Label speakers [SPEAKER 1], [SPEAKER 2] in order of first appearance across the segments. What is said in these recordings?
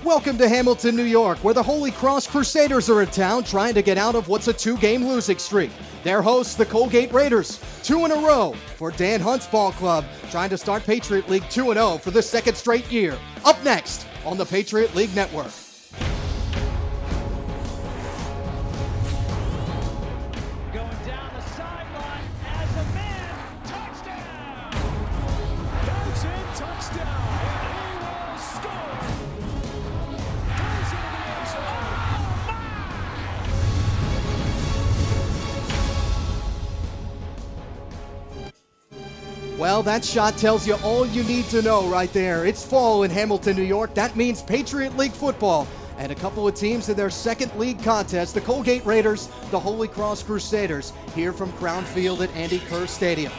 [SPEAKER 1] Welcome to Hamilton, New York, where the Holy Cross Crusaders are in town trying to get out of what's a two-game losing streak. Their hosts, the Colgate Raiders, 2 in a row for Dan Hunt's ball club, trying to start Patriot League 2-0 for the second straight year. Up next on the Patriot League Network.
[SPEAKER 2] Going down the sideline as a man. Touchdown! That's it, touchdown! And he will score! Goes into the end zone.
[SPEAKER 1] Well, that shot tells you all you need to know right there. It's fall in Hamilton, New York. That means Patriot League football. And a couple of teams in their second league contest, the Colgate Raiders, the Holy Cross Crusaders, here from Crown Field at Andy Kerr Stadium.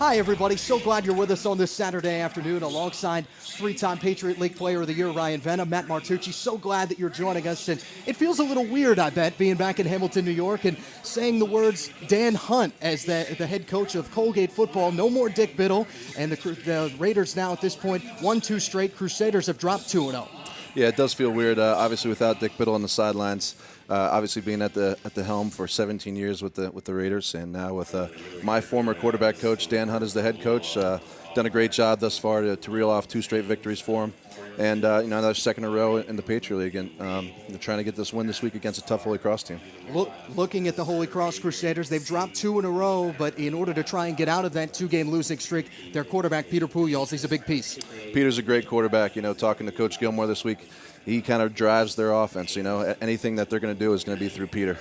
[SPEAKER 1] Hi, everybody. So glad you're with us on this Saturday afternoon alongside three-time Patriot League Player of the Year Ryan Venna, Matt Martucci. So glad that you're joining us. And it feels a little weird, I bet, being back in Hamilton, New York and saying the words Dan Hunt as the head coach of Colgate football. No more Dick Biddle. And the Raiders now at this point, 1-2 straight. Crusaders have dropped 2-0.
[SPEAKER 3] Yeah, it does feel weird. Obviously, without Dick Biddle on the sidelines, obviously being at the helm for 17 years with the Raiders, and now with my former quarterback coach Dan Hunt as the head coach, done a great job thus far to reel off 2 straight victories for him, and another second in a row in the Patriot League, and they're trying to get this win this week against a tough Holy Cross team.
[SPEAKER 1] Looking at the Holy Cross Crusaders, they've dropped 2 in a row, but in order to try and get out of that 2-game losing streak, their quarterback Peter Pujols, he's a big piece.
[SPEAKER 3] Peter's a great quarterback. Talking to Coach Gilmore this week, he kind of drives their offense. Anything that they're going to do is going to be through Peter.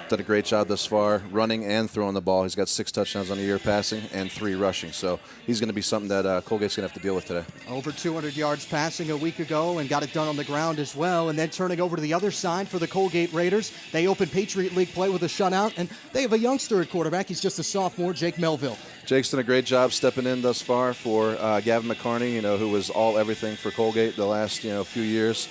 [SPEAKER 3] Done a great job thus far, running and throwing the ball. He's got 6 touchdowns on the year passing and 3 rushing. So he's going to be something that Colgate's going to have to deal with today.
[SPEAKER 1] Over 200 yards passing a week ago and got it done on the ground as well. And then turning over to the other side for the Colgate Raiders, they open Patriot League play with a shutout. And they have a youngster at quarterback. He's just a sophomore, Jake Melville.
[SPEAKER 3] Jake's done a great job stepping in thus far for Gavin McCarney, who was all everything for Colgate the last few years.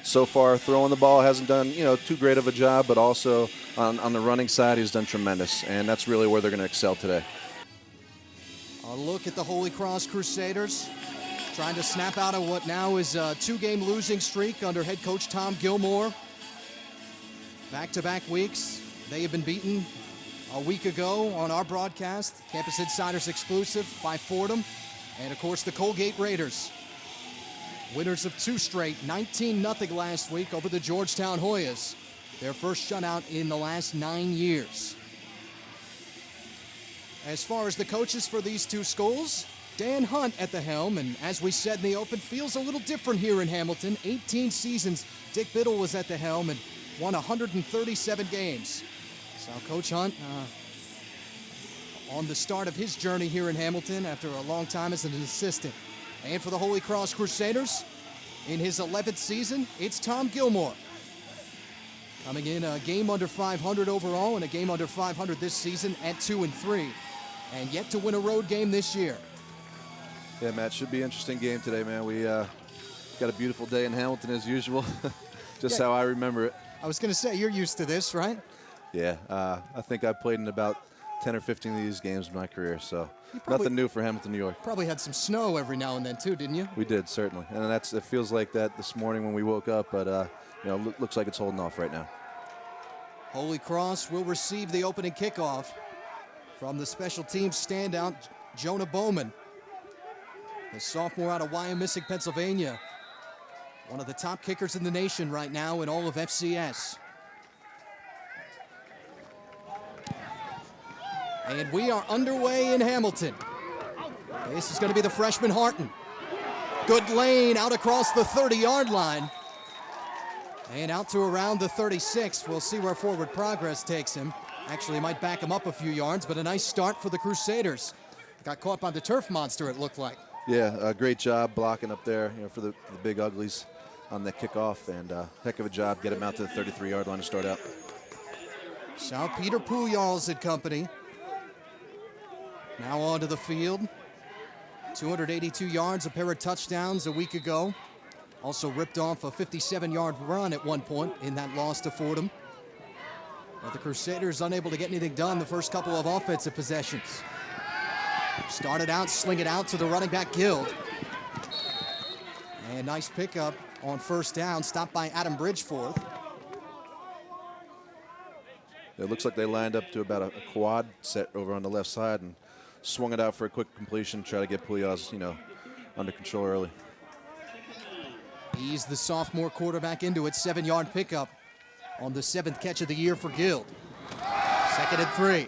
[SPEAKER 3] So far, throwing the ball hasn't done too great of a job, but also on the running side, he's done tremendous, and that's really where they're going to excel today.
[SPEAKER 1] A look at the Holy Cross Crusaders trying to snap out of what now is a 2-game losing streak under head coach Tom Gilmore. Back-to-back weeks, they have been beaten a week ago on our broadcast, Campus Insiders exclusive, by Fordham, and of course the Colgate Raiders. Winners of 2 straight, 19-0 last week over the Georgetown Hoyas. Their first shutout in the last 9 years. As far as the coaches for these 2 schools, Dan Hunt at the helm, and as we said in the open, feels a little different here in Hamilton. 18 seasons, Dick Biddle was at the helm and won 137 games. So Coach Hunt on the start of his journey here in Hamilton after a long time as an assistant. And for the Holy Cross Crusaders, in his 11th season, it's Tom Gilmore. Coming in a game under 500 overall and a game under 500 this season at 2-3. And yet to win a road game this year.
[SPEAKER 3] Yeah, Matt, should be an interesting game today, man. We got a beautiful day in Hamilton as usual, just how I remember it.
[SPEAKER 1] I was going to say, you're used to this, right?
[SPEAKER 3] Yeah, I think I played in about 10 or 15 of these games in my career, so nothing new for Hamilton, New York.
[SPEAKER 1] Probably had some snow every now and then too, didn't you?
[SPEAKER 3] We did, certainly. And it feels like that this morning when we woke up, but looks like it's holding off right now.
[SPEAKER 1] Holy Cross will receive the opening kickoff from the special teams standout, Jonah Bowman. The sophomore out of Wyomissing, Pennsylvania. One of the top kickers in the nation right now in all of FCS. And we are underway in Hamilton. This is going to be the freshman Harton. Good lane out across the 30-yard line. And out to around the 36. We'll see where forward progress takes him. Actually, might back him up a few yards, but a nice start for the Crusaders. Got caught by the turf monster, it looked like.
[SPEAKER 3] Yeah, a great job blocking up there for the big uglies on the kickoff, and heck of a job. Get him out to the 33-yard line to start out.
[SPEAKER 1] So Peter Pujols and company. Now onto the field. 282 yards, a pair of touchdowns a week ago. Also ripped off a 57-yard run at one point in that loss to Fordham. But the Crusaders unable to get anything done the first couple of offensive possessions. Started out, sling it out to the running back Guild. And nice pickup on first down, stopped by Adam Bridgeforth.
[SPEAKER 3] It looks like they lined up to about a quad set over on the left side and swung it out for a quick completion, try to get Pouillas, under control early.
[SPEAKER 1] Ease the sophomore quarterback into it, 7-yard pickup on the 7th catch of the year for Guild. 2nd and 3.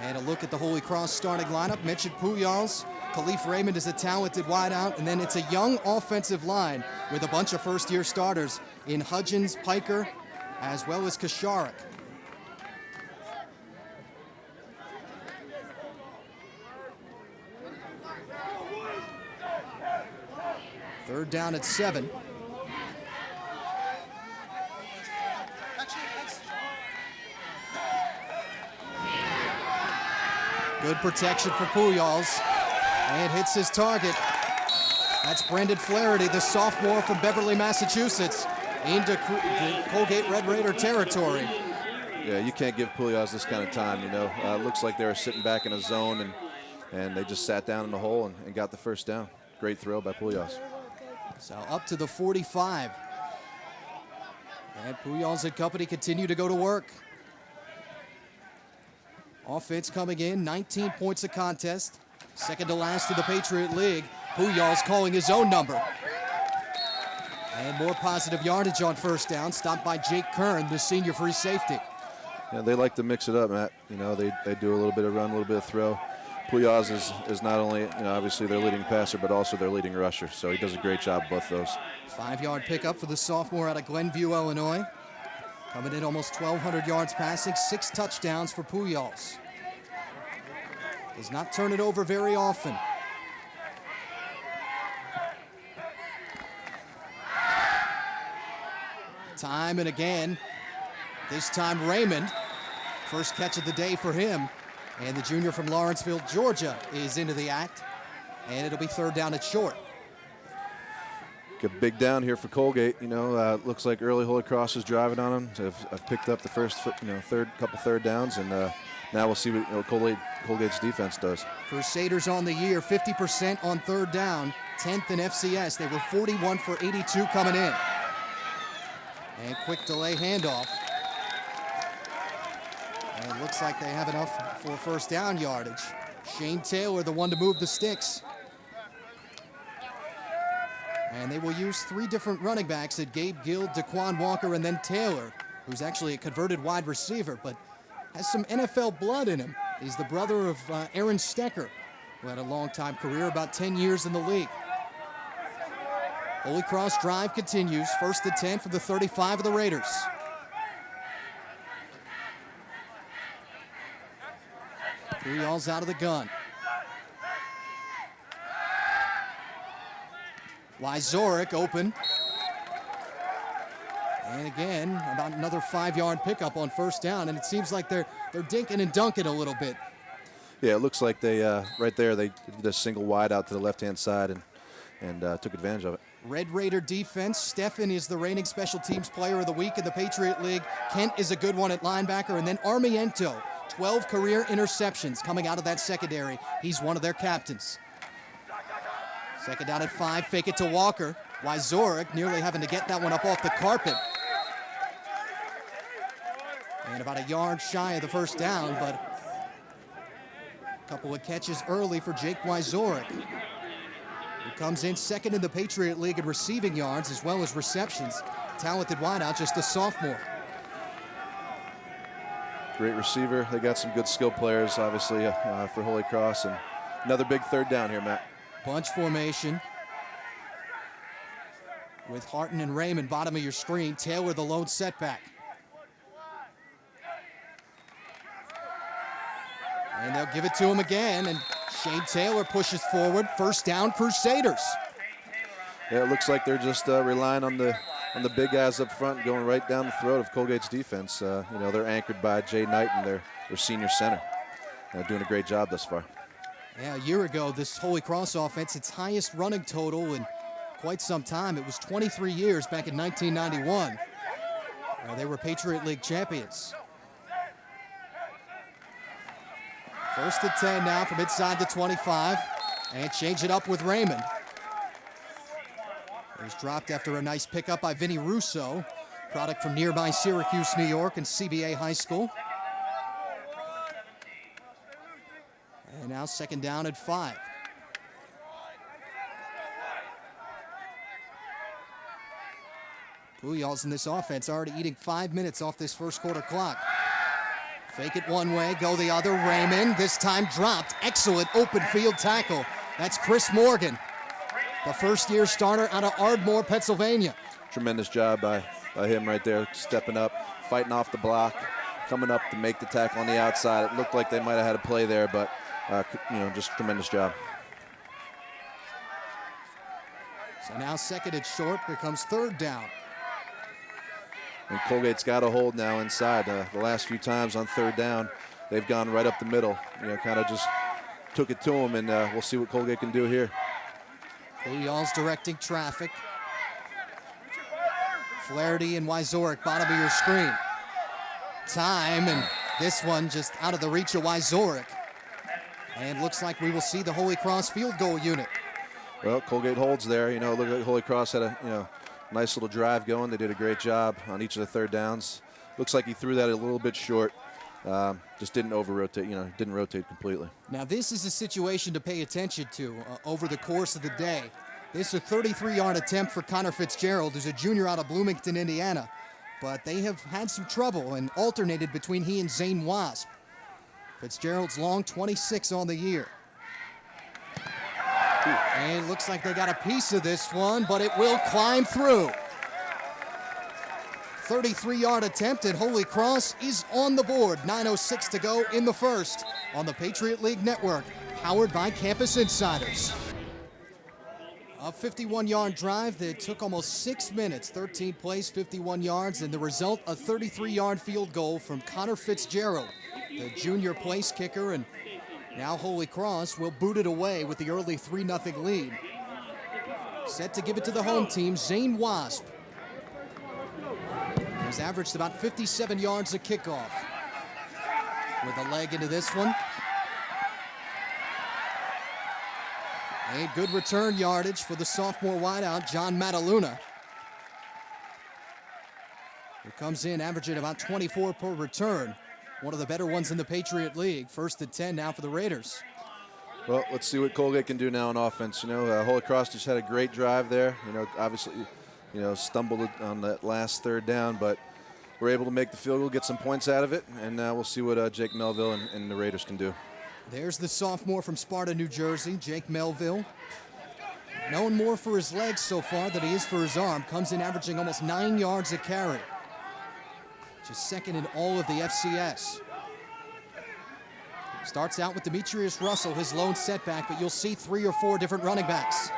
[SPEAKER 1] And a look at the Holy Cross starting lineup. Mentioned Pouillas. Khalif Raymond is a talented wideout, and then it's a young offensive line with a bunch of first-year starters in Hudgens, Piker, as well as Kasharik. Third down at 7. Good protection for Pouillas. And hits his target. That's Brendan Flaherty, the sophomore from Beverly, Massachusetts, into Colgate Red Raider territory.
[SPEAKER 3] Yeah, you can't give Pouillas this kind of time, It looks like they were sitting back in a zone, and they just sat down in the hole and got the first down. Great throw by Pouillas.
[SPEAKER 1] So up to the 45. And Pouillas and company continue to go to work. Offense coming in, 19 points a contest. Second to last in the Patriot League. Pouillas calling his own number. And more positive yardage on first down, stopped by Jake Kern, the senior free safety.
[SPEAKER 3] Yeah, they like to mix it up, Matt. They do a little bit of run, a little bit of throw. Pouillas is not only, obviously their leading passer, but also their leading rusher. So he does a great job both those.
[SPEAKER 1] 5-yard pickup for the sophomore out of Glenview, Illinois. Coming in almost 1,200 yards passing, 6 touchdowns for Pouillas. Does not turn it over very often. Time and again, this time Raymond. First catch of the day for him. And the junior from Lawrenceville, Georgia is into the act. And it'll be third down at short.
[SPEAKER 3] A big down here for Colgate. Looks like early Holy Cross is driving on them. I've picked up the first, couple third downs, and now we'll see what Colgate's defense does.
[SPEAKER 1] Crusaders on the year, 50% on third down, 10th in FCS. They were 41 for 82 coming in. And quick delay handoff. And it looks like they have enough for first down yardage. Shane Taylor, the one to move the sticks. And they will use 3 different running backs at Gabe Gill, Daiquan Walker, and then Taylor, who's actually a converted wide receiver, but has some NFL blood in him. He's the brother of Aaron Stecker, who had a long-time career, about 10 years in the league. Holy Cross drive continues. First and 10 from the 35 of the Raiders. Pouillas out of the gun. Wyzorek open. And again, about another 5-yard pickup on first down, and it seems like they're dinking and dunking a little bit.
[SPEAKER 3] Yeah, it looks like they, right there, they did a single wide out to the left-hand side and took advantage of it.
[SPEAKER 1] Red Raider defense. Steffen is the reigning special teams player of the week in the Patriot League. Kent is a good one at linebacker, and then Armiento, 12 career interceptions coming out of that secondary. He's one of their captains. Second down at 5, fake it to Walker. Wyzorek nearly having to get that one up off the carpet. And about a yard shy of the first down, but a couple of catches early for Jake Wyzorek, who comes in second in the Patriot League in receiving yards as well as receptions. Talented wideout, just a sophomore.
[SPEAKER 3] Great receiver. They got some good skill players, obviously, for Holy Cross. And another big third down here, Matt.
[SPEAKER 1] Bunch formation with Harton and Raymond, bottom of your screen. Taylor, the lone setback. And they'll give it to him again, and Shane Taylor pushes forward. First down, Crusaders.
[SPEAKER 3] Yeah, it looks like they're just relying on the big guys up front, going right down the throat of Colgate's defense. They're anchored by Jay Knight and their senior center. Doing a great job thus far.
[SPEAKER 1] Yeah, a year ago, this Holy Cross offense, its highest running total in quite some time. It was 23 years back in 1991. They were Patriot League champions. First and 10 now from inside the 25. And change it up with Raymond. It was dropped after a nice pickup by Vinny Russo, product from nearby Syracuse, New York, and CBA High School. And now second down at 5. Puyal's in this offense already eating 5 minutes off this first quarter clock. Fake it one way, go the other. Raymond, this time dropped. Excellent open field tackle. That's Chris Morgan, the first-year starter out of Ardmore, Pennsylvania.
[SPEAKER 3] Tremendous job by him right there, stepping up, fighting off the block, coming up to make the tackle on the outside. It looked like they might have had a play there, but just tremendous job.
[SPEAKER 1] So now second and short becomes third down.
[SPEAKER 3] And Colgate's got a hold now inside. The last few times on third down, they've gone right up the middle. Kind of just took it to him, and we'll see what Colgate can do here.
[SPEAKER 1] Puyal's directing traffic. Flaherty and Wyzorek, bottom of your screen. Time, and this one just out of the reach of Wyzorek. And looks like we will see the Holy Cross field goal unit.
[SPEAKER 3] Well, Colgate holds there. Look like Holy Cross had a nice little drive going. They did a great job on each of the third downs. Looks like he threw that a little bit short. Just didn't over-rotate, didn't rotate completely.
[SPEAKER 1] Now this is a situation to pay attention to over the course of the day. This is a 33-yard attempt for Connor Fitzgerald, who's a junior out of Bloomington, Indiana. But they have had some trouble and alternated between he and Zane Wasp. Fitzgerald's long, 26 on the year. And it looks like they got a piece of this one, but it will climb through. 33-yard attempt at Holy Cross is on the board. 9:06 to go in the first on the Patriot League Network, powered by Campus Insiders. A 51-yard drive that took almost 6 minutes, 13 plays, 51 yards, and the result, a 33-yard field goal from Connor Fitzgerald, the junior place kicker, and now Holy Cross will boot it away with the early 3-0 lead. Set to give it to the home team, Zane Wasp. He's averaged about 57 yards a kickoff. With a leg into this one. A good return yardage for the sophomore wideout, John Mataluna. Who comes in averaging about 24 per return. One of the better ones in the Patriot League. First and 10 now for the Raiders.
[SPEAKER 3] Well, let's see what Colgate can do now on offense. Holy Cross just had a great drive there. Obviously, stumbled on that last third down, but we're able to make the field goal, get some points out of it, and we'll see what Jake Melville and the Raiders can do.
[SPEAKER 1] There's the sophomore from Sparta, New Jersey, Jake Melville. Known more for his legs so far than he is for his arm. Comes in averaging almost 9 yards a carry. Just second in all of the FCS. Starts out with Demetrius Russell, his lone setback, but you'll see 3 or 4 different running backs.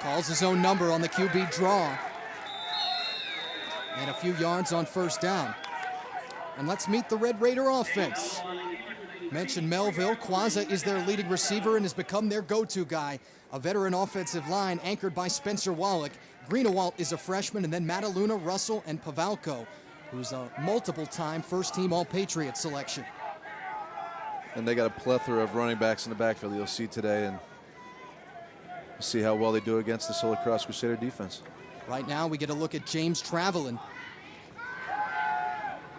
[SPEAKER 1] Calls his own number on the QB draw. And a few yards on first down. And let's meet the Red Raider offense. Mentioned Melville. Quazza is their leading receiver and has become their go-to guy. A veteran offensive line anchored by Spencer Wallach. Greenawalt is a freshman, and then Mataluna, Russell, and Pavalco, who's a multiple-time first-team All-Patriot selection.
[SPEAKER 3] And they got a plethora of running backs in the backfield you'll see today, and we'll see how well they do against this Holy Cross Crusader defense.
[SPEAKER 1] Right now we get a look at James Travelin.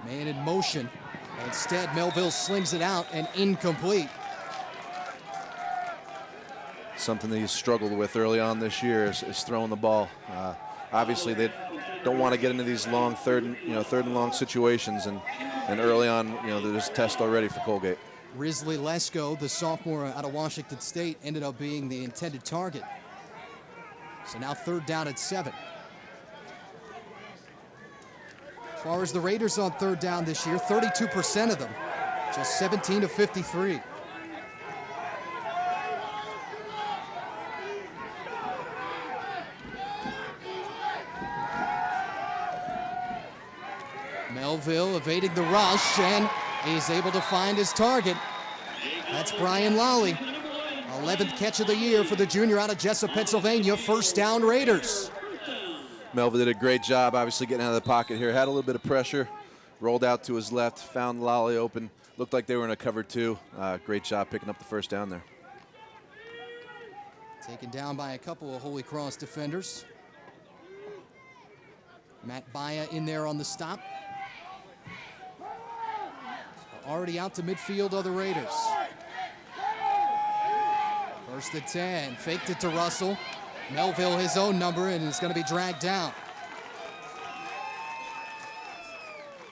[SPEAKER 1] Man in motion. Instead, Melville slings it out and incomplete.
[SPEAKER 3] Something that he's struggled with early on this year is throwing the ball. Obviously, they don't want to get into these long third and long situations, and early on, there's a test already for Colgate.
[SPEAKER 1] Risley Lesko, the sophomore out of Washington State, ended up being the intended target. So now third down at 7. As far as the Raiders on third down this year, 32% of them, just 17 of 53. Melville evading the rush, and he's able to find his target. That's Brian Lally. 11th catch of the year for the junior out of Jessup, Pennsylvania. First down, Raiders.
[SPEAKER 3] Melville did a great job, obviously, getting out of the pocket here. Had a little bit of pressure, rolled out to his left, found Lally open, looked like they were in a cover 2. Great job picking up the first down there.
[SPEAKER 1] Taken down by a couple of Holy Cross defenders. Matt Baya in there on the stop. Already out to midfield of the Raiders. First and 10, faked it to Russell. Melville his own number and is going to be dragged down.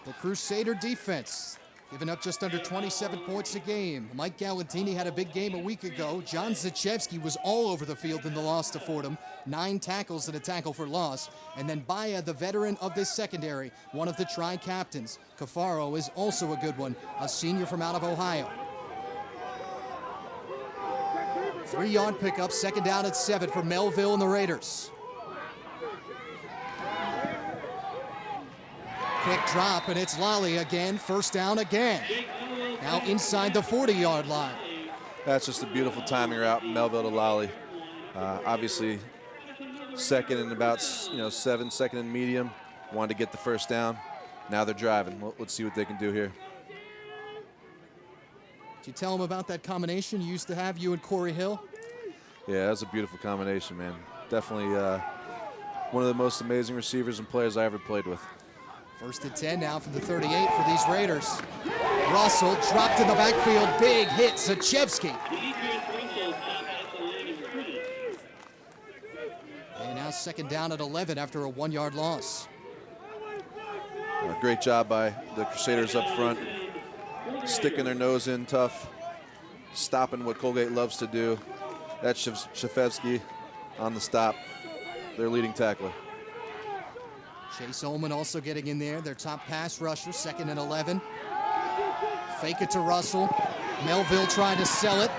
[SPEAKER 1] The Crusader defense giving up just under 27 points a game. Mike Galantini had a big game a week ago. John Zaczewski was all over the field in the loss to Fordham. 9 tackles and a tackle for loss. And then Baya, the veteran of this secondary, one of the tri-captains. Cafaro is also a good one, a senior from out of Ohio. 3-yard pickup, second down at 7 for Melville and the Raiders. Quick drop, and it's Lally again, first down again. Now inside the 40-yard line.
[SPEAKER 3] That's just a beautiful timing route, Melville to Lally. Obviously, second and about 7, second and medium. Wanted to get the first down. Now they're driving. Let's see what they can do here.
[SPEAKER 1] Did you tell them about that combination you used to have, you and Corey Hill?
[SPEAKER 3] Yeah, that was a beautiful combination, man. Definitely one of the most amazing receivers and players I ever played with.
[SPEAKER 1] First and 10 now from the 38 for these Raiders. Russell dropped in the backfield, big hit, Zaczewski. And now second down at 11 after a 1-yard loss.
[SPEAKER 3] Great job by the Crusaders up front. Sticking their nose in tough, stopping what Colgate loves to do. That's Shafevsky on the stop, their leading tackler.
[SPEAKER 1] Chase Ullman also getting in there, their top pass rusher, second and 11. Fake it to Russell. Melville trying to sell it.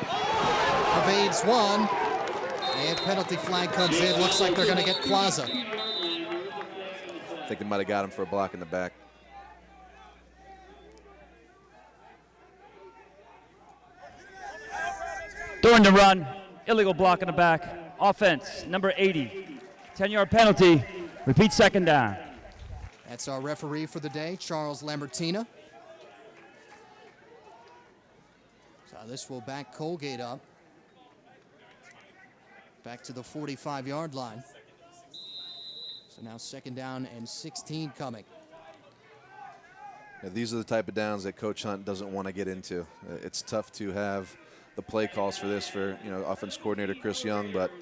[SPEAKER 1] Evades one. And penalty flag comes in. Looks like they're going to get Quazza.
[SPEAKER 3] I think they might have got him for a block in the back.
[SPEAKER 4] During the run, illegal block in the back. Offense, number 80. 10-yard penalty. Repeat second down.
[SPEAKER 1] That's our referee for the day, Charles Lambertina. So this will back Colgate up. Back to the 45-yard line. So now second down and 16 coming.
[SPEAKER 3] Yeah, these are the type of downs that Coach Hunt doesn't want to get into. It's tough to have the play calls for this for offense coordinator Chris Young, but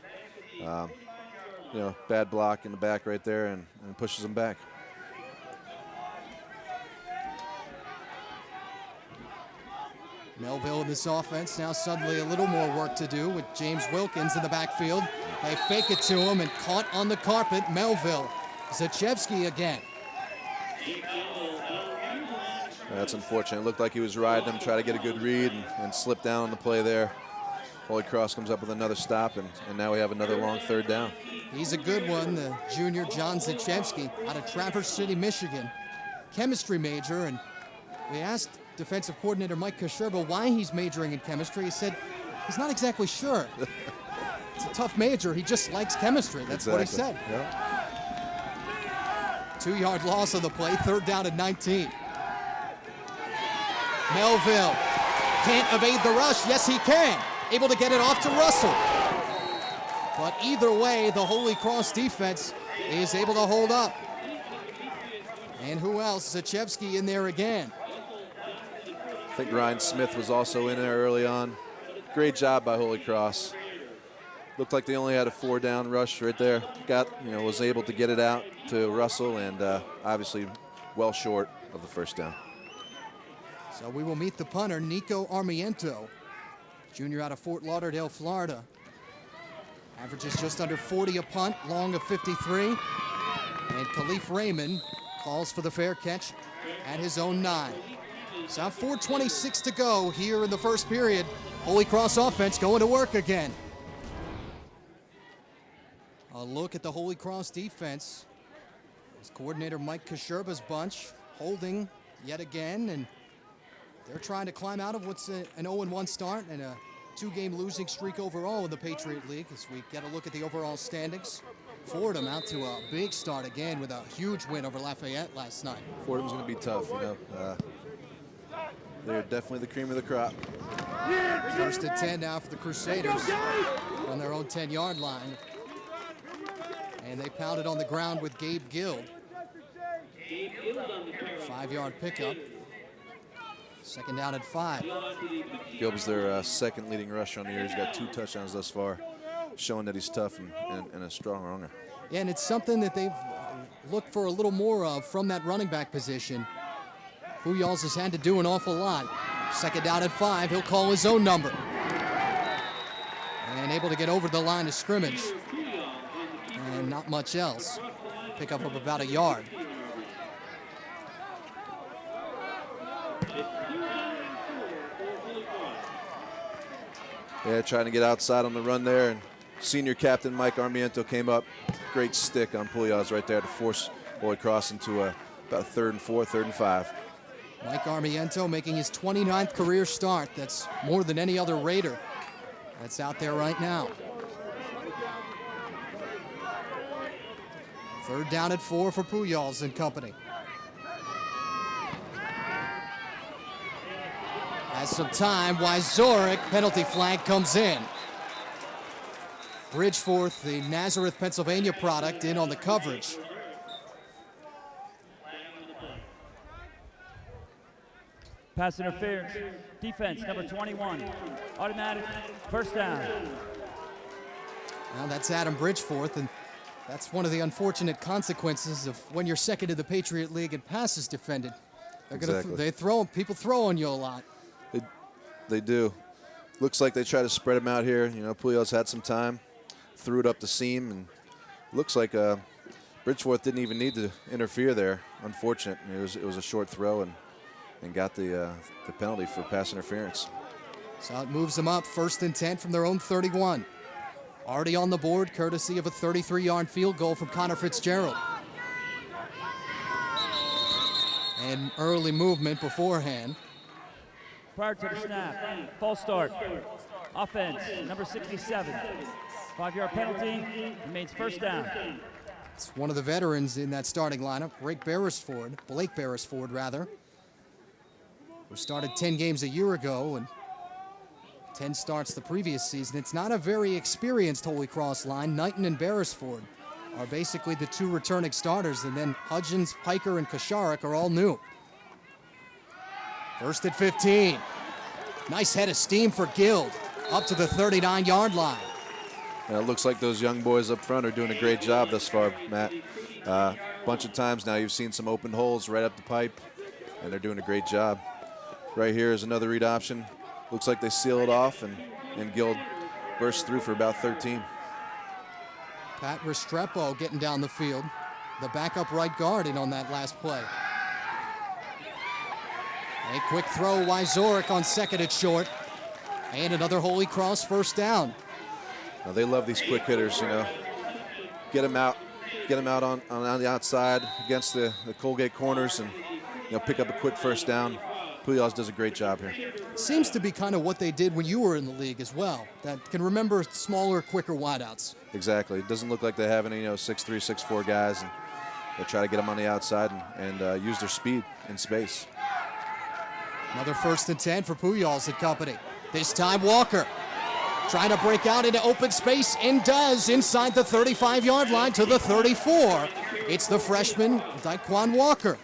[SPEAKER 3] bad block in the back right there and pushes them back.
[SPEAKER 1] Melville in this offense now suddenly a little more work to do with James Wilkins in the backfield. They fake it to him and caught on the carpet. Melville. Zaczewski again.
[SPEAKER 3] That's unfortunate. It looked like he was riding him, try to get a good read and slip down on the play there. Holy Cross comes up with another stop, and now we have another long third down.
[SPEAKER 1] He's a good one, the junior John Zaczewski out of Traverse City, Michigan. Chemistry major, and we asked defensive coordinator Mike Kasherba why he's majoring in chemistry. He said he's not exactly sure. It's a tough major. He just likes chemistry. That's
[SPEAKER 3] exactly
[SPEAKER 1] what he said.
[SPEAKER 3] Yeah.
[SPEAKER 1] 2-yard loss on the play, third down at 19. Melville can't evade the rush. Yes, he can. Able to get it off to Russell. But either way, the Holy Cross defense is able to hold up. And who else? Zaczewski in there again.
[SPEAKER 3] I think Ryan Smith was also in there early on. Great job by Holy Cross. Looked like they only had a 4-down rush right there. Was able to get it out to Russell, and obviously well short of the first down.
[SPEAKER 1] So we will meet the punter, Nico Armiento, junior out of Fort Lauderdale, Florida. Averages just under 40 a punt, long of 53. And Khalif Raymond calls for the fair catch at his own 9. So 4:26 to go here in the first period. Holy Cross offense going to work again. A look at the Holy Cross defense. It's coordinator Mike Kasherba's bunch holding yet again, and they're trying to climb out of what's an 0-1 start and a 2-game losing streak overall in the Patriot League as we get a look at the overall standings. Fordham out to a big start again with a huge win over Lafayette last night.
[SPEAKER 3] Fordham's going to be tough, they're definitely the cream of the crop.
[SPEAKER 1] First and 10 now for the Crusaders on their own 10-yard line. And they pounded on the ground with Gabe Guild. 5-yard pickup. Second down at 5.
[SPEAKER 3] Gilb's their second leading rusher on the year. He's got 2 touchdowns thus far, showing that he's tough and a strong runner.
[SPEAKER 1] Yeah, and it's something that they've looked for a little more of from that running back position. Pujols has had to do an awful lot. Second down at 5, he'll call his own number. And able to get over the line of scrimmage. And not much else. Pick up of about a yard.
[SPEAKER 3] Yeah, trying to get outside on the run there, and senior captain Mike Armiento came up. Great stick on Pujols right there to force Holy Cross into about 3rd and 4, 3rd and 5.
[SPEAKER 1] Mike Armiento making his 29th career start. That's more than any other Raider that's out there right now. 3rd down at 4 for Pujols and company. Has some time. Wyzorek, penalty flag comes in. Bridgeforth, the Nazareth, Pennsylvania product, in on the coverage.
[SPEAKER 4] Pass interference. Defense, number 21. Automatic first down.
[SPEAKER 1] Now that's Adam Bridgeforth, and that's one of the unfortunate consequences of when you're second in the Patriot League and passes defended. They're
[SPEAKER 3] Exactly.
[SPEAKER 1] people throw on you a lot.
[SPEAKER 3] They do. Looks like they try to spread him out here. You know, Pujols had some time, threw it up the seam, and looks like Bridgeforth didn't even need to interfere there. Unfortunate. It was a short throw and got the penalty for pass interference.
[SPEAKER 1] So it moves them up 1st and 10 from their own 31. Already on the board, courtesy of a 33-yard field goal from Connor Fitzgerald. And early movement beforehand.
[SPEAKER 4] Prior to the snap, false start. Offense, number 67. 5-yard penalty, remains first down.
[SPEAKER 1] It's one of the veterans in that starting lineup, Blake Beresford, rather. Who started 10 games a year ago and 10 starts the previous season. It's not a very experienced Holy Cross line. Knighton and Beresford are basically the 2 returning starters, and then Hudgens, Piker, and Kosharek are all new. 1st and 15. Nice head of steam for Guild, up to the 39-yard line.
[SPEAKER 3] It looks like those young boys up front are doing a great job thus far, Matt. Bunch of times now you've seen some open holes right up the pipe, and they're doing a great job. Right here is another read option. Looks like they seal it off, and Guild bursts through for about 13.
[SPEAKER 1] Pat Restrepo getting down the field. The backup right guard in on that last play. A quick throw, Wyzorek on 2nd and short. And another Holy Cross first down.
[SPEAKER 3] Now they love these quick hitters, you know. Get them out on the outside against the Colgate corners, and pick up a quick first down. Pujols does a great job here.
[SPEAKER 1] Seems to be kind of what they did when you were in the league as well. That can remember smaller, quicker wideouts.
[SPEAKER 3] Exactly. It doesn't look like they have any 6'3", 6'4" guys, and they try to get them on the outside and use their speed in space.
[SPEAKER 1] Another 1st and 10 for Pujols and company. This time Walker trying to break out into open space, and does inside the 35-yard line to the 34. It's the freshman, Daiquan Walker.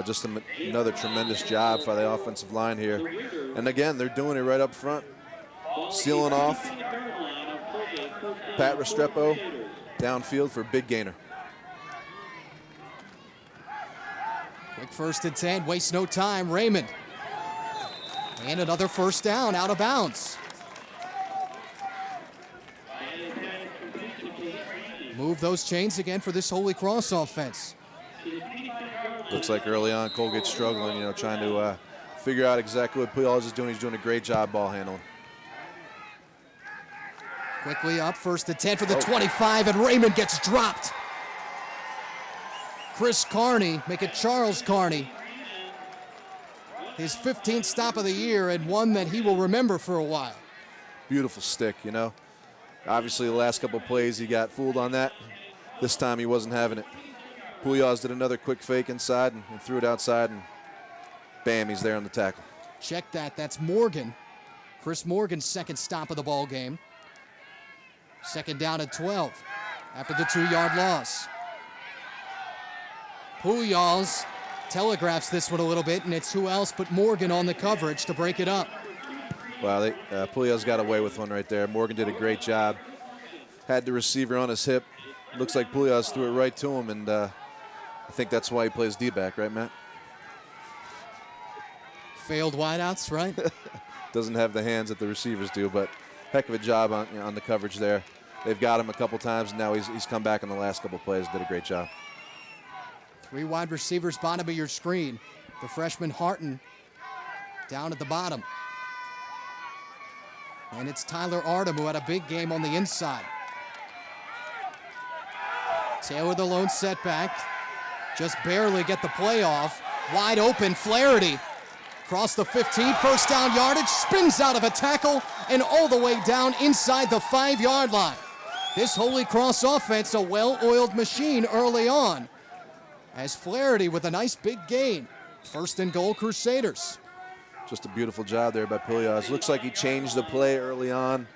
[SPEAKER 3] Just another tremendous job by the offensive line here. And again, they're doing it right up front. Sealing off. Pat Restrepo downfield for a big gainer.
[SPEAKER 1] Quick 1st and 10, waste no time, Raymond. And another first down, out of bounds. Move those chains again for this Holy Cross offense.
[SPEAKER 3] Looks like early on Colgate's struggling, trying to figure out exactly what Pujols is doing. He's doing a great job ball handling.
[SPEAKER 1] Quickly up, 1st and 10 for the 25, and Raymond gets dropped. Chris Carney, make it Charles Carney. His 15th stop of the year, and one that he will remember for a while.
[SPEAKER 3] Beautiful stick, Obviously the last couple plays he got fooled on that. This time he wasn't having it. Pujols did another quick fake inside and threw it outside and Bam, he's there on the tackle.
[SPEAKER 1] Check that. That's Morgan. Chris Morgan's second stop of the ball game. Second down at 12 after the 2-yard loss. Pujols telegraphs this one a little bit, and it's who else but Morgan on the coverage to break it up.
[SPEAKER 3] Wow, Pujols got away with one right there. Morgan did a great job. Had the receiver on his hip. Looks like Pujols threw it right to him, and I think that's why he plays D-back, right, Matt?
[SPEAKER 1] Failed wideouts, right?
[SPEAKER 3] Doesn't have the hands that the receivers do, but heck of a job on the coverage there. They've got him a couple times, and now he's come back in the last couple plays, did a great job.
[SPEAKER 1] 3 wide receivers, bottom of your screen. The freshman Harton down at the bottom. And it's Tyler Artem, who had a big game on the inside. Taylor the lone setback. Just barely get the play off. Wide open, Flaherty. Across the 15, first down yardage, spins out of a tackle, and all the way down inside the 5-yard line. This Holy Cross offense, a well-oiled machine early on. As Flaherty with a nice big gain. First and goal, Crusaders.
[SPEAKER 3] Just a beautiful job there by Pujols. Looks like he changed the play early on,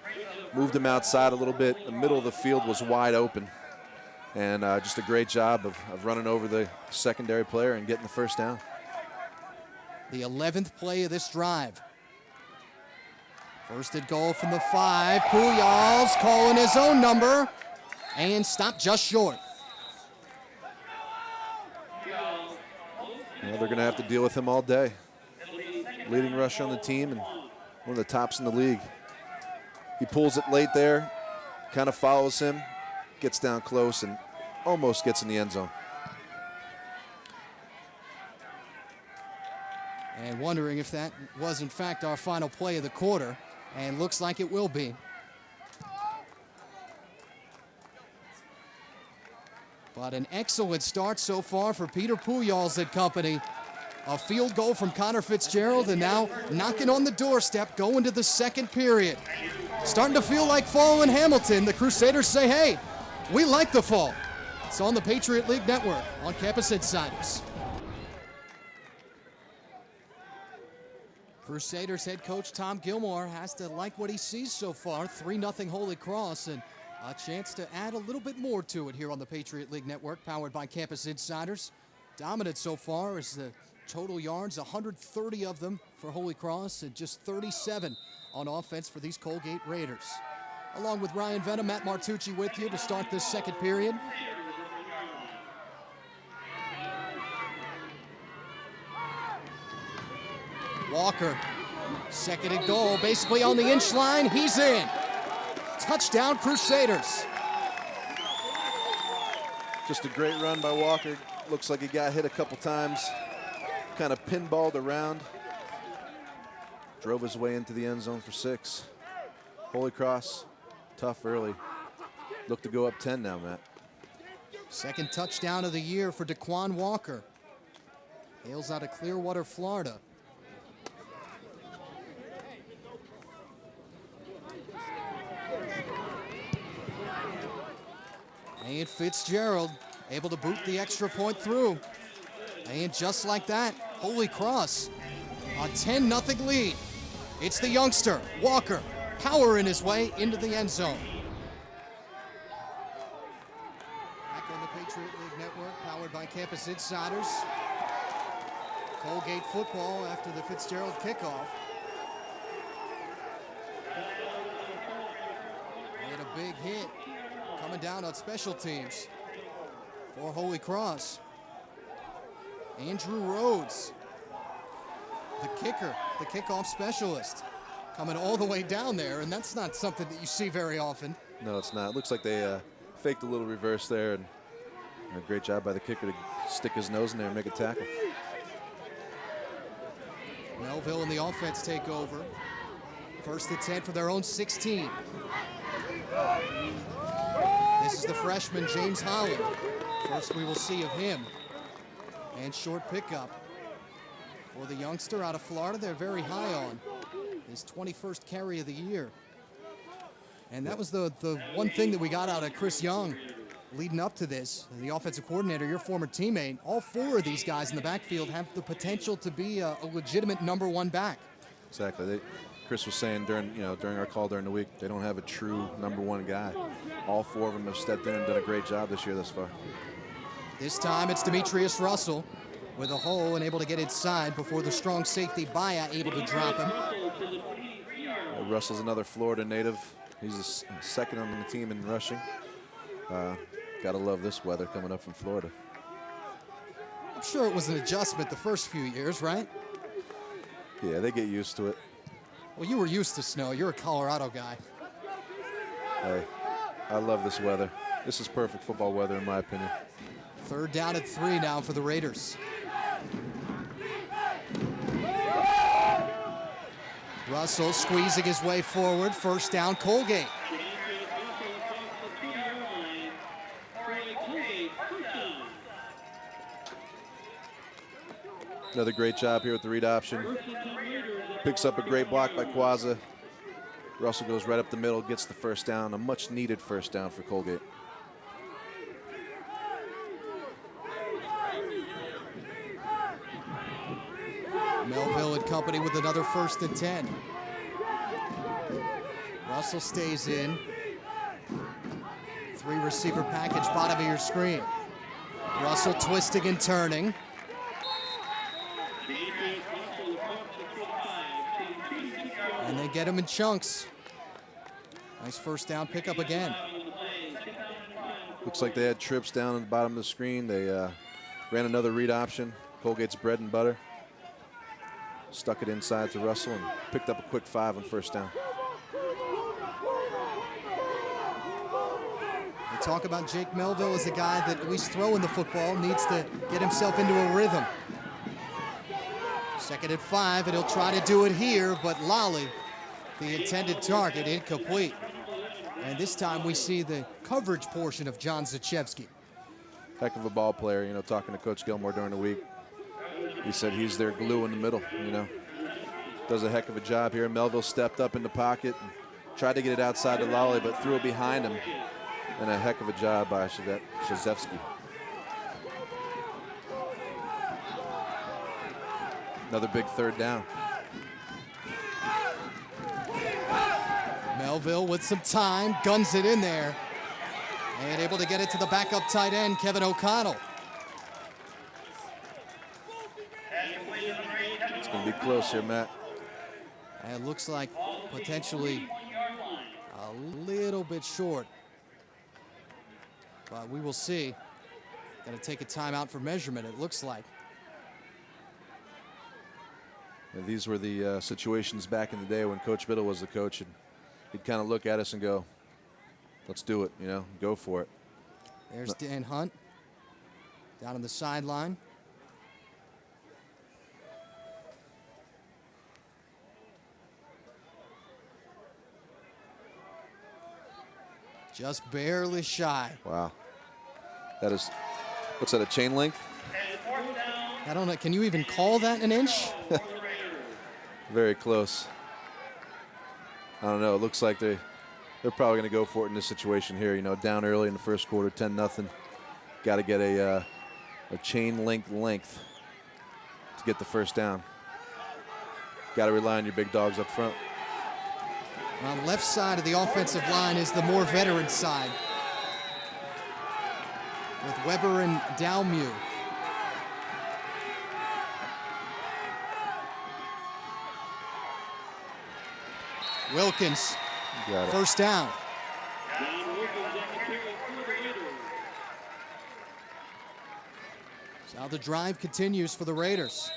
[SPEAKER 3] moved him outside a little bit. The middle of the field was wide open. And just a great job of running over the secondary player and getting the first down.
[SPEAKER 1] The 11th play of this drive. First and goal from the 5. Pujols calling his own number and stopped just short.
[SPEAKER 3] Well, they're going to have to deal with him all day. Leading rusher on the team and one of the tops in the league. He pulls it late there, kind of follows him, gets down close, and almost gets in the end zone.
[SPEAKER 1] And wondering if that was, in fact, our final play of the quarter, and looks like it will be. But an excellent start so far for Peter Pujols and company. A field goal from Connor Fitzgerald, and now knocking on the doorstep, going to the second period. Starting to feel like fall in Hamilton. The Crusaders say, hey, we like the fall. It's on the Patriot League Network on Campus Insiders. Crusaders head coach Tom Gilmore has to like what he sees so far. 3-0 Holy Cross, and a chance to add a little bit more to it here on the Patriot League Network, powered by Campus Insiders. Dominant so far is the total yards, 130 of them for Holy Cross, and just 37 on offense for these Colgate Raiders. Along with Ryan Venom, Matt Martucci with you to start this second period. Walker, second and goal, basically on the inch line. He's in. Touchdown, Crusaders.
[SPEAKER 3] Just a great run by Walker. Looks like he got hit a couple times. Kind of pinballed around. Drove his way into the end zone for 6. Holy Cross, tough early. Look to go up 10 now, Matt.
[SPEAKER 1] Second touchdown of the year for Daiquan Walker. Hails out of Clearwater, Florida. And Fitzgerald able to boot the extra point through. And just like that, Holy Cross, a 10-0 lead. It's the youngster, Walker, powering his way into the end zone. Back on the Patriot League Network, powered by Campus Insiders. Colgate football after the Fitzgerald kickoff. And a big hit coming down on special teams for Holy Cross. Andrew Rhodes, the kicker, the kickoff specialist, coming all the way down there, and that's not something that you see very often.
[SPEAKER 3] No, it's not. It looks like they faked a little reverse there, and a great job by the kicker to stick his nose in there and make a tackle.
[SPEAKER 1] Melville and the offense take over. First and 10 for their own 16. This is the freshman, James Holland. First we will see of him. And short pickup for the youngster out of Florida. They're very high on his 21st carry of the year. And that was the one thing that we got out of Chris Young leading up to this, the offensive coordinator, your former teammate, all 4 of these guys in the backfield have the potential to be a legitimate #1 back.
[SPEAKER 3] Exactly. Chris was saying during our call during the week, they don't have a true #1 guy. All 4 of them have stepped in and done a great job this year thus far.
[SPEAKER 1] This time it's Demetrius Russell with a hole and able to get inside before the strong safety Baya able to drop him.
[SPEAKER 3] Russell's another Florida native. He's the second on the team in rushing. Gotta love this weather coming up from Florida.
[SPEAKER 1] I'm sure it was an adjustment the first few years, right?
[SPEAKER 3] Yeah, they get used to it.
[SPEAKER 1] Well, you were used to snow. You're a Colorado guy.
[SPEAKER 3] Hey, I love this weather. This is perfect football weather in my opinion.
[SPEAKER 1] 3rd down at 3 now for the Raiders. Russell squeezing his way forward. 1st down, Colgate.
[SPEAKER 3] Another great job here with the read option. Picks up a great block by Quaza. Russell goes right up the middle, gets the 1st down, a much needed 1st down for Colgate.
[SPEAKER 1] Melville and company with another 1st and 10. Russell stays in. 3 receiver package, bottom of your screen. Russell twisting and turning. And they get him in chunks. Nice 1st down pickup again.
[SPEAKER 3] Looks like they had trips down at the bottom of the screen. They ran another read option. Colgate's bread and butter. Stuck it inside to Russell and picked up a quick 5 on 1st down.
[SPEAKER 1] They talk about Jake Melville as a guy that, at least throwing the football, needs to get himself into a rhythm. 2nd and 5, and he'll try to do it here, but Lally, the intended target, incomplete. And this time we see the coverage portion of John Zachewski.
[SPEAKER 3] Heck of a ball player, talking to Coach Gilmore during the week. He said he's their glue in the middle, Does a heck of a job here. Melville stepped up in the pocket and tried to get it outside to Lally, but threw it behind him. And a heck of a job by Zachewski. Another big 3rd down.
[SPEAKER 1] Melville with some time, guns it in there. And able to get it to the backup tight end, Kevin O'Connell.
[SPEAKER 3] It's going to be close here, Matt.
[SPEAKER 1] And it looks like potentially a little bit short. But we will see. Going to take a timeout for measurement, it looks like.
[SPEAKER 3] And these were the situations back in the day when Coach Biddle was the coach, and he'd kind of look at us and go, let's do it, go for it.
[SPEAKER 1] There's Dan Hunt down on the sideline. Just barely shy.
[SPEAKER 3] Wow. That is, what's that, a chain link?
[SPEAKER 1] I don't know, can you even call that an inch?
[SPEAKER 3] Very close. I don't know, it looks like they're probably going to go for it in this situation here. Down early in the 1st quarter, 10-0. Got to get a chain length to get the 1st down. Got to rely on your big dogs up front.
[SPEAKER 1] On the left side of the offensive line is the more veteran side, with Weber and Dalmew. Wilkins, 1st down. So now the drive continues for the Raiders.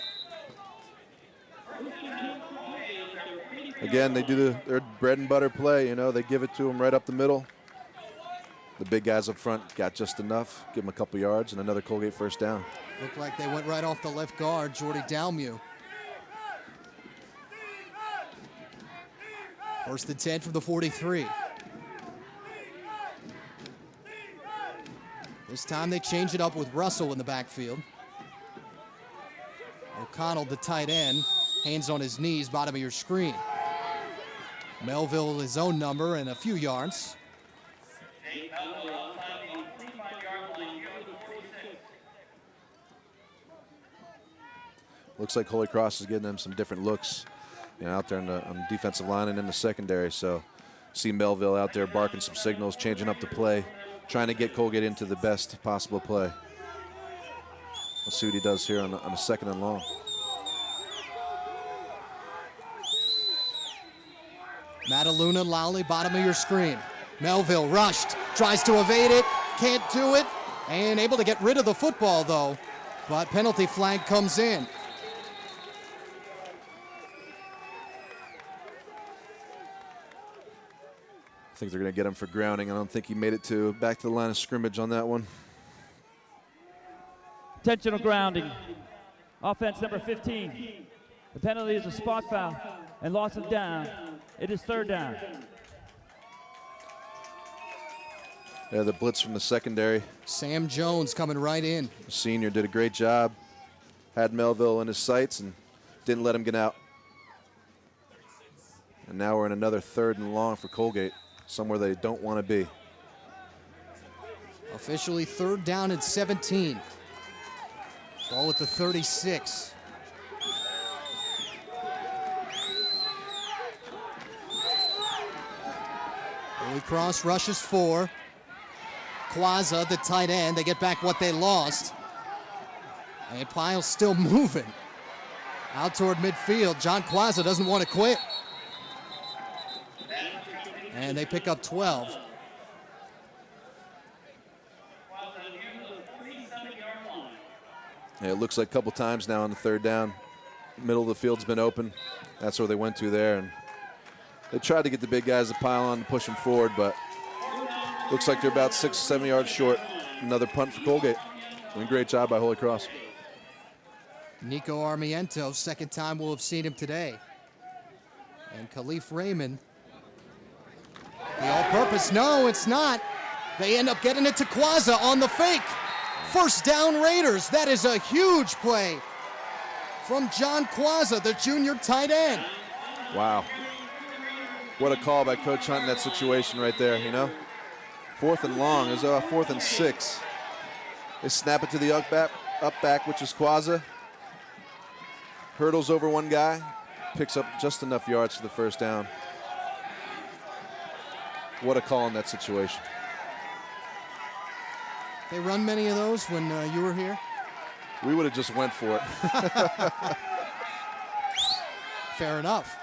[SPEAKER 3] Again, they do their bread and butter play. They give it to them right up the middle. The big guys up front got just enough. Give them a couple yards and another Colgate 1st down.
[SPEAKER 1] Looked like they went right off the left guard, Jordy Dalmew. 1st and 10 from the 43. This time they change it up with Russell in the backfield. O'Connell, the tight end, hands on his knees, bottom of your screen. Melville, his own number, and a few yards.
[SPEAKER 3] looks like Holy Cross is getting them some different looks, out there on the defensive line and in the secondary. So see Melville out there barking some signals, changing up the play, trying to get Colgate into the best possible play. Let's see what he does here on a 2nd and long.
[SPEAKER 1] Mataluna, Lowley, bottom of your screen. Melville rushed, tries to evade it, can't do it, and able to get rid of the football though, but penalty flag comes in.
[SPEAKER 3] I think they're going to get him for grounding. I don't think he made it back to the line of scrimmage on that one.
[SPEAKER 4] Intentional grounding. Offense number 15. The penalty is a spot foul and loss of down. It is 3rd down.
[SPEAKER 3] Yeah, the blitz from the secondary.
[SPEAKER 1] Sam Jones coming right in.
[SPEAKER 3] The senior did a great job. Had Melville in his sights and didn't let him get out. And now we're in another 3rd and long for Colgate, somewhere they don't want to be.
[SPEAKER 1] Officially 3rd down and 17. Ball at the 36. Holy Cross rushes 4. Quazza, the tight end, they get back what they lost. And Pyle's still moving. Out toward midfield. John Quazza doesn't want to quit. And they pick up 12.
[SPEAKER 3] Yeah, it looks like a couple times now on the 3rd down. Middle of the field's been open. That's where they went to there. And they tried to get the big guys to pile on and push them forward, but looks like they're about 6 or 7 yards short. Another punt for Colgate. And great job by Holy Cross.
[SPEAKER 1] Nico Armiento, 2nd time we'll have seen him today. And Khalif Raymond. The all-purpose, no, it's not. They end up getting it to Quazza on the fake. 1st down Raiders. That is a huge play from John Quazza, the junior tight end.
[SPEAKER 3] Wow. What a call by Coach Hunt in that situation right there, 4th and long. It was 4th and 6. They snap it to the up back, which is Quazza. Hurdles over one guy, picks up just enough yards for the 1st down. What a call in that situation.
[SPEAKER 1] They run many of those when you were here?
[SPEAKER 3] We would have just went for it.
[SPEAKER 1] Fair enough.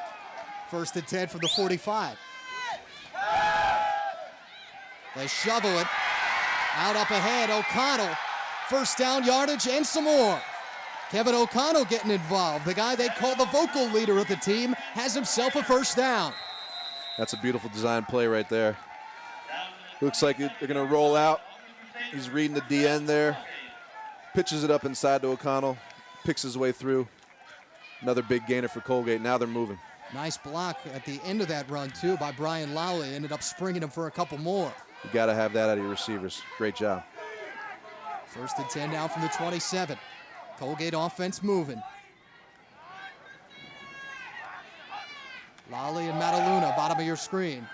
[SPEAKER 1] 1st and 10 from the 45. They shovel it. Out up ahead, O'Connell. 1st down yardage and some more. Kevin O'Connell getting involved. The guy they call the vocal leader of the team has himself a 1st down.
[SPEAKER 3] That's a beautiful design play right there. Looks like they're going to roll out. He's reading the DN there. Pitches it up inside to O'Connell. Picks his way through. Another big gainer for Colgate. Now they're moving.
[SPEAKER 1] Nice block at the end of that run, too, by Brian Lowley. Ended up springing him for a couple more.
[SPEAKER 3] You got to have that out of your receivers. Great job.
[SPEAKER 1] 1st and 10 now from the 27. Colgate offense moving. Lowley and Mataluna, bottom of your screen.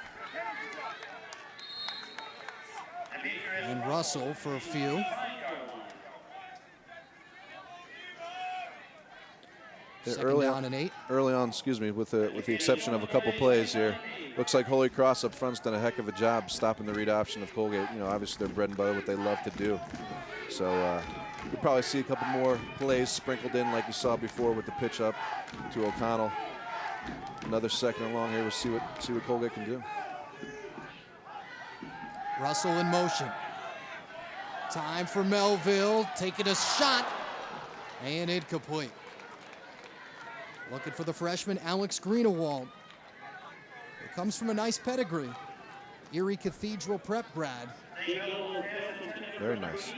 [SPEAKER 1] And Russell for a few. Second down and 8.
[SPEAKER 3] Early on, with the exception of a couple plays here, looks like Holy Cross up front's done a heck of a job stopping the read option of Colgate. Obviously their bread and butter, what they love to do. So you'll probably see a couple more plays sprinkled in like you saw before with the pitch up to O'Connell. Another 2nd and long here. We'll see what Colgate can do.
[SPEAKER 1] Russell in motion. Time for Melville, taking a shot, and incomplete. Looking for the freshman, Alex Greenawalt. It comes from a nice pedigree. Erie Cathedral Prep grad.
[SPEAKER 3] Very nice.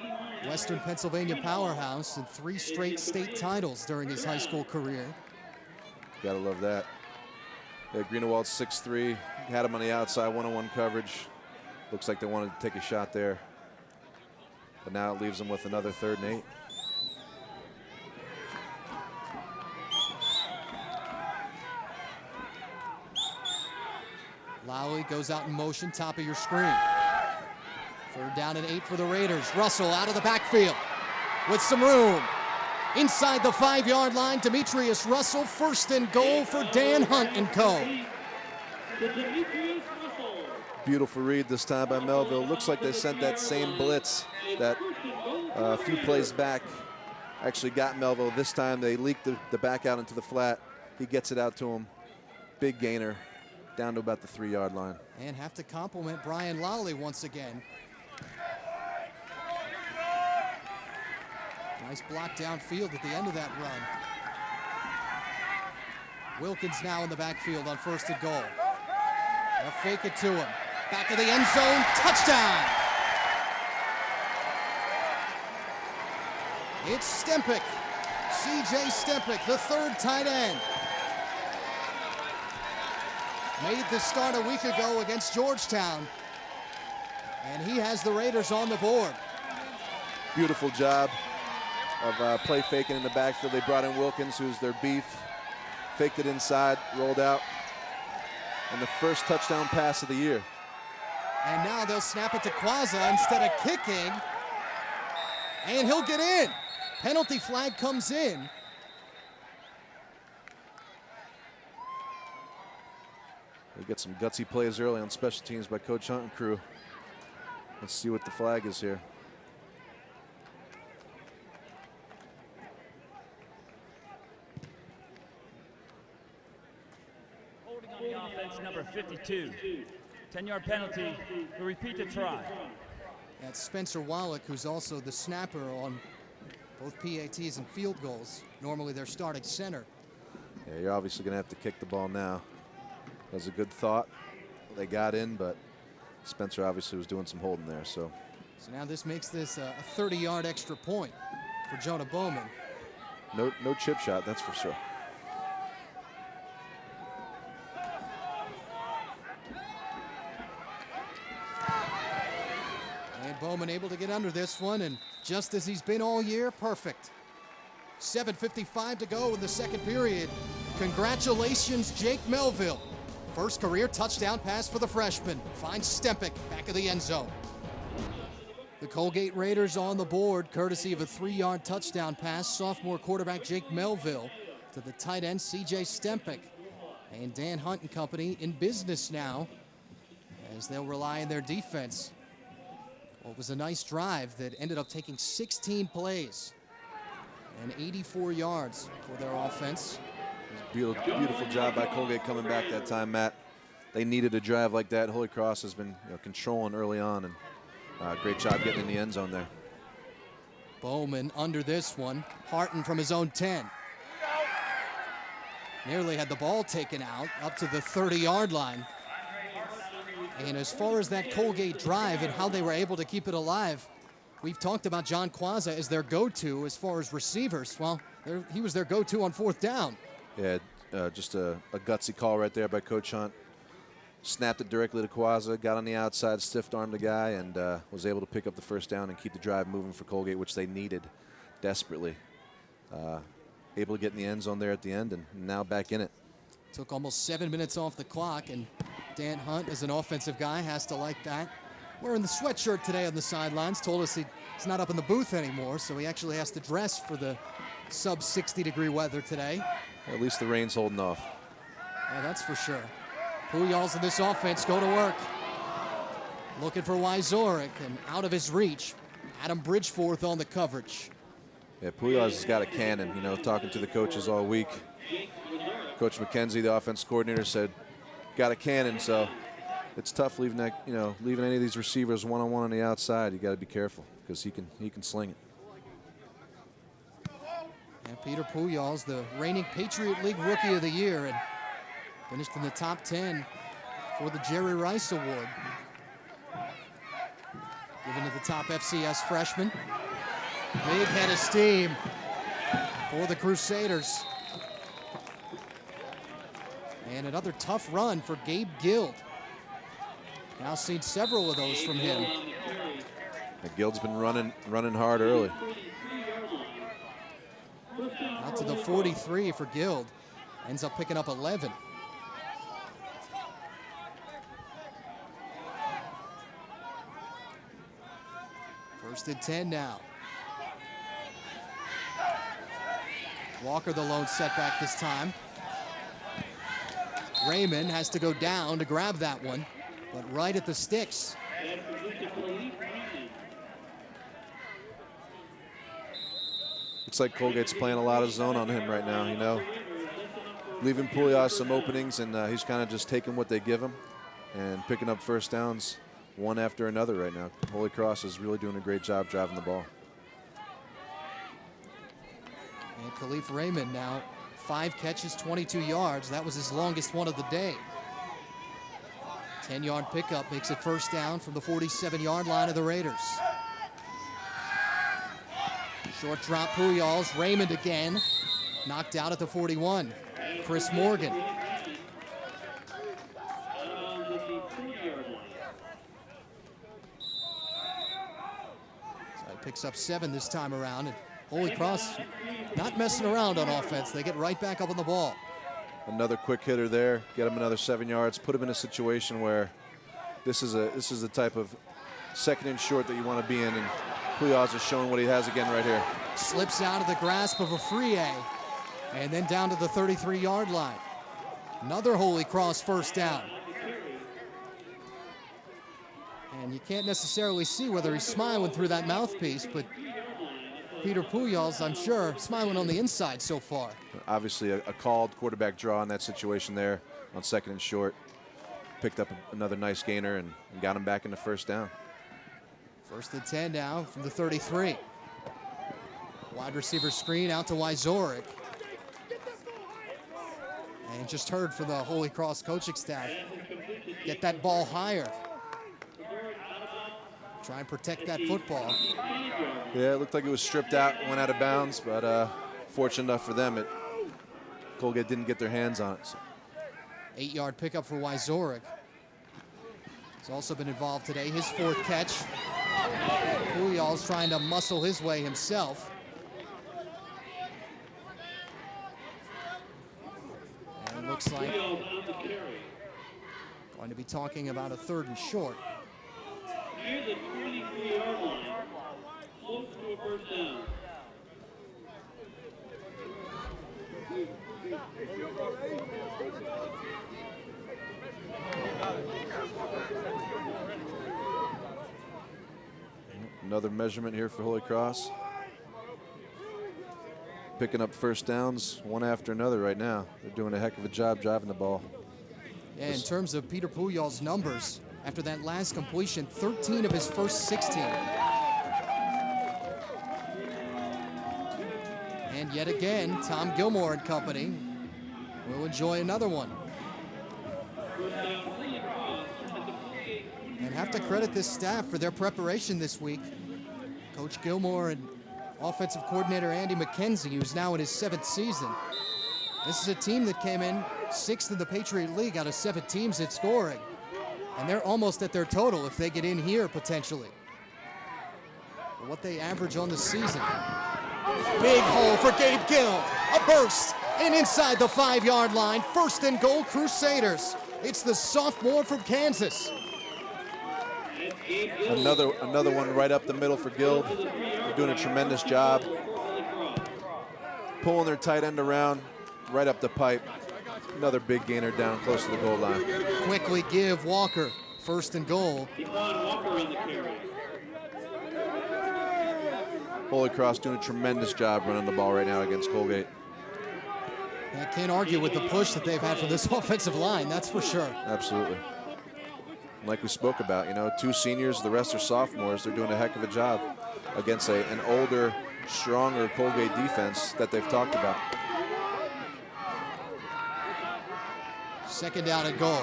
[SPEAKER 1] Western Pennsylvania powerhouse and 3 straight state titles during his high school career.
[SPEAKER 3] Gotta love that. Yeah, Greenawalt's 6'3", had him on the outside, one-on-one coverage. Looks like they wanted to take a shot there. But now it leaves them with another 3rd and 8.
[SPEAKER 1] Lowley goes out in motion, top of your screen. 3rd down and 8 for the Raiders. Russell out of the backfield with some room. Inside the 5-yard line, Demetrius Russell, 1st and goal for Dan Hunt and co.
[SPEAKER 3] Beautiful read this time by Melville. Looks like they sent that same blitz that a few plays back actually got Melville. This time they leaked the back out into the flat. He gets it out to him. Big gainer down to about the 3-yard line.
[SPEAKER 1] And have to compliment Brian Lally once again. Nice block downfield at the end of that run. Wilkins now in the backfield on 1st and goal. They'll fake it to him. Back of the end zone, touchdown! It's Stempick, C.J. Stempick, the 3rd tight end. Made the start a week ago against Georgetown, and he has the Raiders on the board.
[SPEAKER 3] Beautiful job of play faking in the backfield. They brought in Wilkins, who's their beef. Faked it inside, rolled out, and the first touchdown pass of the year.
[SPEAKER 1] And now they'll snap it to Quazza instead of kicking, and he'll get in. Penalty flag comes in.
[SPEAKER 3] They get some gutsy plays early on special teams by Coach Hunt and crew. Let's see what the flag is here.
[SPEAKER 4] Holding on the offense, number 52. 10-yard penalty. We'll repeat the try.
[SPEAKER 1] That's Spencer Wallach, who's also the snapper on both PATs and field goals. Normally they're starting center.
[SPEAKER 3] Yeah, you're obviously going to have to kick the ball now. That was a good thought. They got in, but Spencer obviously was doing some holding there. So
[SPEAKER 1] now this makes this a 30-yard extra point for Jonah Bowman.
[SPEAKER 3] No chip shot, that's for sure.
[SPEAKER 1] And Bowman able to get under this one, and just as he's been all year, perfect. 7:55 to go in the 2nd period. Congratulations, Jake Melville. First career touchdown pass for the freshman. Finds Stempick back of the end zone. The Colgate Raiders on the board, courtesy of a 3-yard touchdown pass. Sophomore quarterback Jake Melville to the tight end C.J. Stempick. And Dan Hunt and company in business now as they'll rely on their defense. Well, it was a nice drive that ended up taking 16 plays and 84 yards for their offense.
[SPEAKER 3] Beautiful job by Colgate coming back that time, Matt. They needed a drive like that. Holy Cross has been controlling early on, and great job getting in the end zone there.
[SPEAKER 1] Bowman under this one. Harton from his own 10. Nearly had the ball taken out up to the 30-yard line. And as far as that Colgate drive and how they were able to keep it alive, we've talked about John Quazza as their go-to as far as receivers. Well, he was their go-to on 4th down.
[SPEAKER 3] Yeah, just a gutsy call right there by Coach Hunt. Snapped it directly to Quazza, got on the outside, stiff-armed the guy, and was able to pick up the 1st down and keep the drive moving for Colgate, which they needed desperately. Able to get in the end zone there at the end, and now back in it.
[SPEAKER 1] Took almost 7 minutes off the clock, and Dan Hunt, as an offensive guy, has to like that. Wearing the sweatshirt today on the sidelines, told us he's not up in the booth anymore, so he actually has to dress for the sub-60-degree weather today.
[SPEAKER 3] At least the rain's holding off.
[SPEAKER 1] Yeah, that's for sure. Puyalls in this offense go to work. Looking for Wyzorek, and out of his reach. Adam Bridgeforth on the coverage.
[SPEAKER 3] Yeah, Puyalls has got a cannon. Talking to the coaches all week. Coach McKenzie, the offense coordinator, said, got a cannon, so it's tough leaving that, leaving any of these receivers one-on-one on the outside. You got to be careful because he can sling it.
[SPEAKER 1] And Peter Puyalls, the reigning Patriot League Rookie of the Year, and finished in the top 10 for the Jerry Rice Award. Given to the top FCS freshman. Big head of steam for the Crusaders. And another tough run for Gabe Guild. Now seen several of those from him.
[SPEAKER 3] And Guild's been running hard early.
[SPEAKER 1] Out to the 43 for Guild. Ends up picking up 11. First and 10 now. Walker the lone setback this time. Raymond has to go down to grab that one, but right at the sticks.
[SPEAKER 3] Looks like Colgate's playing a lot of zone on him right now, you know. Leaving Pouliot some openings, and he's kind of just taking what they give him and picking up first downs one after another right now. Holy Cross is really doing a great job driving the ball.
[SPEAKER 1] And Khalif Raymond now 5 catches, 22 yards. That was his longest one of the day. 10-yard pickup makes it first down from the 47-yard line of the Raiders. Short drop Pujols, Raymond again. Knocked out at the 41. Chris Morgan. So he picks up 7 this time around. And Holy Cross not messing around on offense. They get right back up on the ball.
[SPEAKER 3] Another quick hitter there, get him another 7 yards, put him in a situation where this is the type of second and short that you want to be in, and Pujols is showing what he has again right here.
[SPEAKER 1] Slips out of the grasp of a free A, and then down to the 33-yard line. Another Holy Cross first down. And you can't necessarily see whether he's smiling through that mouthpiece, but Peter Pujols, I'm sure, smiling on the inside so far.
[SPEAKER 3] Obviously a called quarterback draw in that situation there on second and short. Picked up another nice gainer and got him back in the first down.
[SPEAKER 1] First and 10 now from the 33. Wide receiver screen out to Wyzorek. And just heard from the Holy Cross coaching staff, get that ball higher. Try and protect that football.
[SPEAKER 3] Yeah, it looked like it was stripped out, went out of bounds, but fortunate enough for them, Colgate didn't get their hands on it. So.
[SPEAKER 1] 8-yard pickup for Wyzorek. He's also been involved today, his 4th catch. Pujols trying to muscle his way himself. And it looks like going to be talking about a 3rd and short.
[SPEAKER 5] Near the 23-yard line, close to a first down.
[SPEAKER 3] Another measurement here for Holy Cross. Picking up first downs one after another right now. They're doing a heck of a job driving the ball.
[SPEAKER 1] Yeah, in terms of Peter Pujols' numbers, after that last completion, 13 of his first 16. And yet again, Tom Gilmore and company will enjoy another one. And have to credit this staff for their preparation this week. Coach Gilmore and offensive coordinator Andy McKenzie, who's now in his 7th season. This is a team that came in 6th in the Patriot League out of 7 teams at scoring. And they're almost at their total if they get in here potentially. What they average on the season. Big hole for Gabe Gill. A burst and inside the 5-yard line. 1st and goal, Crusaders. It's the sophomore from Kansas.
[SPEAKER 3] Another one right up the middle for Guild. They're doing a tremendous job. Pulling their tight end around right up the pipe. Another big gainer down close to the goal line.
[SPEAKER 1] Quickly give Walker 1st and goal.
[SPEAKER 5] Daiquan Walker in the carry.
[SPEAKER 3] Holy Cross doing a tremendous job running the ball right now against Colgate.
[SPEAKER 1] I can't argue with the push that they've had from this offensive line, that's for sure.
[SPEAKER 3] Absolutely. Like we spoke about, you know, 2 seniors, the rest are sophomores. They're doing a heck of a job against an older, stronger Colgate defense that they've talked about.
[SPEAKER 1] 2nd down and goal.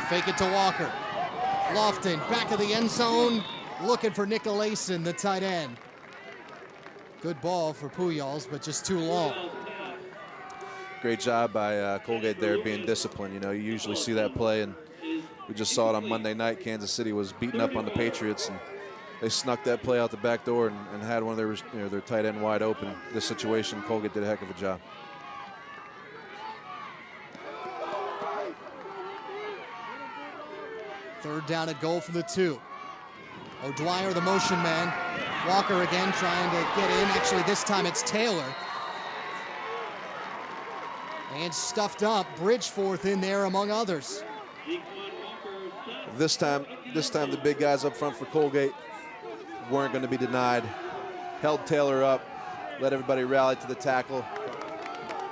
[SPEAKER 1] Fake it to Walker. Lofton back of the end zone, looking for Nicolason, the tight end. Good ball for Pujols, but just too long.
[SPEAKER 3] Great job by Colgate there being disciplined. You know, you usually see that play, and we just saw it on Monday night. Kansas City was beating up on the Patriots, and they snuck that play out the back door and had one of their tight end wide open. This situation, Colgate did a heck of a job.
[SPEAKER 1] Third down and goal from the 2. O'Dwyer, the motion man. Walker again trying to get in. Actually, this time it's Taylor. And stuffed up, Bridgeforth in there among others.
[SPEAKER 5] Daiquan Walker,
[SPEAKER 3] This time the big guys up front for Colgate weren't going to be denied. Held Taylor up, let everybody rally to the tackle.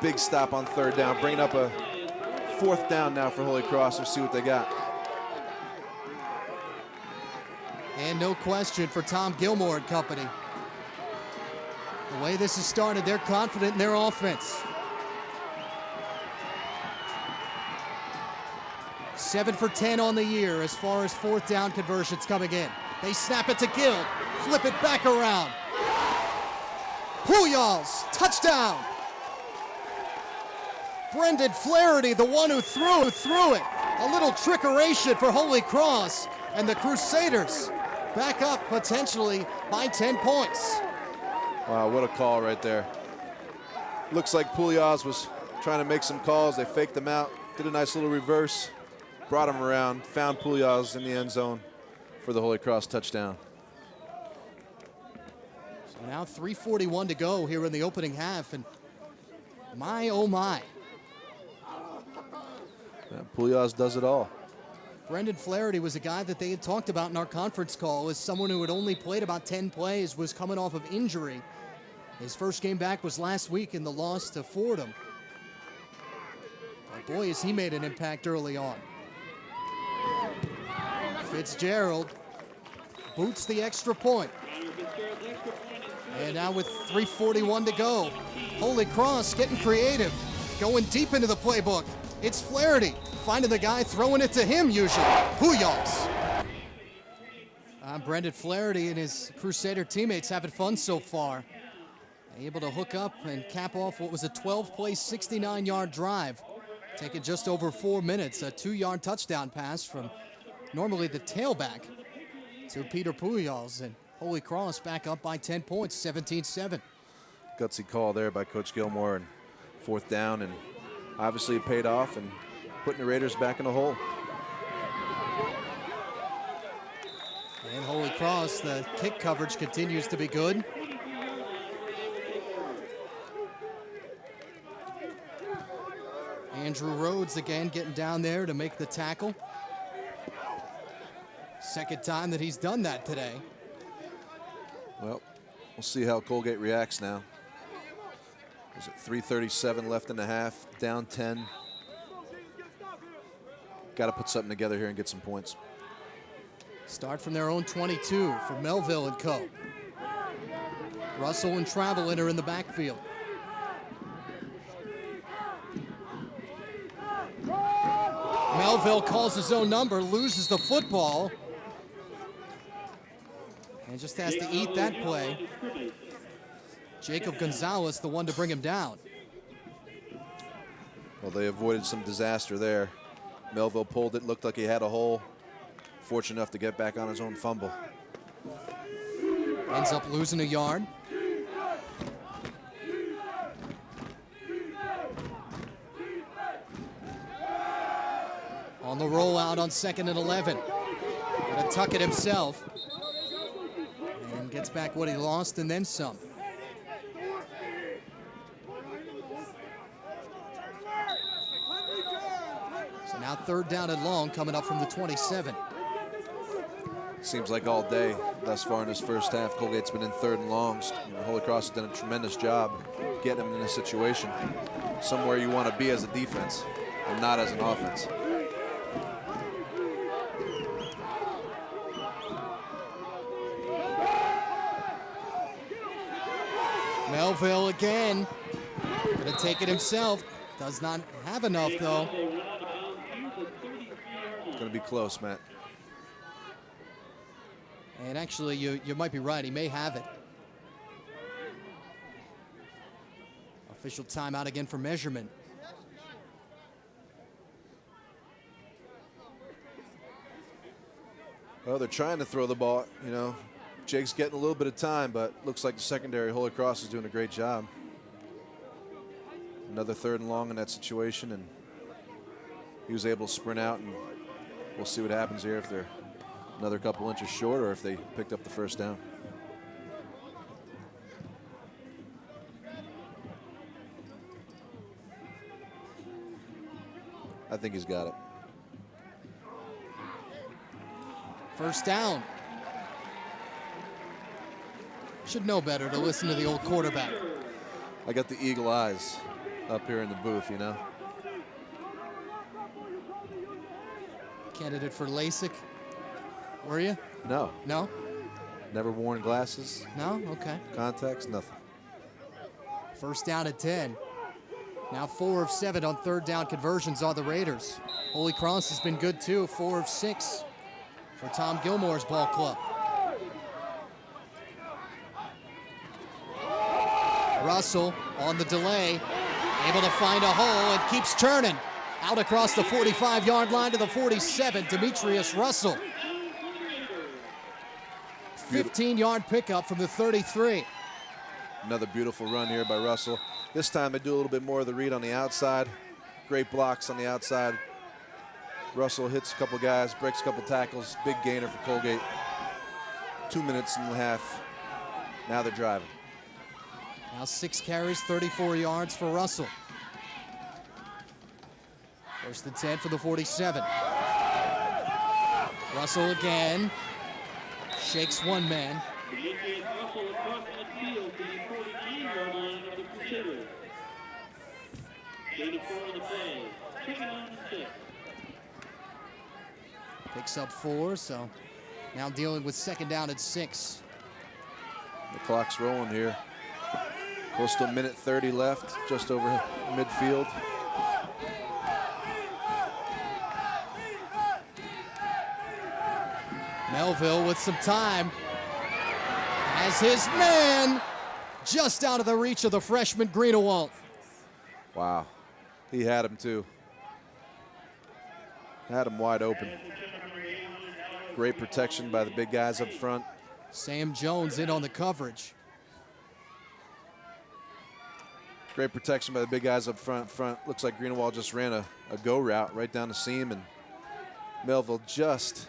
[SPEAKER 3] Big stop on third down, bringing up a fourth down now for Holy Cross. Let's see what they got.
[SPEAKER 1] And no question for Tom Gilmore and company. The way this has started, they're confident in their offense. 7 for 10 on the year as far as fourth down conversions coming in. They snap it to Gill, flip it back around. Pujols, touchdown. Brendan Flaherty, the one who threw it. A little trickeration for Holy Cross, and the Crusaders back up potentially by 10 points.
[SPEAKER 3] Wow, what a call right there. Looks like Pujols was trying to make some calls. They faked them out, did a nice little reverse, brought him around, found Pujols in the end zone for the Holy Cross touchdown.
[SPEAKER 1] So now 3:41 to go here in the opening half, and my oh my.
[SPEAKER 3] Yeah, Pujols does it all.
[SPEAKER 1] Brendan Flaherty was a guy that they had talked about in our conference call as someone who had only played about 10 plays, was coming off of injury. His first game back was last week in the loss to Fordham. But boy, has he made an impact early on. Fitzgerald boots the extra point. And now with 3:41 to go, Holy Cross getting creative, going deep into the playbook. It's Flaherty finding the guy, throwing it to him usually. Pujols. Brendan Flaherty and his Crusader teammates having fun so far. Able to hook up and cap off what was a 12-play, 69-yard drive. Taking just over 4 minutes, a 2-yard touchdown pass from normally the tailback to Peter Pujols, and Holy Cross back up by 10 points, 17-7.
[SPEAKER 3] Gutsy call there by Coach Gilmore, and fourth down, and obviously it paid off and putting the Raiders back in the hole.
[SPEAKER 1] And Holy Cross, the kick coverage continues to be good. Andrew Rhodes again getting down there to make the tackle. Second time that he's done that today.
[SPEAKER 3] Well, we'll see how Colgate reacts now. Is it 3:37 left in the half, down 10. Got to put something together here and get some points.
[SPEAKER 1] Start from their own 22 for Melville and co. Russell and Travelin are in the backfield. Melville calls his own number, loses the football, and just has to eat that play. Jacob Gonzalez, the one to bring him down.
[SPEAKER 3] Well, they avoided some disaster there. Melville pulled it, looked like he had a hole. Fortunate enough to get back on his own fumble.
[SPEAKER 1] Ends up losing a yard. On the rollout on 2nd and 11. Gonna tuck it himself. And gets back what he lost and then some. So now 3rd down and long coming up from the 27.
[SPEAKER 3] Seems like all day thus far in this first half, Colgate's been in 3rd and longs. You know, Holy Cross has done a tremendous job getting them in this situation. Somewhere you want to be as a defense and not as an offense.
[SPEAKER 1] Melville again, gonna take it himself. Does not have enough though.
[SPEAKER 3] Gonna be close, Matt.
[SPEAKER 1] And actually, you might be right, he may have it. Official timeout again for measurement.
[SPEAKER 3] Well, they're trying to throw the ball, you know. Jake's getting a little bit of time, but looks like the secondary, Holy Cross, is doing a great job. Another 3rd and long in that situation, and he was able to sprint out, and we'll see what happens here if they're another couple inches short or if they picked up the first down. think he's got it.
[SPEAKER 1] First down. Should know better to listen to the old quarterback.
[SPEAKER 3] I got the eagle eyes up here in the booth, you know.
[SPEAKER 1] Candidate for LASIK, were you?
[SPEAKER 3] No,
[SPEAKER 1] No?
[SPEAKER 3] never worn glasses,
[SPEAKER 1] No? Okay.
[SPEAKER 3] contacts, nothing.
[SPEAKER 1] First down at 10. Now 4 of 7 on third down conversions on the Raiders. Holy Cross has been good too, 4 of 6 for Tom Gilmore's ball club. Russell on the delay, able to find a hole and keeps turning. Out across the 45-yard line to the 47, Demetrius Russell. 15-yard pickup from the 33.
[SPEAKER 3] Another beautiful run here by Russell. This time they do a little bit more of the read on the outside. Great blocks on the outside. Russell hits a couple guys, breaks a couple tackles. Big gainer for Colgate. 2 minutes and a half. Now they're driving.
[SPEAKER 1] Now 6 carries, 34 yards for Russell. First and 10 for the 47. Russell again. Shakes one man.
[SPEAKER 5] Demetrius Russell across midfield to the 49-yard line of the Crusaders. Gain of 4 on the play. Second down and 6.
[SPEAKER 1] Picks up 4, so now dealing with second down at 6.
[SPEAKER 3] The clock's rolling here. Close to a minute 30 left, just over midfield.
[SPEAKER 1] Melville with some time as his man just out of the reach of the freshman Greenawalt.
[SPEAKER 3] Wow, he had him too. Had him wide open. Great protection by the big guys up front.
[SPEAKER 1] Sam Jones in on the coverage.
[SPEAKER 3] Great protection by the big guys up front. Looks like Greenawalt just ran a go route right down the seam, and Melville just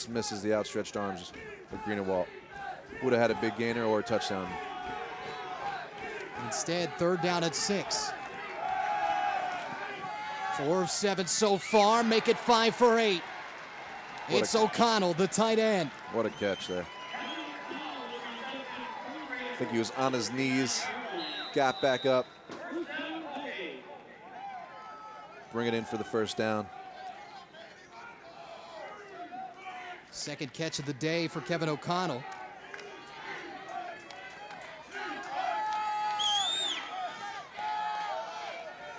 [SPEAKER 3] misses the outstretched arms of Greenawalt. Would have had a big gainer or a touchdown.
[SPEAKER 1] Instead, third down at 6. 4 of 7 so far, make it 5 for 8. It's O'Connell, the tight end.
[SPEAKER 3] What a catch there. I think he was on his knees, got back up. Bring it in for the first down.
[SPEAKER 1] Second catch of the day for Kevin O'Connell.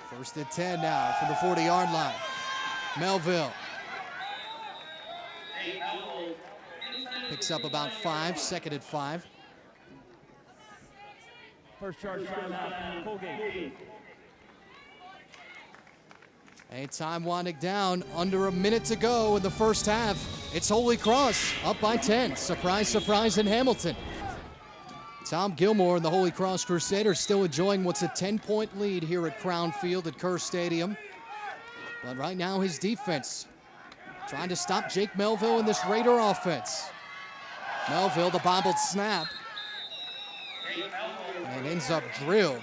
[SPEAKER 1] First and 10 now from the 40-yard line. Melville picks up about 5, second and 5.
[SPEAKER 4] First charge timeout, Colgate.
[SPEAKER 1] And time winding down, under a minute to go in the first half. It's Holy Cross up by 10. Surprise, surprise in Hamilton. Tom Gilmore and the Holy Cross Crusaders still enjoying what's a 10-point lead here at Crown Field at Kerr Stadium. But right now his defense trying to stop Jake Melville in this Raider offense. Melville, the bobbled snap. And ends up drilled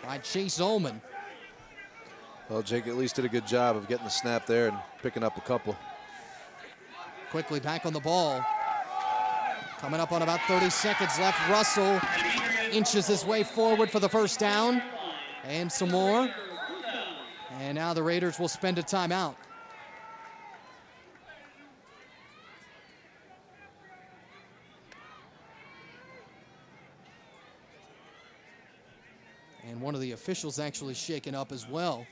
[SPEAKER 1] by Chase Ullman.
[SPEAKER 3] Well, Jake at least did a good job of getting the snap there and picking up a couple.
[SPEAKER 1] Quickly back on the ball. Coming up on about 30 seconds left. Russell inches his way forward for the first down. And some more. And now the Raiders will spend a timeout. And one of the officials actually shaken up as well.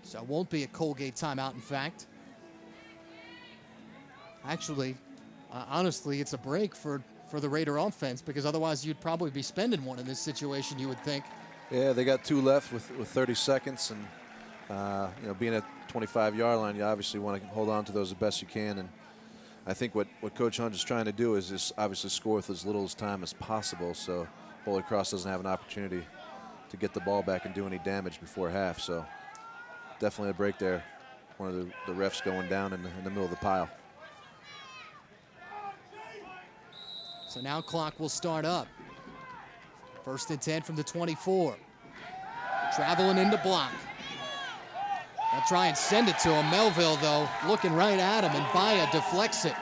[SPEAKER 1] So it won't be a Colgate timeout, in fact. Actually, honestly, it's a break for the Raider offense, because otherwise you'd probably be spending one in this situation, you would think.
[SPEAKER 3] Yeah, they got 2 left with 30 seconds, and you know, being at 25-yard line, you obviously want to hold on to those the best you can. And I think what Coach Hunt is trying to do is just obviously score with as little time as possible, so Holy Cross doesn't have an opportunity to get the ball back and do any damage before half. So definitely a break there. One of the refs going down in the middle of the pile.
[SPEAKER 1] So now clock will start up. First and 10 from the 24. Traveling into block. They'll try and send it to him. Melville, though, looking right at him, and Baya deflects it.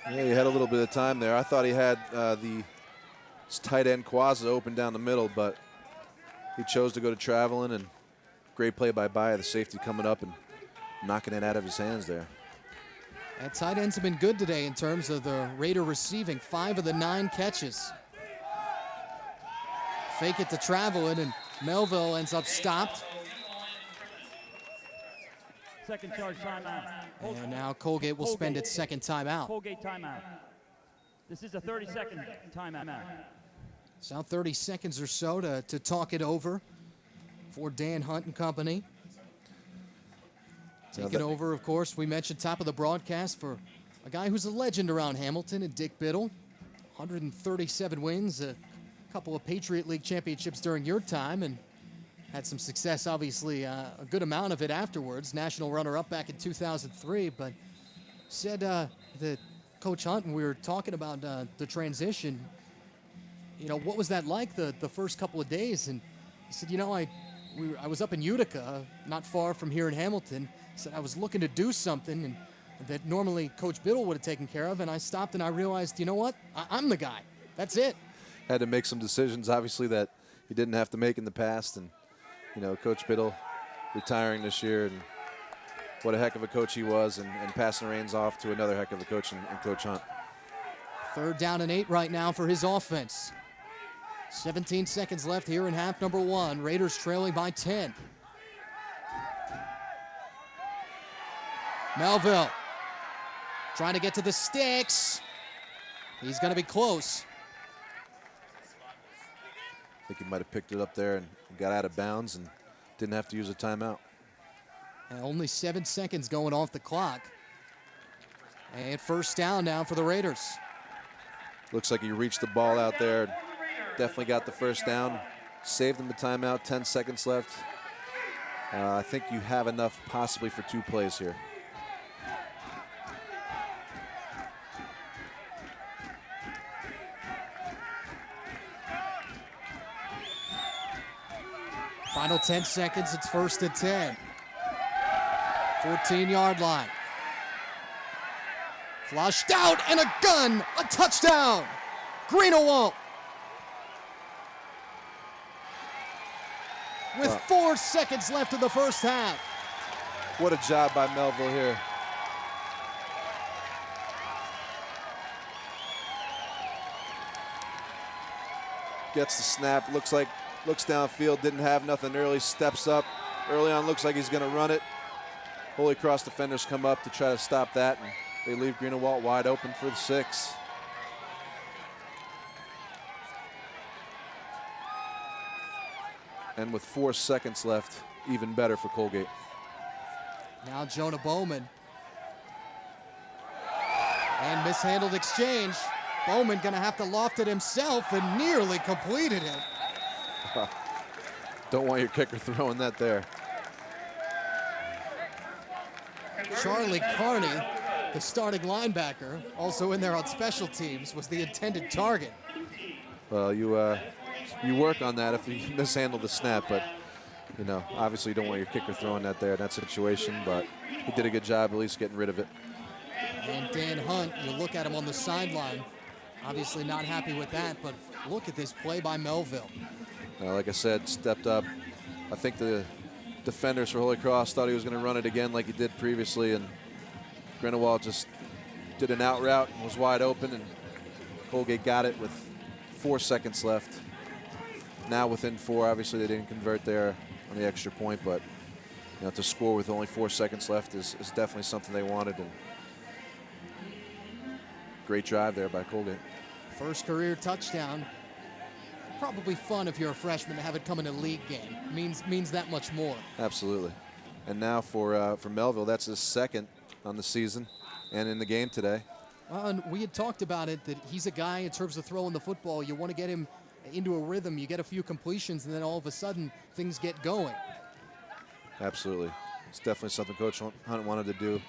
[SPEAKER 3] Yeah, he had a little bit of time there. I thought he had the tight end Quazza open down the middle, but he chose to go to traveling, and great play by Baya, the safety coming up and knocking it out of his hands there.
[SPEAKER 1] And tight ends have been good today in terms of the Raider receiving. 5 of the 9 catches. Fake it to traveling, and Melville ends up stopped.
[SPEAKER 4] Second charge timeout.
[SPEAKER 1] And now Colgate will spend its second timeout.
[SPEAKER 4] Colgate timeout. This is a 30-second timeout.
[SPEAKER 1] So 30 seconds or so to talk it over for Dan Hunt and company. Take it over, of course, we mentioned top of the broadcast for a guy who's a legend around Hamilton, and Dick Biddle. 137 wins, a couple of Patriot League championships during your time, and had some success, obviously, a good amount of it afterwards. National runner-up back in 2003, but said that Coach Hunt, and we were talking about the transition, you know, what was that like the first couple of days? And he said, you know, I was up in Utica, not far from here in Hamilton. He said I was looking to do something and that normally Coach Biddle would have taken care of, and I stopped and I realized, you know what, I'm the guy. That's it.
[SPEAKER 3] Had to make some decisions, obviously, that he didn't have to make in the past, and you know, Coach Biddle retiring this year, and what a heck of a coach he was, and passing the reins off to another heck of a coach in Coach Hunt.
[SPEAKER 1] 3rd down and 8 right now for his offense. 17 seconds left here in half number 1. Raiders trailing by 10. Melville trying to get to the sticks. He's going to be close.
[SPEAKER 3] I think he might have picked it up there and got out of bounds and didn't have to use a timeout.
[SPEAKER 1] And only 7 seconds going off the clock. And first down now for the Raiders.
[SPEAKER 3] Looks like he reached the ball out there. Definitely got the first down. Saved them the timeout. 10 seconds left. I think you have enough possibly for 2 plays here.
[SPEAKER 1] Final 10 seconds, it's 1st and 10. 14-yard line. Flushed out and a gun, a touchdown. Greenawalt. With 4 seconds left in the first half.
[SPEAKER 3] What a job by Melville here. Gets the snap, looks downfield, didn't have nothing early, steps up. Early on, looks like he's gonna run it. Holy Cross defenders come up to try to stop that, and they leave Greenawalt wide open for the 6. And with 4 seconds left, even better for Colgate.
[SPEAKER 1] Now Jonah Bowman. And mishandled exchange. Bowman gonna have to loft it himself and nearly completed it.
[SPEAKER 3] Don't want your kicker throwing that there.
[SPEAKER 1] Charlie Carney, the starting linebacker, also in there on special teams, was the intended target.
[SPEAKER 3] Well, you work on that if you mishandle the snap, but you know, obviously you don't want your kicker throwing that there in that situation, but he did a good job at least getting rid of it.
[SPEAKER 1] And Dan Hunt, you look at him on the sideline, obviously not happy with that, but look at this play by Melville.
[SPEAKER 3] Like I said, stepped up. I think the defenders for Holy Cross thought he was going to run it again like he did previously, and Greenawalt just did an out route and was wide open, and Colgate got it with 4 seconds left. Now within 4, obviously they didn't convert there on the extra point, but you know, to score with only 4 seconds left is definitely something they wanted, and great drive there by Colgate.
[SPEAKER 1] First career touchdown. Probably fun if you're a freshman to have it come in a league game. Means that much more.
[SPEAKER 3] Absolutely. And now for Melville, that's his 2nd on the season and in the game today.
[SPEAKER 1] Well, and we had talked about it, that he's a guy in terms of throwing the football, you want to get him into a rhythm, you get a few completions, and then all of a sudden things get going.
[SPEAKER 3] Absolutely. It's definitely something Coach Hunt wanted to do.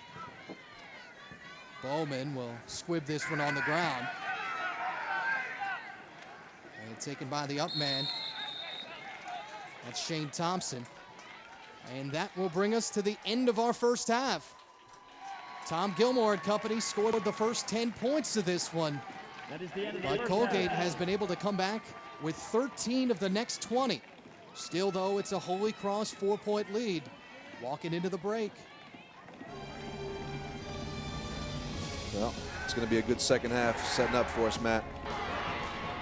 [SPEAKER 1] Bowman will squib this one on the ground. And taken by the up man. That's Shane Thompson. And that will bring us to the end of our first half. Tom Gilmore and company scored the first 10 points of this one.
[SPEAKER 4] That is the end of the
[SPEAKER 1] But
[SPEAKER 4] first
[SPEAKER 1] Colgate
[SPEAKER 4] half.
[SPEAKER 1] has been able to come back with 13 of the next 20. Still, though, it's a Holy Cross 4-point lead walking into the break.
[SPEAKER 3] Well, it's going to be a good second half setting up for us, Matt.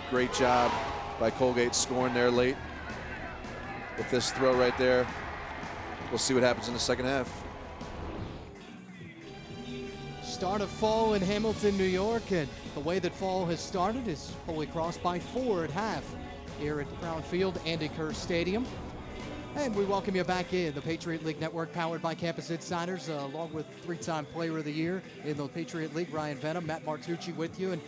[SPEAKER 3] Great job by Colgate scoring there late. With this throw right there, we'll see what happens in the second half.
[SPEAKER 1] Start of fall in Hamilton, New York, and the way that fall has started is Holy Cross by 4 at half here at Crown Field, Andy Kerr Stadium. And we welcome you back in the Patriot League Network, powered by Campus Insiders, along with 3-time Player of the Year in the Patriot League, Ryan Venom, Matt Martucci with you. And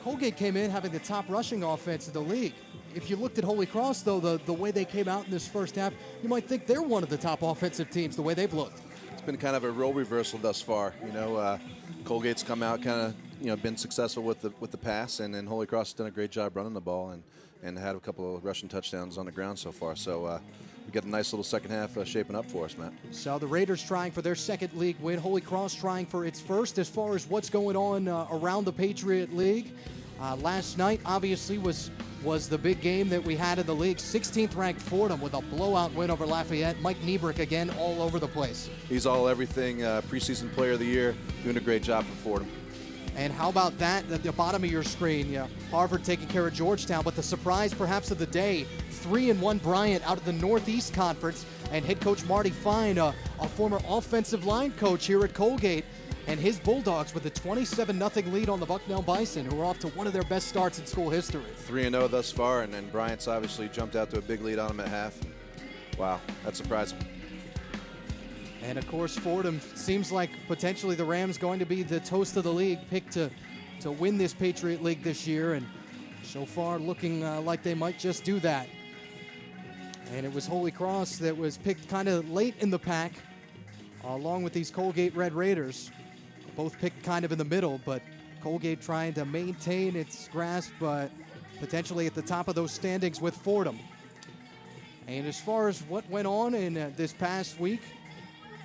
[SPEAKER 1] Colgate came in having the top rushing offense in the league. If you looked at Holy Cross, though, the way they came out in this first half, you might think they're one of the top offensive teams, the way they've looked.
[SPEAKER 3] It's been kind of a role reversal thus far. You know, Colgate's come out kind of, been successful with the pass, and then Holy Cross has done a great job running the ball and had a couple of rushing touchdowns on the ground so far. So we got a nice little second half shaping up for us, Matt.
[SPEAKER 1] So the Raiders trying for their second league win. Holy Cross trying for its first. As far as what's going on around the Patriot League, last night obviously was the big game that we had in the league. 16th ranked Fordham with a blowout win over Lafayette. Mike Niebrick again all over the place.
[SPEAKER 3] He's all everything, preseason player of the year, doing a great job for Fordham.
[SPEAKER 1] And how about that at the bottom of your screen? Yeah, Harvard taking care of Georgetown, but the surprise perhaps of the day, 3-1 Bryant out of the Northeast Conference, and head coach Marty Fine, a former offensive line coach here at Colgate, and his Bulldogs with a 27-0 lead on the Bucknell Bison, who are off to one of their best starts in school history.
[SPEAKER 3] 3-0 thus far, and then Bryant's obviously jumped out to a big lead on him at half. Wow, that's surprising.
[SPEAKER 1] And of course, Fordham seems like potentially the Rams going to be the toast of the league, picked to win this Patriot League this year, and so far looking like they might just do that. And it was Holy Cross that was picked kind of late in the pack, along with these Colgate Red Raiders. Both picked kind of in the middle, but Colgate trying to maintain its grasp, but potentially at the top of those standings with Fordham. And as far as what went on in this past week,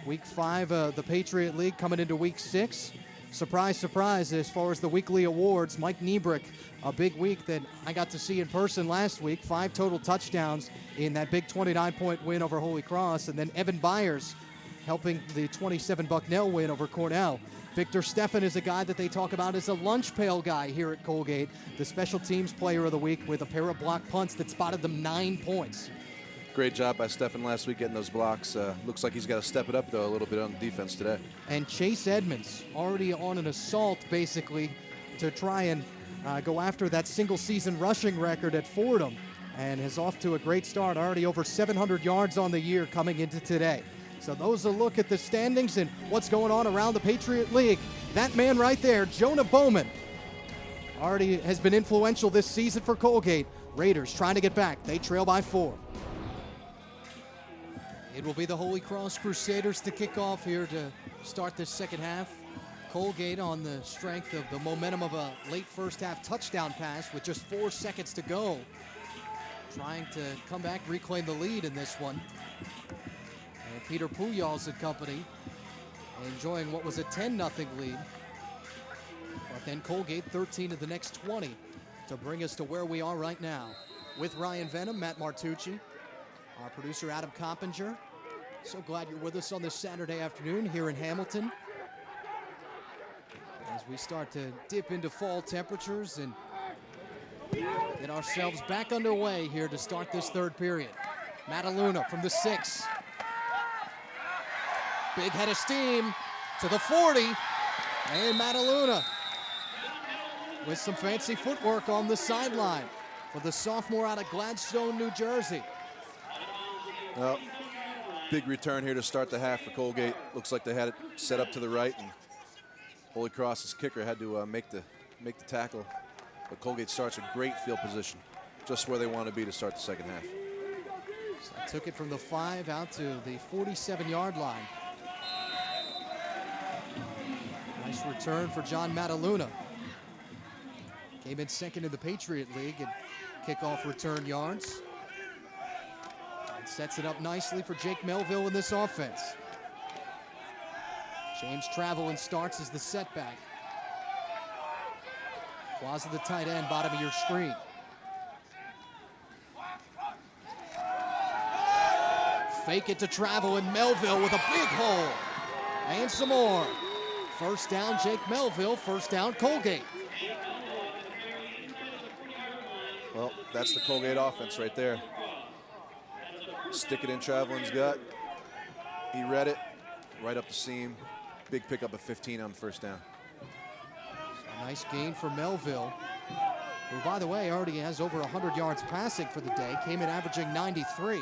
[SPEAKER 1] Week 5 of the Patriot League coming into Week 6. Surprise, surprise, as far as the weekly awards, Mike Niebrick, a big week that I got to see in person last week. 5 total touchdowns in that big 29-point win over Holy Cross. And then Evan Byers helping the 27 Bucknell win over Cornell. Victor Steffen is a guy that they talk about as a lunch pail guy here at Colgate, the special teams player of the week with a pair of block punts that spotted them 9 points.
[SPEAKER 3] Great job by Steffen last week getting those blocks. Looks like he's got to step it up, though, a little bit on the defense today.
[SPEAKER 1] And Chase Edmonds already on an assault, basically, to try and go after that single-season rushing record at Fordham, and is off to a great start, already over 700 yards on the year coming into today. So those are a look at the standings and what's going on around the Patriot League. That man right there, Jonah Bowman, already has been influential this season for Colgate. Raiders trying to get back. They trail by 4. It will be the Holy Cross Crusaders to kick off here to start this second half. Colgate on the strength of the momentum of a late first half touchdown pass with just 4 seconds to go. Trying to come back, reclaim the lead in this one. And Peter Pujols and company enjoying what was a 10-0 lead. But then Colgate 13 of the next 20 to bring us to where we are right now. With Ryan Venom, Matt Martucci, our producer Adam Coppinger. So glad you're with us on this Saturday afternoon here in Hamilton, as we start to dip into fall temperatures and get ourselves back underway here to start this third period. Mataluna from the 6. Big head of steam to the 40, and Mataluna with some fancy footwork on the sideline for the sophomore out of Gladstone, New Jersey.
[SPEAKER 3] Well, big return here to start the half for Colgate. Looks like they had it set up to the right, and Holy Cross's kicker had to make the tackle. But Colgate starts with great field position, just where they want to be to start the second half.
[SPEAKER 1] So took it from the 5 out to the 47-yard line. Nice return for John Mataluna. Came in second in the Patriot League in kickoff return yards. Sets it up nicely for Jake Melville in this offense. James Travelin starts as the setback. Quasi the tight end, bottom of your screen. Fake it to Travelin. Melville with a big hole. And some more. First down, Jake Melville. First down, Colgate.
[SPEAKER 3] Well, that's the Colgate offense right there. Stick it in Travelin's gut. He read it right up the seam. Big pickup of 15 on first down.
[SPEAKER 1] A nice gain for Melville, who, by the way, already has over 100 yards passing for the day. Came in averaging 93.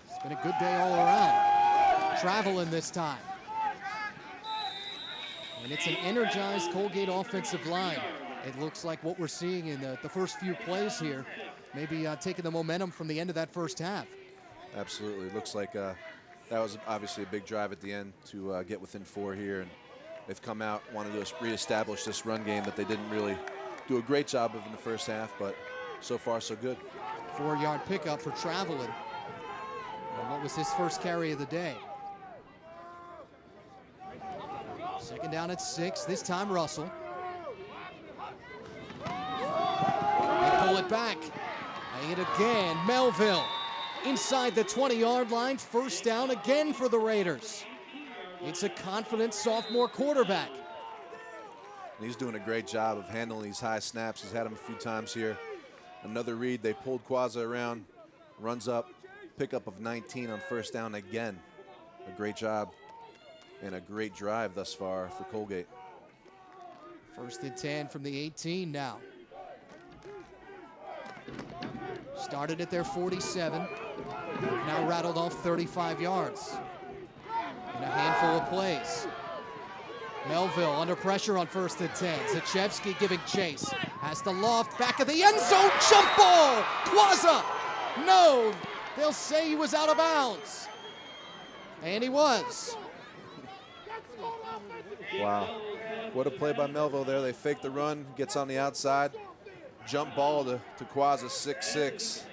[SPEAKER 1] It's been a good day all around. Travelin this time. And it's an energized Colgate offensive line. It looks like what we're seeing in the first few plays here, maybe taking the momentum from the end of that first half.
[SPEAKER 3] Absolutely. It looks like that was obviously a big drive at the end to get within 4 here. And they've come out, wanted to reestablish this run game that they didn't really do a great job of in the first half, but so far so good.
[SPEAKER 1] 4-yard pickup for Travelin. And what was his first carry of the day? Second down at 6, this time Russell. They pull it back. And again, Melville inside the 20-yard line. First down again for the Raiders. It's a confident sophomore quarterback.
[SPEAKER 3] And he's doing a great job of handling these high snaps. He's had them a few times here. Another read, they pulled Quasi around, runs up, pickup of 19 on first down again. A great job and a great drive thus far for Colgate.
[SPEAKER 1] First and 10 from the 18 now. Started at their 47. Now rattled off 35 yards. And a handful of plays. Melville under pressure on first and 10. Zachevsky giving chase. Has to loft, back of the end zone, jump ball! Quasi! No! They'll say he was out of bounds. And he was.
[SPEAKER 3] Wow. What a play by Melville there. They fake the run, gets on the outside. Jump ball to Quasi, 6'6".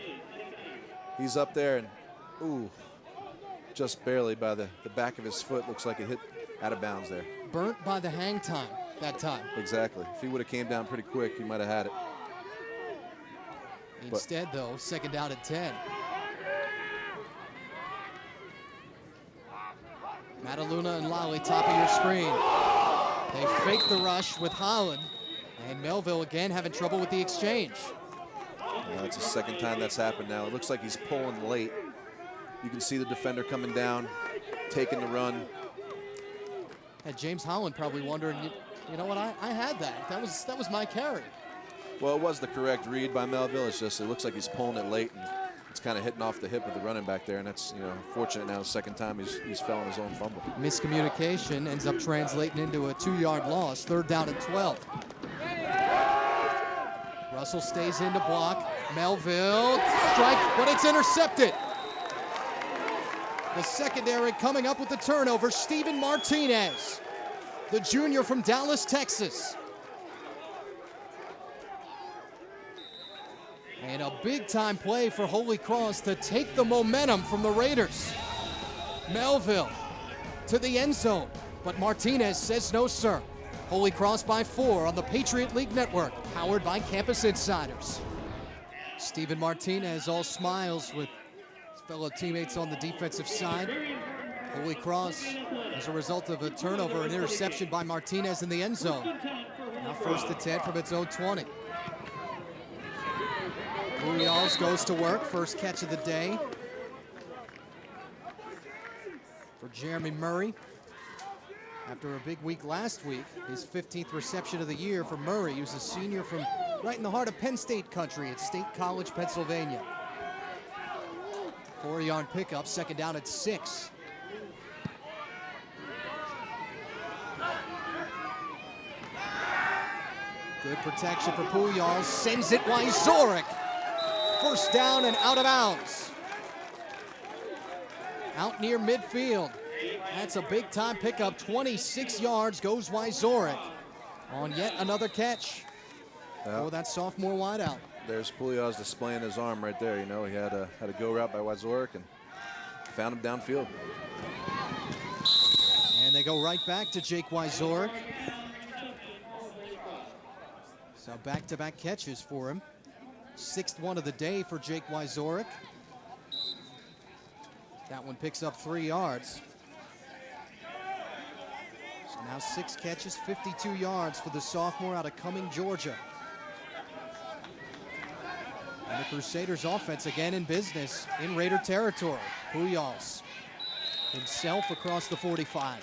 [SPEAKER 3] He's up there and, ooh, just barely by the back of his foot. Looks like it hit out of bounds there.
[SPEAKER 1] Burnt by the hang time that time.
[SPEAKER 3] Exactly. If he would have came down pretty quick, he might have had it.
[SPEAKER 1] Instead, though, second down at 10. Mataluna and Lally, top of your screen. They fake the rush with Holland. And Melville again having trouble with the exchange.
[SPEAKER 3] It's the second time that's happened now. It looks like he's pulling late. You can see the defender coming down, taking the run.
[SPEAKER 1] And James Holland probably wondering, you know what, I had that. That was my carry.
[SPEAKER 3] Well, it was the correct read by Melville. It's just, it looks like he's pulling it late, and it's kind of hitting off the hip of the running back there, and that's, fortunate now. The second time he's fell on his own fumble.
[SPEAKER 1] Miscommunication ends up translating into a 2-yard loss. Third down at 12. Russell stays in to block. Melville, strike, but it's intercepted. The secondary coming up with the turnover, Steven Martinez, the junior from Dallas, Texas. And a big-time play for Holy Cross to take the momentum from the Raiders. Melville to the end zone, but Martinez says no, sir. Holy Cross by 4 on the Patriot League Network, powered by Campus Insiders. Steven Martinez all smiles with his fellow teammates on the defensive side. Holy Cross, as a result of a turnover, an interception by Martinez in the end zone. Now first and 10 from its own 20. Puyals goes to work, first catch of the day for Jeremy Murray. After a big week last week, his 15th reception of the year for Murray, who's a senior from right in the heart of Penn State country at State College, Pennsylvania. 4-yard pickup, second down at 6. Good protection for Puyals, sends it Wyzorek. First down and out of bounds. Out near midfield. That's a big-time pickup. 26 yards goes Wyzorek on yet another catch for that sophomore wideout.
[SPEAKER 3] there's Pouliot's displaying his arm right there. You know, he had a go route by Wazorek and found him downfield.
[SPEAKER 1] And they go right back to Jake Wazorek. So back-to-back catches for him. 6th one of the day for Jake Wazorek. That one picks up 3 yards. So now 6 catches, 52 yards for the sophomore out of Cumming, Georgia. And the Crusaders offense again in business in Raider territory. Pouliot himself across the 45.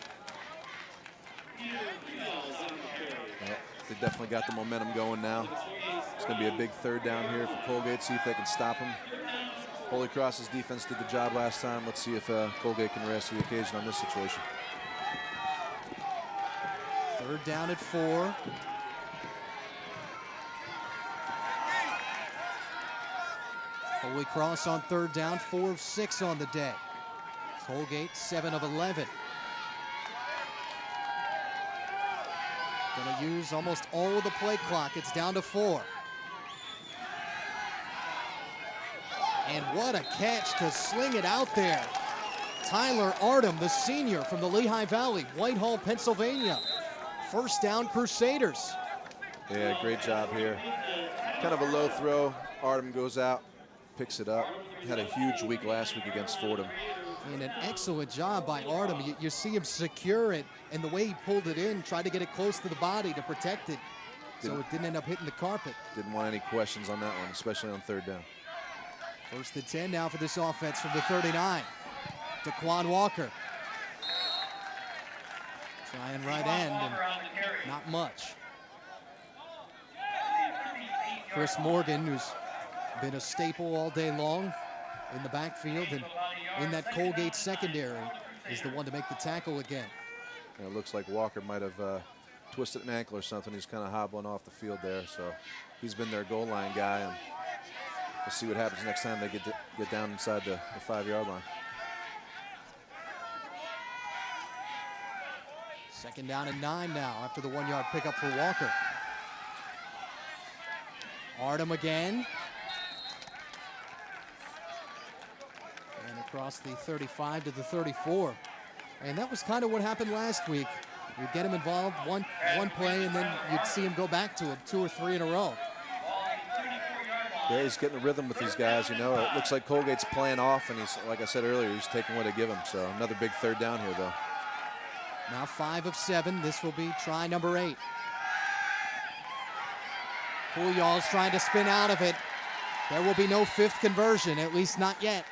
[SPEAKER 3] Well, they definitely got the momentum going now. It's going to be a big 3rd down here for Colgate, see if they can stop him. Holy Cross's defense did the job last time. Let's see if Colgate can rise to the occasion on this situation.
[SPEAKER 1] 3rd down at 4. Holy Cross on 3rd down, 4 of 6 on the day. Colgate 7 of 11. Gonna use almost all of the play clock. It's down to 4. And what a catch to sling it out there. Tyler Artem, the senior from the Lehigh Valley, Whitehall, Pennsylvania. 1st down, Crusaders.
[SPEAKER 3] Yeah, great job here. Kind of a low throw. Artem goes out, picks it up. Had a huge week last week against Fordham.
[SPEAKER 1] And an excellent job by Artem. You see him secure it, and the way he pulled it in, tried to get it close to the body to protect it, so it didn't end up hitting the carpet.
[SPEAKER 3] Didn't want any questions on that one, especially on 3rd down.
[SPEAKER 1] 1st and 10 now for this offense from the 39. Daiquan Walker. Trying right end, and not much. Chris Morgan, who's been a staple all day long in the backfield and in that Colgate secondary, is the one to make the tackle again.
[SPEAKER 3] And it looks like Walker might have twisted an ankle or something. He's kind of hobbling off the field there, so he's been their goal line guy, and we'll see what happens next time they get down inside the 5-yard line.
[SPEAKER 1] 2nd down and 9 now after the 1-yard pickup for Walker. Artem again. And across the 35 to the 34. And that was kind of what happened last week. You'd get him involved one play, and then you'd see him go back to him 2 or 3 in a row.
[SPEAKER 3] Yeah, he's getting a rhythm with these guys, you know. It looks like Colgate's playing off, and he's, like I said earlier, he's taking what they give him. So another big 3rd down here, though.
[SPEAKER 1] Now 5 of 7. This will be try number 8. Pouliot's trying to spin out of it. There will be no 5th conversion, at least not yet.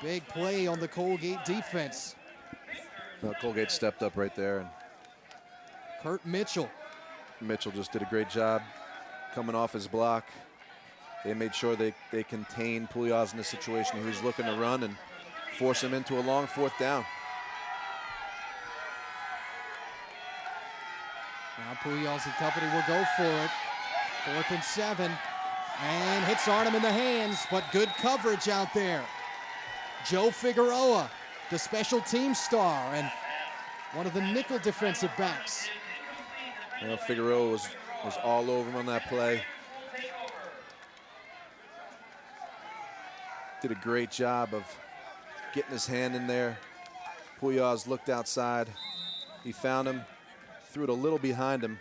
[SPEAKER 1] Big play on the Colgate defense.
[SPEAKER 3] Well, Colgate stepped up right there, and
[SPEAKER 1] Kurt Mitchell.
[SPEAKER 3] Mitchell just did a great job coming off his block. They made sure they contained Pouliot in this situation. He was looking to run and force him into a long 4th down.
[SPEAKER 1] Now Pouliot and company will go for it. 4th and 7. And hits Artem in the hands, but good coverage out there. Joe Figueroa, the special team star and one of the nickel defensive backs.
[SPEAKER 3] Well, Figueroa was all over him on that play. Did a great job of getting his hand in there. Pouliot looked outside. He found him, threw it a little behind him.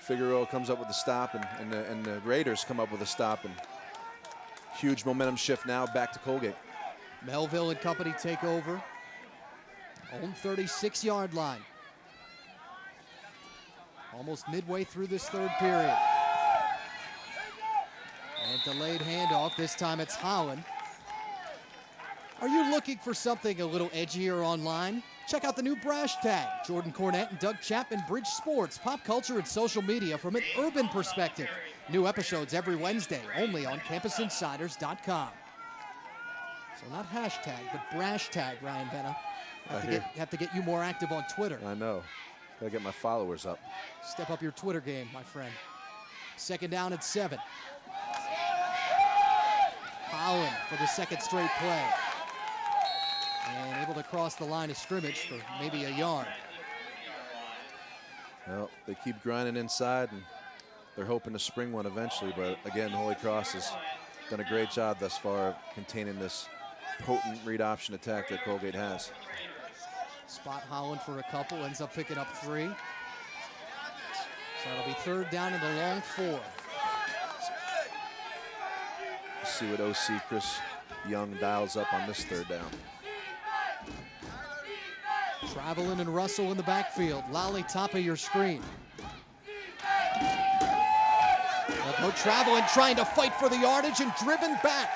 [SPEAKER 3] Figueroa comes up with the stop, and the Raiders come up with a stop, and huge momentum shift now back to Colgate.
[SPEAKER 1] Melville and company take over. Own 36-yard line. Almost midway through this 3rd period. And delayed handoff. This time it's Holland. Are you looking for something a little edgier online? Check out the new Brash Tag. Jordan Cornette and Doug Chapman bridge sports, pop culture, and social media from an urban perspective. New episodes every Wednesday, only on CampusInsiders.com. So not hashtag, but Brash Tag, Ryan Venna. Have to get you more active on Twitter.
[SPEAKER 3] I know. Gotta get my followers up.
[SPEAKER 1] Step up your Twitter game, my friend. 2nd down and 7. Holland for the 2nd straight play. And able to cross the line of scrimmage for maybe a yard.
[SPEAKER 3] Well, they keep grinding inside, and they're hoping to spring one eventually, but again, Holy Cross has done a great job thus far of containing this potent read option attack that Colgate has.
[SPEAKER 1] Spot Holland for a couple, ends up picking up 3. So it'll be 3rd down and a long 4.
[SPEAKER 3] Let's see what OC Chris Young dials up on this 3rd down.
[SPEAKER 1] Traveling and Russell in the backfield. Lally, top of your screen. They'll go traveling, trying to fight for the yardage and driven back.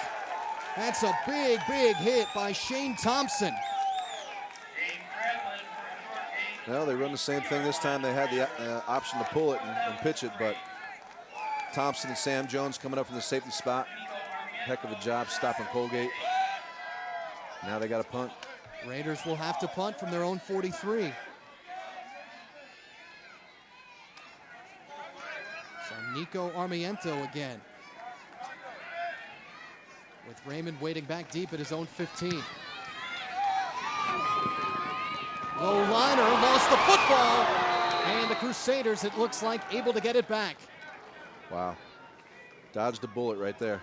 [SPEAKER 1] That's a big, big hit by Shane Thompson.
[SPEAKER 3] Well, they run the same thing this time. They had the option to pull it and pitch it, but Thompson and Sam Jones coming up from the safety spot. Heck of a job stopping Colgate. Now they got a punt.
[SPEAKER 1] Raiders will have to punt from their own 43. So Nico Armiento again, with Raymond waiting back deep at his own 15. Low liner, lost the football, and the Crusaders, it looks like, able to get it back.
[SPEAKER 3] Wow. Dodged a bullet right there.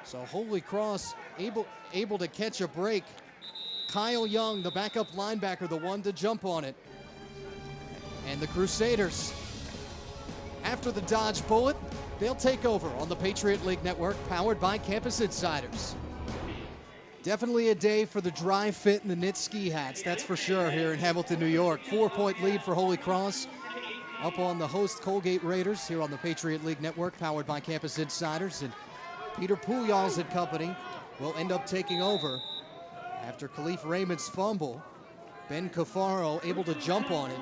[SPEAKER 1] So Holy Cross able to catch a break. Kyle Young, the backup linebacker, the one to jump on it. And the Crusaders, after the dodge bullet, they'll take over on the Patriot League Network, powered by Campus Insiders. Definitely a day for the dry fit and the knit ski hats, that's for sure, here in Hamilton, New York. 4-point lead for Holy Cross up on the host Colgate Raiders here on the Patriot League Network, powered by Campus Insiders. And Peter Pujals and company will end up taking over after Khalif Raymond's fumble. Ben Cafaro able to jump on it,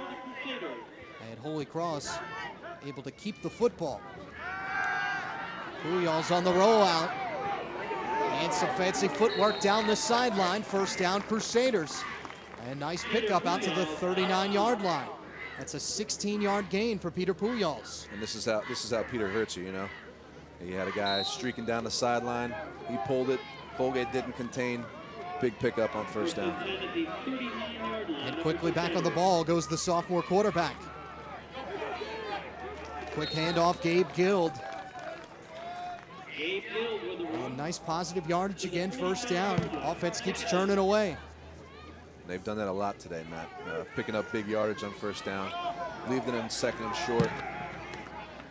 [SPEAKER 1] and Holy Cross able to keep the football. Pujals on the rollout, and some fancy footwork down the sideline. 1st down, Crusaders. And nice pickup out to the 39-yard line. That's a 16-yard gain for Peter Pujals.
[SPEAKER 3] And this is how Peter hurts you, you know. He had a guy streaking down the sideline. He pulled it. Colgate didn't contain. Big pickup on 1st down.
[SPEAKER 1] And quickly back on the ball goes the sophomore quarterback. Quick handoff, Gabe Guild. And nice positive yardage again, 1st down. Offense keeps churning away.
[SPEAKER 3] They've done that a lot today, Matt. Picking up big yardage on 1st down, leaving them 2nd and short.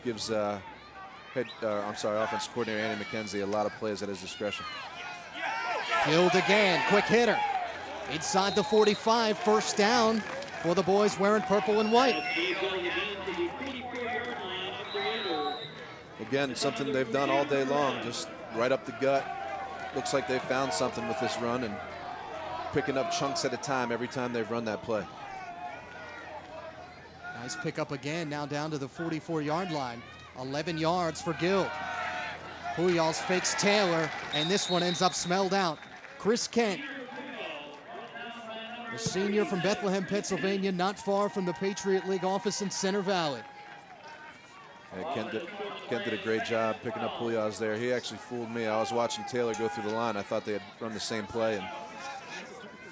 [SPEAKER 3] Gives offensive coordinator Andy McKenzie a lot of plays at his discretion.
[SPEAKER 1] Guild again, quick hitter. Inside the 45, 1st down for the boys wearing purple and white.
[SPEAKER 3] Again, something they've done all day long, just right up the gut. Looks like they found something with this run and picking up chunks at a time every time they've run that play.
[SPEAKER 1] Nice pickup again, now down to the 44-yard line. 11 yards for Guild. Pujals fakes Taylor, and this one ends up smelled out. Chris Kent, the senior from Bethlehem, Pennsylvania, not far from the Patriot League office in Center Valley.
[SPEAKER 3] Yeah, Kent did a great job picking up Pujals there. He actually fooled me. I was watching Taylor go through the line. I thought they had run the same play, and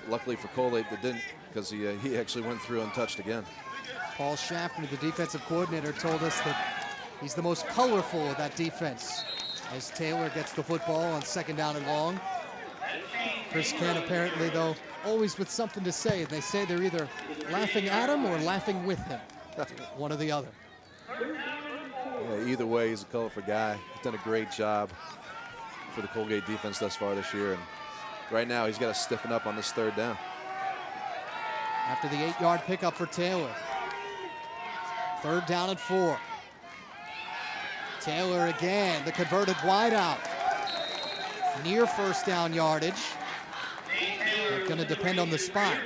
[SPEAKER 3] luckily for Colgate, they didn't, because he actually went through untouched again.
[SPEAKER 1] Paul Schaffner, the defensive coordinator, told us that he's the most colorful of that defense as Taylor gets the football on 2nd down and long. Chris Kent apparently, though, always with something to say. They say they're either laughing at him or laughing with him, one or the other.
[SPEAKER 3] Yeah, either way, he's a colorful guy. He's done a great job for the Colgate defense thus far this year. And right now, he's got to stiffen up on this 3rd down.
[SPEAKER 1] After the 8-yard pickup for Taylor. 3rd down and 4. Taylor again, the converted wideout. Near 1st down yardage. It's going to depend on the spot.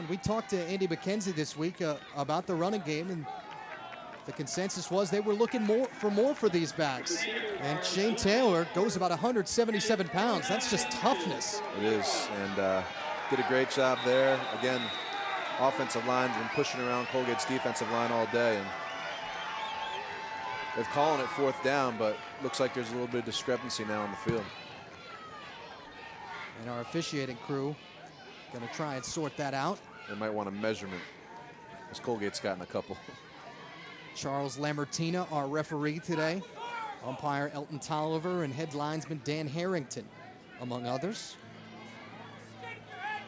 [SPEAKER 1] We talked to Andy McKenzie this week about the running game, and the consensus was they were looking for more for these backs. And Shane Taylor goes about 177 pounds. That's just toughness.
[SPEAKER 3] It is, and did a great job there. Again, offensive line's been pushing around Colgate's defensive line all day, and they're calling it 4th down, but looks like there's a little bit of discrepancy now on the field.
[SPEAKER 1] And our officiating crew going to try and sort that out.
[SPEAKER 3] They might want a measurement. As Colgate's gotten a couple.
[SPEAKER 1] Charles Lamartina, our referee today. Umpire Elton Tolliver and head linesman Dan Harrington, among others.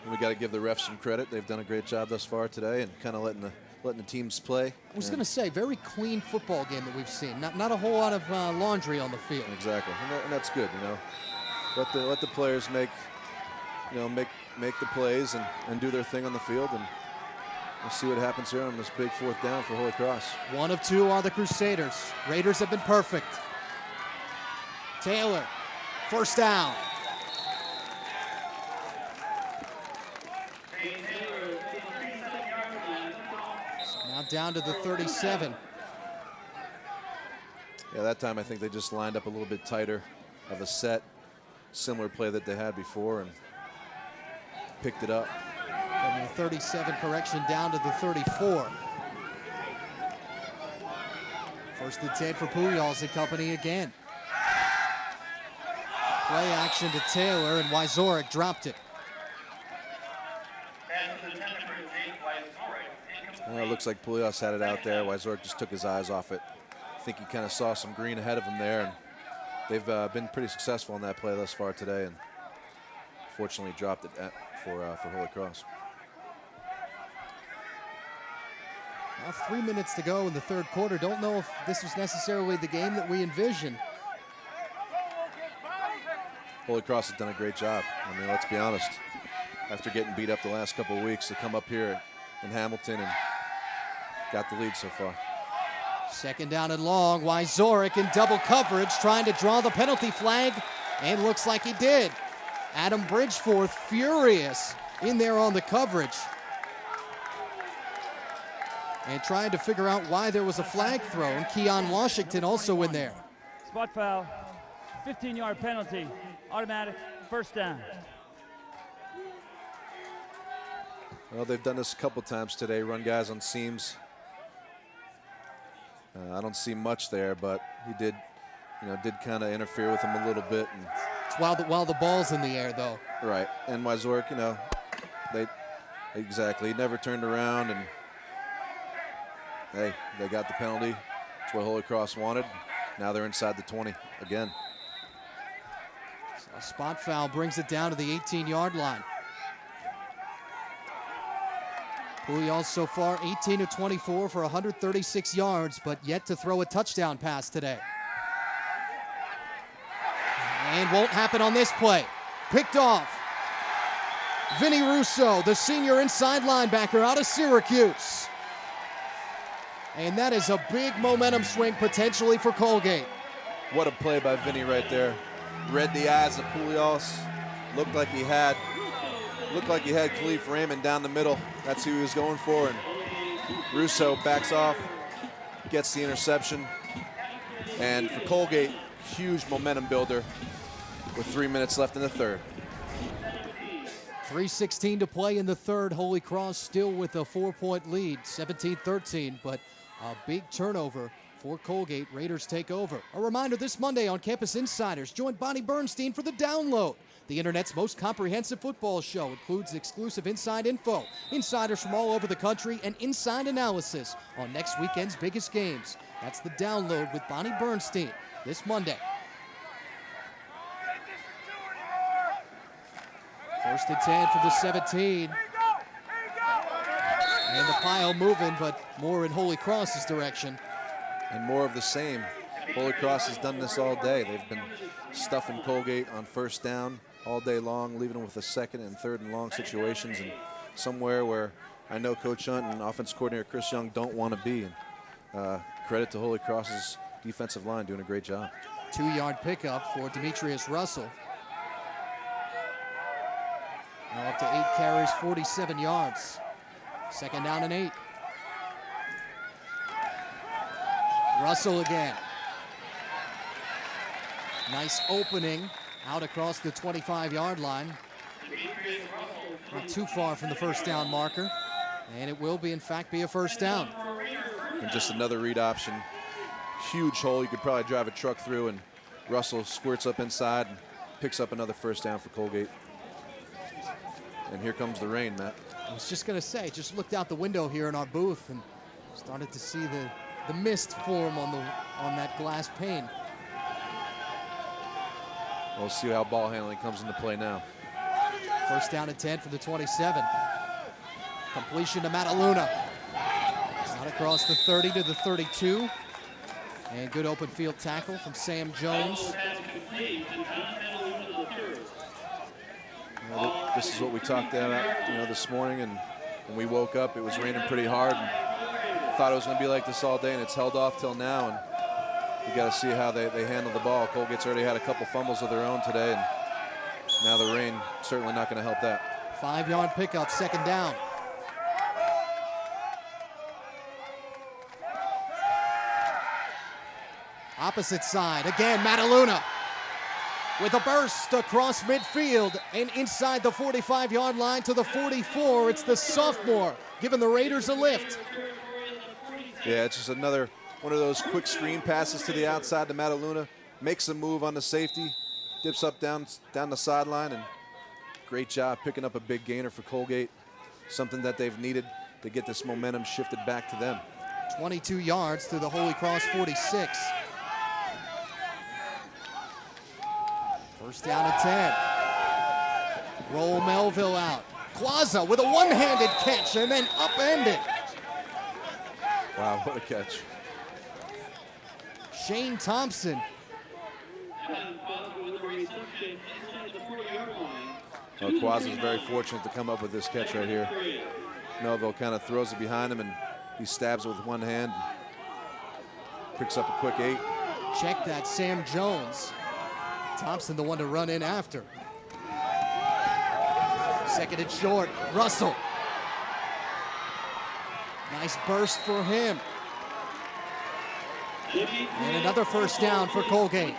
[SPEAKER 3] And we got to give the refs some credit. They've done a great job thus far today and kind of letting the teams play.
[SPEAKER 1] I was going to say, very clean football game that we've seen. Not a whole lot of laundry on the field.
[SPEAKER 3] Exactly, and that's good. Let the players make the plays and do their thing on the field, and we'll see what happens here on this big 4th down for Holy Cross.
[SPEAKER 1] 1 of 2 are the Crusaders. Raiders have been perfect. Taylor, 1st down. So now down to the 37.
[SPEAKER 3] Yeah, that time I think they just lined up a little bit tighter of a set, similar play that they had before, and picked it up.
[SPEAKER 1] From the 37 correction down to the 34. 1st and 10 for Pujols and company again. Play action to Taylor, and Wyzorek dropped it.
[SPEAKER 3] Well, it looks like Pujols had it out there. Wyzorek just took his eyes off it. I think he kind of saw some green ahead of him there, and they've been pretty successful in that play thus far today, and fortunately dropped it for Holy Cross.
[SPEAKER 1] Now 3 minutes to go in the 3rd quarter. Don't know if this was necessarily the game that we envisioned.
[SPEAKER 3] Holy Cross has done a great job. I mean, let's be honest. After getting beat up the last couple of weeks, to come up here in Hamilton and got the lead so far.
[SPEAKER 1] 2nd down and long. Wyzorek in double coverage, trying to draw the penalty flag, and looks like he did. Adam Bridgeforth furious in there on the coverage, and trying to figure out why there was a flag thrown. Keon Washington also in there.
[SPEAKER 4] Spot foul, 15-yard penalty, automatic, 1st down.
[SPEAKER 3] Well, they've done this a couple times today, run guys on seams. I don't see much there, but he did kind of interfere with him a little bit. And
[SPEAKER 1] It's while the ball's in the air, though.
[SPEAKER 3] right, and Wyzorek, he never turned around, and hey, they got the penalty. It's what Holy Cross wanted. Now they're inside the 20 again.
[SPEAKER 1] So a spot foul brings it down to the 18-yard line. Pujols so far 18 of 24 for 136 yards, but yet to throw a touchdown pass today. And won't happen on this play. Picked off. Vinny Russo, the senior inside linebacker out of Syracuse. And that is a big momentum swing potentially for Colgate.
[SPEAKER 3] What a play by Vinny right there. Read the eyes of Pujols. Looked like he had Khalif Raymond down the middle. That's who he was going for. And Russo backs off, gets the interception. And for Colgate, huge momentum builder with 3 minutes left in the 3rd.
[SPEAKER 1] 3:16 to play in the 3rd. Holy Cross still with a 4-point lead, 17-13, but a big turnover for Colgate. Raiders take over. A reminder this Monday on Campus Insiders, join Bonnie Bernstein for The Download. The internet's most comprehensive football show includes exclusive inside info, insiders from all over the country, and inside analysis on next weekend's biggest games. That's The Download with Bonnie Bernstein this Monday. 1st and 10 from the 17. And the pile moving, but more in Holy Cross's direction.
[SPEAKER 3] And more of the same. Holy Cross has done this all day. They've been stuffing Colgate on 1st down all day long, leaving them with a 2nd and 3rd and long situations, and somewhere where I know Coach Hunt and offense coordinator Chris Young don't want to be. And credit to Holy Cross's defensive line doing a great job.
[SPEAKER 1] 2-yard pickup for Demetrius Russell. Now up to 8 carries, 47 yards. 2nd down and 8. Russell again. Nice opening out across the 25-yard line. Not too far from the 1st down marker. And it will be, in fact, be a 1st down.
[SPEAKER 3] And just another read option. Huge hole you could probably drive a truck through, and Russell squirts up inside and picks up another 1st down for Colgate. And here comes the rain, Matt.
[SPEAKER 1] I was just going to say, just looked out the window here in our booth and started to see the mist form on that glass pane.
[SPEAKER 3] We'll see how ball handling comes into play now.
[SPEAKER 1] First down and 10 for the 27. Completion to Mataluna. Out across the 30 to the 32. And good open field tackle from Sam Jones.
[SPEAKER 3] This is what we talked about, this morning, and when we woke up, it was raining pretty hard. And thought it was going to be like this all day, and it's held off till now. And we got to see how they handle the ball. Colgate's already had a couple fumbles of their own today, and now the rain certainly not going to help that.
[SPEAKER 1] 5-yard pickup, second down. Opposite side, again, Mataluna with a burst across midfield and inside the 45-yard line to the 44. It's the sophomore giving the Raiders a lift.
[SPEAKER 3] Yeah, it's just another one of those quick screen passes to the outside to Mataluna. Makes a move on the safety, dips up down the sideline, and great job picking up a big gainer for Colgate. Something that they've needed to get this momentum shifted back to them.
[SPEAKER 1] 22 yards through the Holy Cross 46. First down and 10. Roll Melville out. Quazza with a one-handed catch and then upended.
[SPEAKER 3] Wow, what a catch.
[SPEAKER 1] Shane Thompson.
[SPEAKER 3] Well, Quazza's very fortunate to come up with this catch right here. Melville kind of throws it behind him, and he stabs it with one hand. Picks up a quick 8.
[SPEAKER 1] Check that, Sam Jones. Thompson the one to run in after. Second and short, Russell. Nice burst for him. And another first down for Colgate.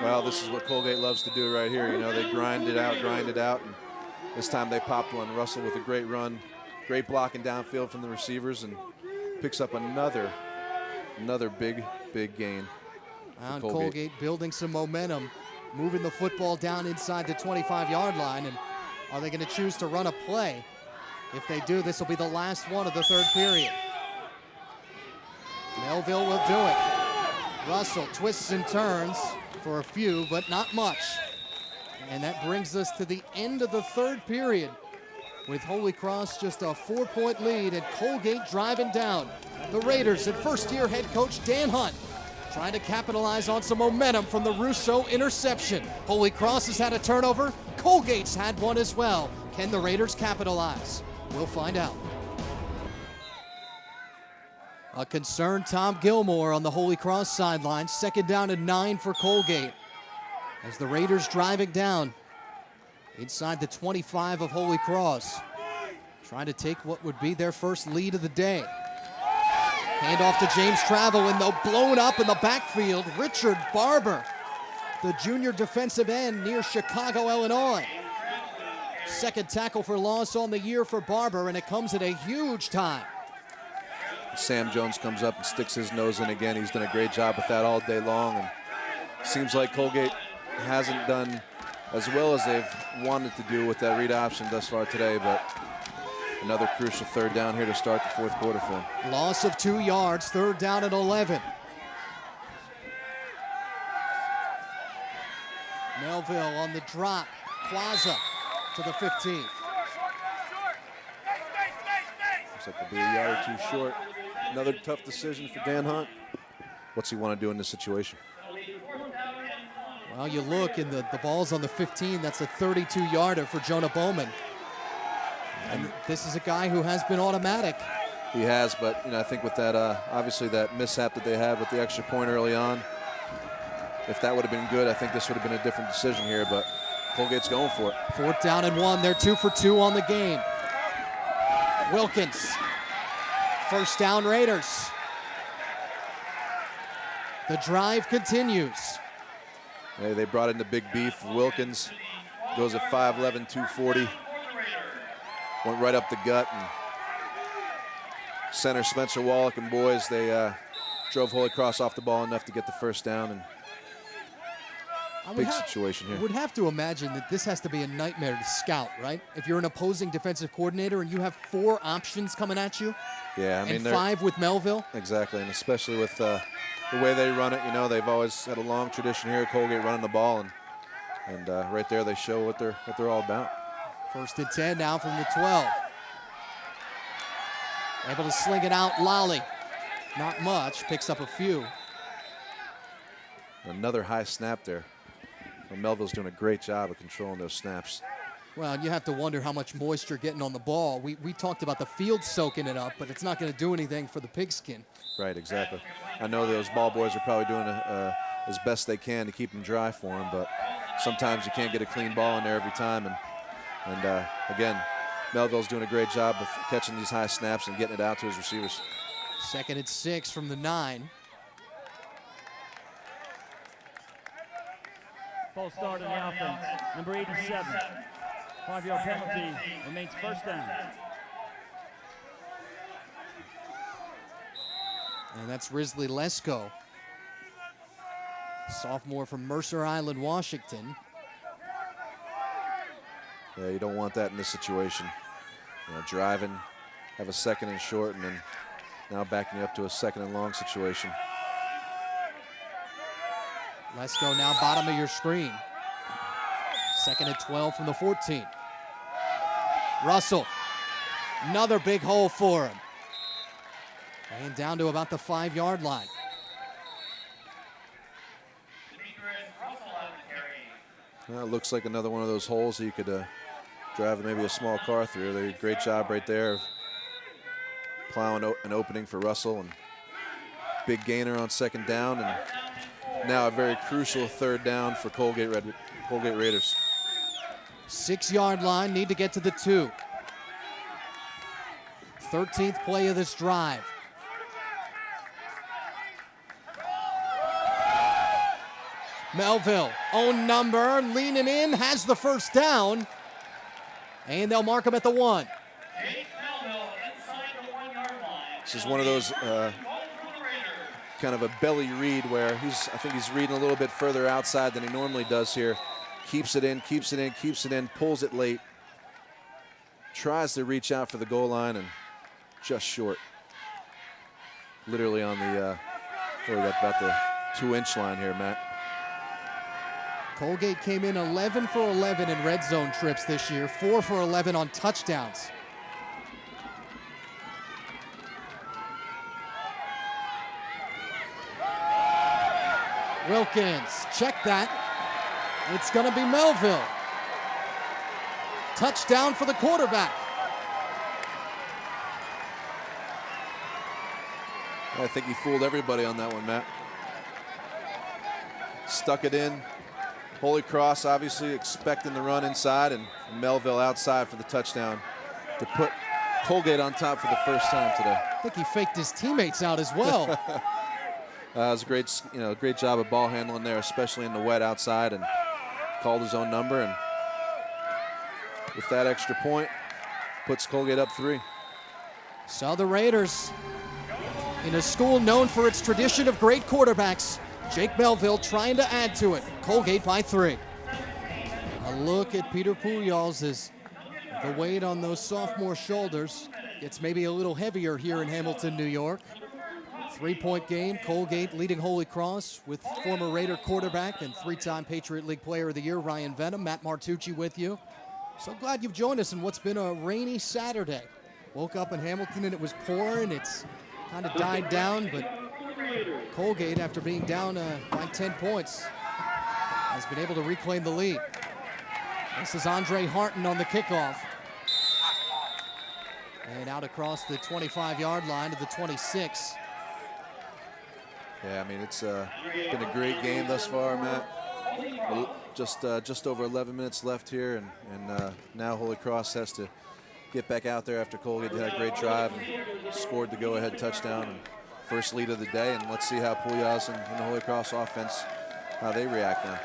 [SPEAKER 3] Well, this is what Colgate loves to do right here. They grind it out, and this time they popped one. Russell with a great run, great blocking downfield from the receivers, and picks up another big gain.
[SPEAKER 1] And Colgate building some momentum, moving the football down inside the 25-yard line. And are they going to choose to run a play? If they do, this will be the last one of the third period. Melville will do it. Russell twists and turns for a few, but not much. And that brings us to the end of the third period, with Holy Cross just a 4-point lead and Colgate driving down. The Raiders and first-year head coach Dan Hunt trying to capitalize on some momentum from the Russo interception. Holy Cross has had a turnover. Colgate's had one as well. Can the Raiders capitalize? We'll find out. A concerned Tom Gilmore on the Holy Cross sideline. Second down and 9 for Colgate. As the Raiders driving down inside the 25 of Holy Cross. Trying to take what would be their first lead of the day. Hand off to James Travel, and they'll blown up in the backfield. Richard Barber, the junior defensive end near Chicago, Illinois. Second tackle for loss on the year for Barber, and it comes at a huge time.
[SPEAKER 3] Sam Jones comes up and sticks his nose in again. He's done a great job with that all day long, and seems like Colgate hasn't done as well as they've wanted to do with that read option thus far today, but another crucial third down here to start the fourth quarter for him.
[SPEAKER 1] Loss of 2 yards, third down and 11. Melville on the drop. Quazza to the 15.
[SPEAKER 3] Looks like they'll be a yard or two short. Another tough decision for Dan Hunt. What's he want to do in this situation?
[SPEAKER 1] Well, you look, and the ball's on the 15. That's a 32-yarder for Jonah Bowman. And this is a guy who has been automatic.
[SPEAKER 3] He has, but I think with that, obviously that mishap that they had with the extra point early on, if that would have been good, I think this would have been a different decision here, but Colgate's going for it.
[SPEAKER 1] Fourth down and 1. They're 2 for 2 on the game. Wilkins. First down, Raiders. The drive continues.
[SPEAKER 3] Hey, they brought in the big beef. Wilkins goes at 5'11", 240. Went right up the gut, and center Spencer Wallach and boys, they drove Holy Cross off the ball enough to get the first down, and big situation here.
[SPEAKER 1] I would have to imagine that this has to be a nightmare to scout, right? If you're an opposing defensive coordinator and you have 4 options coming at you,
[SPEAKER 3] yeah, I mean,
[SPEAKER 1] and 5 with Melville.
[SPEAKER 3] Exactly, and especially with the way they run it, you know, they've always had a long tradition here at Colgate running the ball, and right there they show what they're all about.
[SPEAKER 1] 1st and 10 now from the 12. Able to sling it out, Lally. Not much, picks up a few.
[SPEAKER 3] Another high snap there. Well, Melville's doing a great job of controlling those snaps.
[SPEAKER 1] Well, you have to wonder how much moisture getting on the ball. We talked about the field soaking it up, but it's not going to do anything for the pigskin.
[SPEAKER 3] Right, exactly. I know those ball boys are probably doing as best they can to keep them dry for them, but sometimes you can't get a clean ball in there every time. And again, Melville's doing a great job of catching these high snaps and getting it out to his receivers.
[SPEAKER 1] 2nd and 6 from the 9.
[SPEAKER 4] False start on the offense. Number 87. 5-yard penalty. Remains 1st down.
[SPEAKER 1] And that's Risley Lesko, sophomore from Mercer Island, Washington.
[SPEAKER 3] Yeah, you don't want that in this situation. You know, driving, have a 2nd and short, and then now backing you up to a 2nd and long situation.
[SPEAKER 1] Lesko now bottom of your screen. 2nd and 12 from the 14. Russell, another big hole for him. And down to about the 5-yard line.
[SPEAKER 3] Well, it looks like another one of those holes that you could drive maybe a small car through. They did a great job right there of plowing an opening for Russell, and big gainer on 2nd down, and now a very crucial 3rd down for Colgate Raiders.
[SPEAKER 1] 6-yard line, need to get to the 2. 13th play of this drive. Melville, own number, leaning in, has the 1st down, and they'll mark him at the 1.
[SPEAKER 3] This is one of those kind of a belly read where I think he's reading a little bit further outside than he normally does here. Keeps it in, keeps it in, keeps it in, pulls it late. Tries to reach out for the goal line and just short. Literally on the, what we got, about the 2-inch line here, Matt.
[SPEAKER 1] Colgate came in 11 for 11 in red zone trips this year, 4 for 11 on touchdowns. Wilkins, check that. It's going to be Melville. Touchdown for the quarterback.
[SPEAKER 3] I think he fooled everybody on that one, Matt. Stuck it in. Holy Cross obviously expecting the run inside, and Melville outside for the touchdown to put Colgate on top for the 1st time today.
[SPEAKER 1] I think he faked his teammates out as well.
[SPEAKER 3] It was a great job of ball handling there, especially in the wet outside, and called his own number, and with that extra point, puts Colgate up 3.
[SPEAKER 1] So the Raiders, in a school known for its tradition of great quarterbacks, Jake Melville trying to add to it. Colgate by 3. A look at Peter Pujols as the weight on those sophomore shoulders gets maybe a little heavier here in Hamilton, New York. 3-point game, Colgate leading Holy Cross with former Raider quarterback and 3-time Patriot League Player of the Year, Ryan Venom. Matt Martucci with you. So glad you've joined us in what's been a rainy Saturday. Woke up in Hamilton and it was pouring. It's kind of died down, but Colgate, after being down by 10 points, has been able to reclaim the lead. This is Andre Harton on the kickoff. And out across the 25-yard line to the 26.
[SPEAKER 3] Yeah, I mean, it's been a great game thus far, Matt. Just over 11 minutes left here, and now Holy Cross has to get back out there after Colgate had a great drive and scored the go-ahead touchdown and first lead of the day. And let's see how Pujols and the Holy Cross offense, how they react now.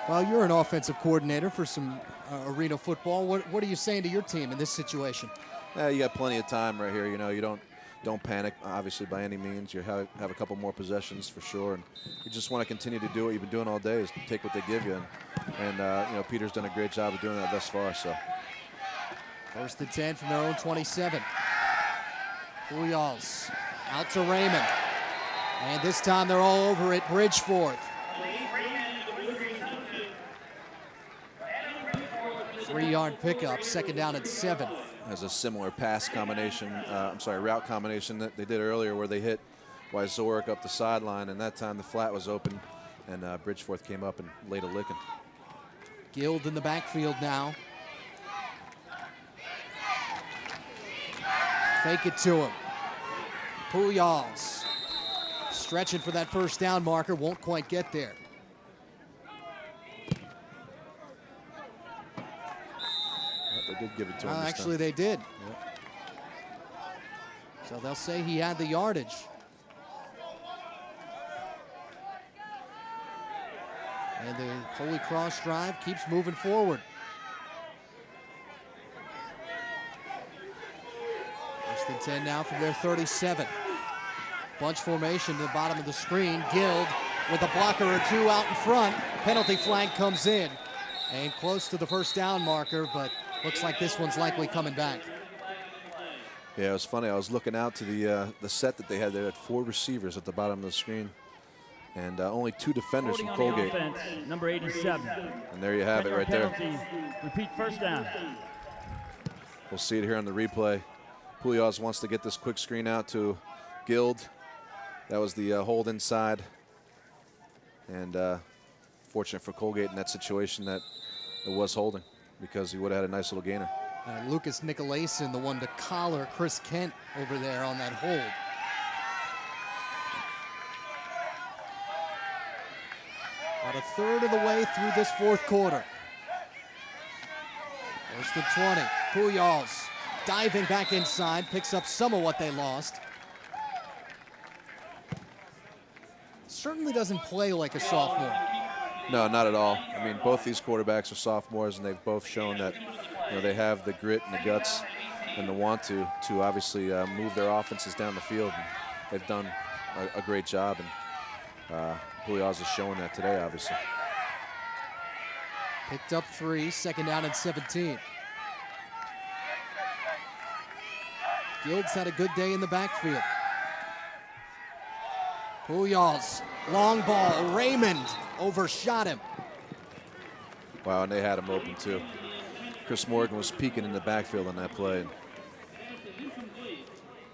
[SPEAKER 1] Well, you're an offensive coordinator for some arena football. What are you saying to your team in this situation?
[SPEAKER 3] You got plenty of time right here. You know, you don't don't panic, obviously, by any means. You have a couple more possessions for sure, and you just want to continue to do what you've been doing all day, is take what they give you. And you know, Peter's done a great job of doing that thus far. So
[SPEAKER 1] 1st and 10 from their own 27. Puyals out to Raymond. And this time they're all over it. Bridgeforth. 3-yard pickup, 2nd down and 7.
[SPEAKER 3] has a similar pass combination, route combination that they did earlier, where they hit Wyzorek up the sideline, and that time the flat was open, and Bridgeforth came up and laid a licking.
[SPEAKER 1] Guild in the backfield now. Fake it to him. Puyals stretching for that 1st down marker, won't quite get there.
[SPEAKER 3] They did give it to him.
[SPEAKER 1] Actually, they did.
[SPEAKER 3] Yep.
[SPEAKER 1] So they'll say he had the yardage. And the Holy Cross drive keeps moving forward. 1st and 10 now from their 37. Bunch formation to the bottom of the screen. Guild with a blocker or two out in front. Penalty flag comes in. And close to the 1st down marker, but looks like this one's likely coming back.
[SPEAKER 3] Yeah, it was funny. I was looking out to the set that they had. They had 4 receivers at the bottom of the screen, and only 2 defenders from Colgate.
[SPEAKER 4] Offense, number 87.
[SPEAKER 3] And there you have it right there.
[SPEAKER 4] Repeat 1st down.
[SPEAKER 3] We'll see it here on the replay. Puyals wants to get this quick screen out to Guild. That was the hold inside. And fortunate for Colgate in that situation that it was holding, because he would have had a nice little gainer.
[SPEAKER 1] Lucas Nicolason, the one to collar Chris Kent over there on that hold. About a third of the way through this 4th quarter. 1st and 20. Puyals diving back inside, picks up some of what they lost. Certainly doesn't play like a sophomore.
[SPEAKER 3] No, not at all. I mean, both these quarterbacks are sophomores, and they've both shown that, you know, they have the grit and the guts and the want to obviously move their offenses down the field. And they've done a great job, and Puyals is showing that today, obviously.
[SPEAKER 1] Picked up 3, 2nd down and 17. Guild's had a good day in the backfield. Puyals, long ball, Raymond overshot him.
[SPEAKER 3] Wow, and they had him open too. Chris Morgan was peeking in the backfield on that play.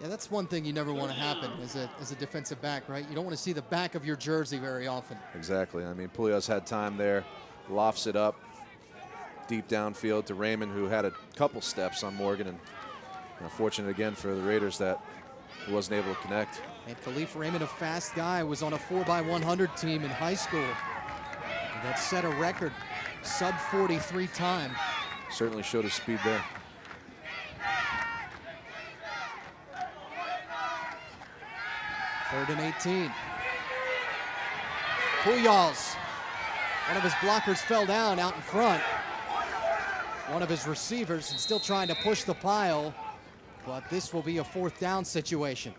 [SPEAKER 1] Yeah, that's one thing you never want to happen as a defensive back, right? You don't want to see the back of your jersey very often.
[SPEAKER 3] Exactly. I mean, Puyals had time there, lofts it up deep downfield to Raymond, who had a couple steps on Morgan, and fortunate again for the Raiders that he wasn't able to connect.
[SPEAKER 1] And Khalif Raymond, a fast guy, was on a 4x100 team in high school. And that set a record, sub 43 time.
[SPEAKER 3] Certainly showed his speed there.
[SPEAKER 1] Third and 18. Puyals. One of his blockers fell down out in front. One of his receivers, and still trying to push the pile. But this will be a 4th down situation.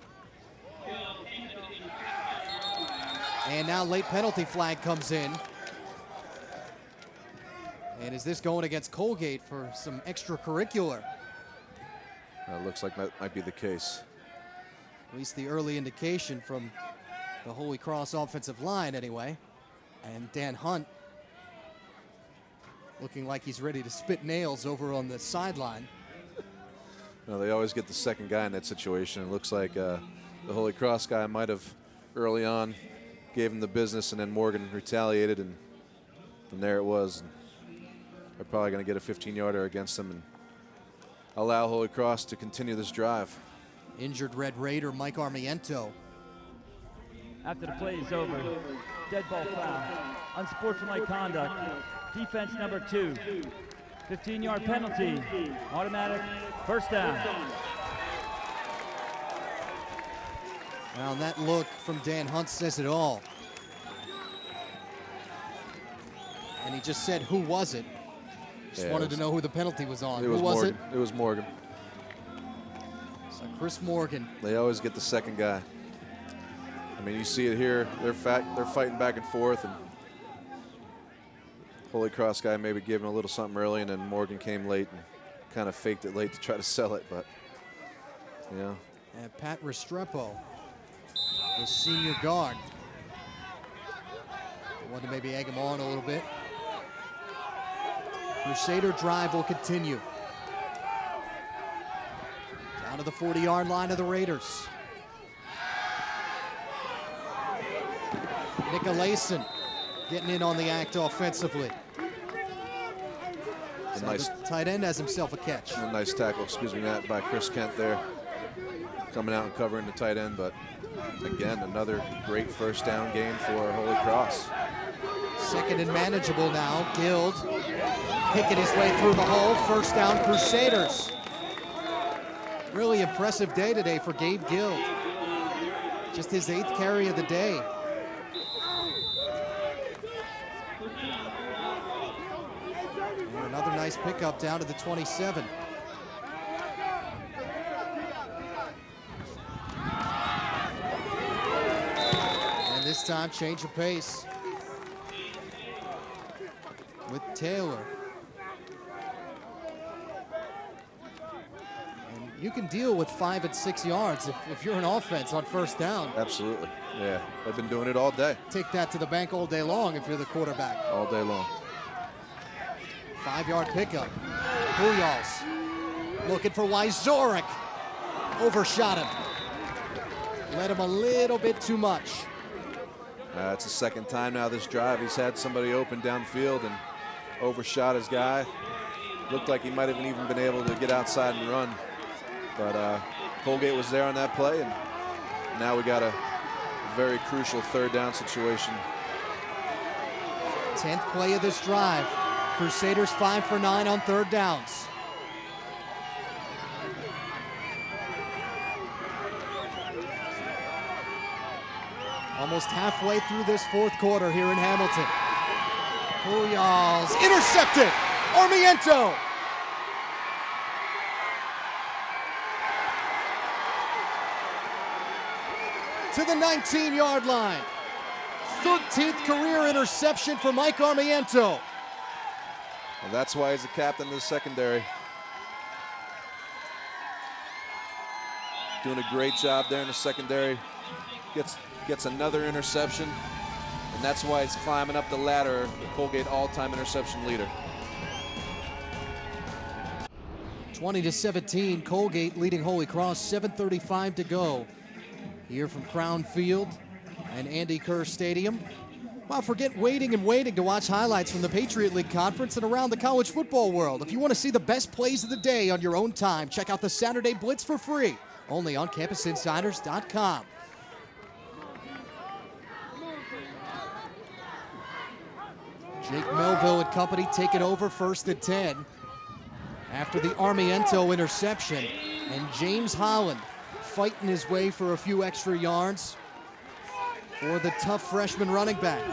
[SPEAKER 1] And now late penalty flag comes in. And is this going against Colgate for some extracurricular?
[SPEAKER 3] Looks like that might be the case.
[SPEAKER 1] At least the early indication from the Holy Cross offensive line anyway. And Dan Hunt looking like he's ready to spit nails over on the sideline.
[SPEAKER 3] No, they always get the second guy in that situation. It looks like the Holy Cross guy might have early on gave him the business, and then Morgan retaliated, and there it was. And they're probably going to get a 15-yarder against them and allow Holy Cross to continue this drive.
[SPEAKER 1] Injured Red Raider Mike Armiento.
[SPEAKER 4] After the play is over, dead ball foul, unsportsmanlike conduct, defense number 2, 15-yard penalty, automatic 1st down.
[SPEAKER 1] Now that look from Dan Hunt says it all. And he just said, who was it? Just wanted to know who the penalty was on.
[SPEAKER 3] It was
[SPEAKER 1] who was
[SPEAKER 3] Morgan.
[SPEAKER 1] it?
[SPEAKER 3] It was Morgan.
[SPEAKER 1] So Chris Morgan.
[SPEAKER 3] They always get the second guy. I mean, you see it here. They're fighting back and forth, and Holy Cross guy maybe gave him a little something early, and then Morgan came late and kind of faked it late to try to sell it, but yeah.
[SPEAKER 1] And Pat Restrepo, the senior guard. Wanted to maybe egg him on a little bit. Crusader drive will continue. Down to the 40-yard line of the Raiders. Nicolason getting in on the act offensively. So
[SPEAKER 3] Nice.
[SPEAKER 1] the tight end has himself a catch.
[SPEAKER 3] A nice tackle, excuse me, Matt, by Chris Kent there. Coming out and covering the tight end, but again, another great first down game for Holy Cross.
[SPEAKER 1] Second and manageable now. Guild picking his way through the hole. First down, Crusaders. Really impressive day today for Gabe Guild. Just his 8th carry of the day. And another nice pickup down to the 27. And this time, change of pace with Taylor. And you can deal with 5 and 6 yards if you're an offense on first down.
[SPEAKER 3] Absolutely, yeah. They've been doing it all day.
[SPEAKER 1] Take that to the bank all day long if you're the quarterback.
[SPEAKER 3] All day long.
[SPEAKER 1] 5-yard pickup. Booyals looking for Wyzorek. Overshot him. Led him a little bit too much.
[SPEAKER 3] It's the second time now this drive he's had somebody open downfield and overshot his guy. Looked like he might have even been able to get outside and run. But Colgate was there on that play, and now we got a very crucial third down situation.
[SPEAKER 1] 10th play of this drive. Crusaders 5 for 9 on third downs. Almost halfway through this fourth quarter here in Hamilton. Puyals intercepted. Armiento. To the 19-yard line. 13th career interception for Mike Armiento.
[SPEAKER 3] And that's why he's the captain of the secondary. Doing a great job there in the secondary. Gets another interception, and that's why he's climbing up the ladder, the Colgate all-time interception leader.
[SPEAKER 1] 20-17, Colgate leading Holy Cross, 7:35 to go. Here from Crown Field and Andy Kerr Stadium. Well, forget waiting and waiting to watch highlights from the Patriot League Conference and around the college football world. If you want to see the best plays of the day on your own time, check out the Saturday Blitz for free, only on CampusInsiders.com. Jake Melville and company taking over 1st and 10 after the Armiento interception, and James Holland fighting his way for a few extra yards for the tough freshman running back.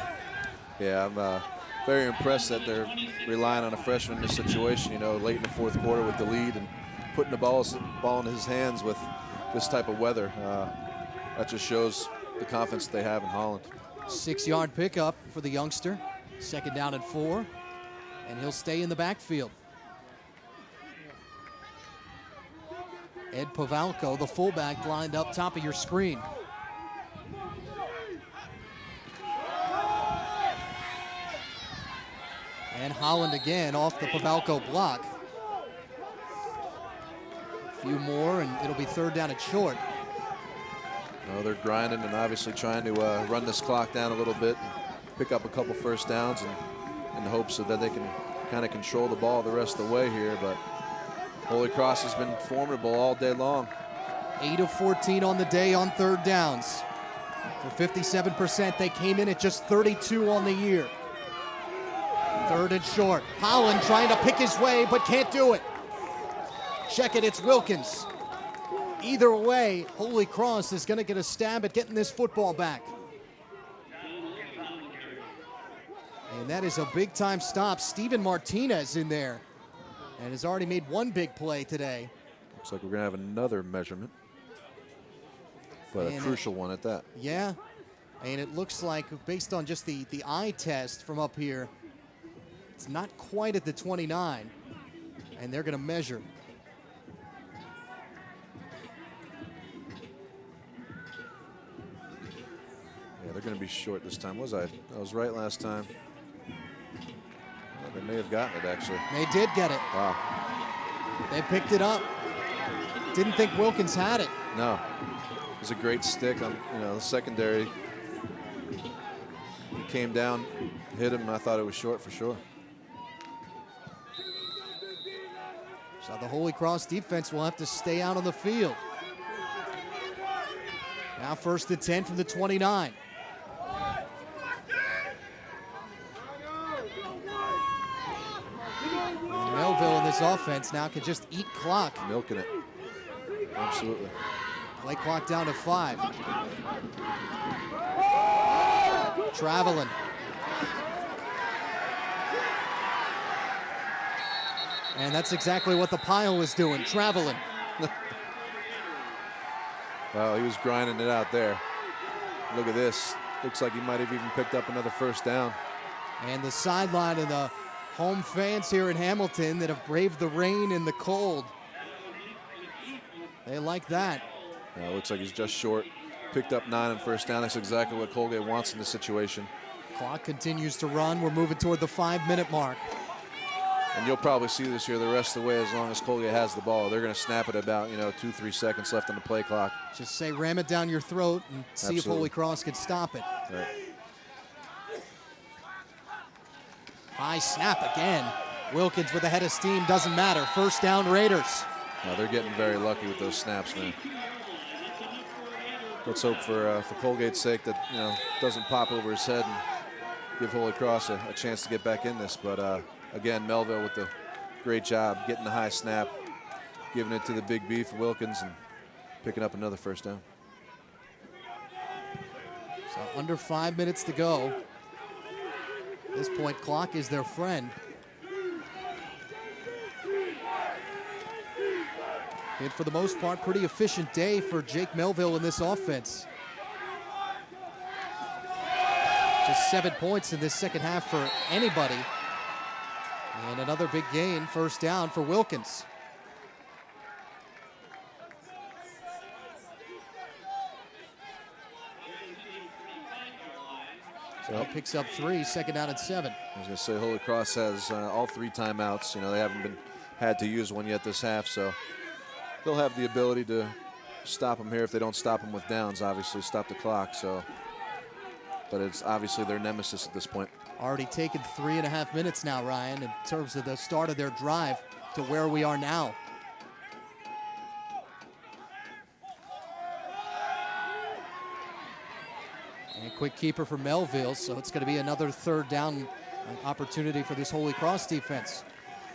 [SPEAKER 3] Yeah, I'm very impressed that they're relying on a freshman in this situation, you know, late in the fourth quarter with the lead and putting the ball in his hands with this type of weather. That just shows the confidence they have in Holland.
[SPEAKER 1] 6-yard pickup for the youngster. 2nd down and 4, and he'll stay in the backfield. Ed Pavalko, the fullback, lined up top of your screen. And Holland again off the Pavalko block. A few more, and it'll be 3rd down and short.
[SPEAKER 3] No, they're grinding and obviously trying to run this clock down a little bit and pick up a couple first downs in the hopes that they can kind of control the ball the rest of the way here. But Holy Cross has been formidable all day long.
[SPEAKER 1] 8 of 14 on the day on 3rd downs. For 57%, they came in at just 32 on the year. 3rd and short. Holland trying to pick his way, but can't do it. Check it, it's Wilkins. Either way, Holy Cross is going to get a stab at getting this football back. And that is a big-time stop. Steven Martinez in there and has already made one big play today.
[SPEAKER 3] Looks like we're going to have another measurement. But a
[SPEAKER 1] And
[SPEAKER 3] crucial one at that.
[SPEAKER 1] Yeah, and it looks like, based on just the eye test from up here, it's not quite at the 29, and they're going to measure.
[SPEAKER 3] Yeah, they're going to be short this time. I was right last time. Well, they may have gotten it, actually.
[SPEAKER 1] They did get it.
[SPEAKER 3] Wow.
[SPEAKER 1] They picked it up. Didn't think Wilkins had it.
[SPEAKER 3] No. It was a great stick on, the secondary. He came down, hit him, and I thought it was short for sure.
[SPEAKER 1] So the Holy Cross defense will have to stay out on the field. Now 1st and 10 from the 29. Melville in this offense now can just eat clock.
[SPEAKER 3] Milking it. Absolutely.
[SPEAKER 1] Play clock down to 5. Traveling. And that's exactly what the pile was doing, traveling.
[SPEAKER 3] Well, he was grinding it out there. Look at this. Looks like he might have even picked up another 1st down.
[SPEAKER 1] And the sideline and the home fans here in Hamilton that have braved the rain and the cold, they like that.
[SPEAKER 3] Looks like he's just short. Picked up 9 on 1st down. That's exactly what Colgate wants in this situation.
[SPEAKER 1] Clock continues to run. We're moving toward the 5-minute mark.
[SPEAKER 3] And you'll probably see this here the rest of the way as long as Colgate has the ball. They're going to snap it about, 2-3 seconds left on the play clock.
[SPEAKER 1] Just say ram it down your throat and see if
[SPEAKER 3] Absolutely.
[SPEAKER 1] Holy Cross can stop it.
[SPEAKER 3] Right.
[SPEAKER 1] High snap again. Wilkins with a head of steam, doesn't matter. 1st down Raiders.
[SPEAKER 3] They're getting very lucky with those snaps, man. Let's hope for Colgate's sake that, it doesn't pop over his head and give Holy Cross a chance to get back in this. But again, Melville with the great job getting the high snap, giving it to the big B for Wilkins and picking up another 1st down.
[SPEAKER 1] So under 5 minutes to go. At this point, clock is their friend. And for the most part, pretty efficient day for Jake Melville in this offense. Just 7 points in this second half for anybody. And another big gain, 1st down for Wilkins. So he picks up 3, 2nd down and 7.
[SPEAKER 3] I was going to say Holy Cross has all 3 timeouts. They haven't had to use one yet this half, so they'll have the ability to stop them here if they don't stop them with downs, obviously, stop the clock. So, but it's obviously their nemesis at this point.
[SPEAKER 1] Already taken 3.5 minutes now, Ryan, in terms of the start of their drive to where we are now. And quick keeper for Melville, so it's going to be another 3rd down opportunity for this Holy Cross defense.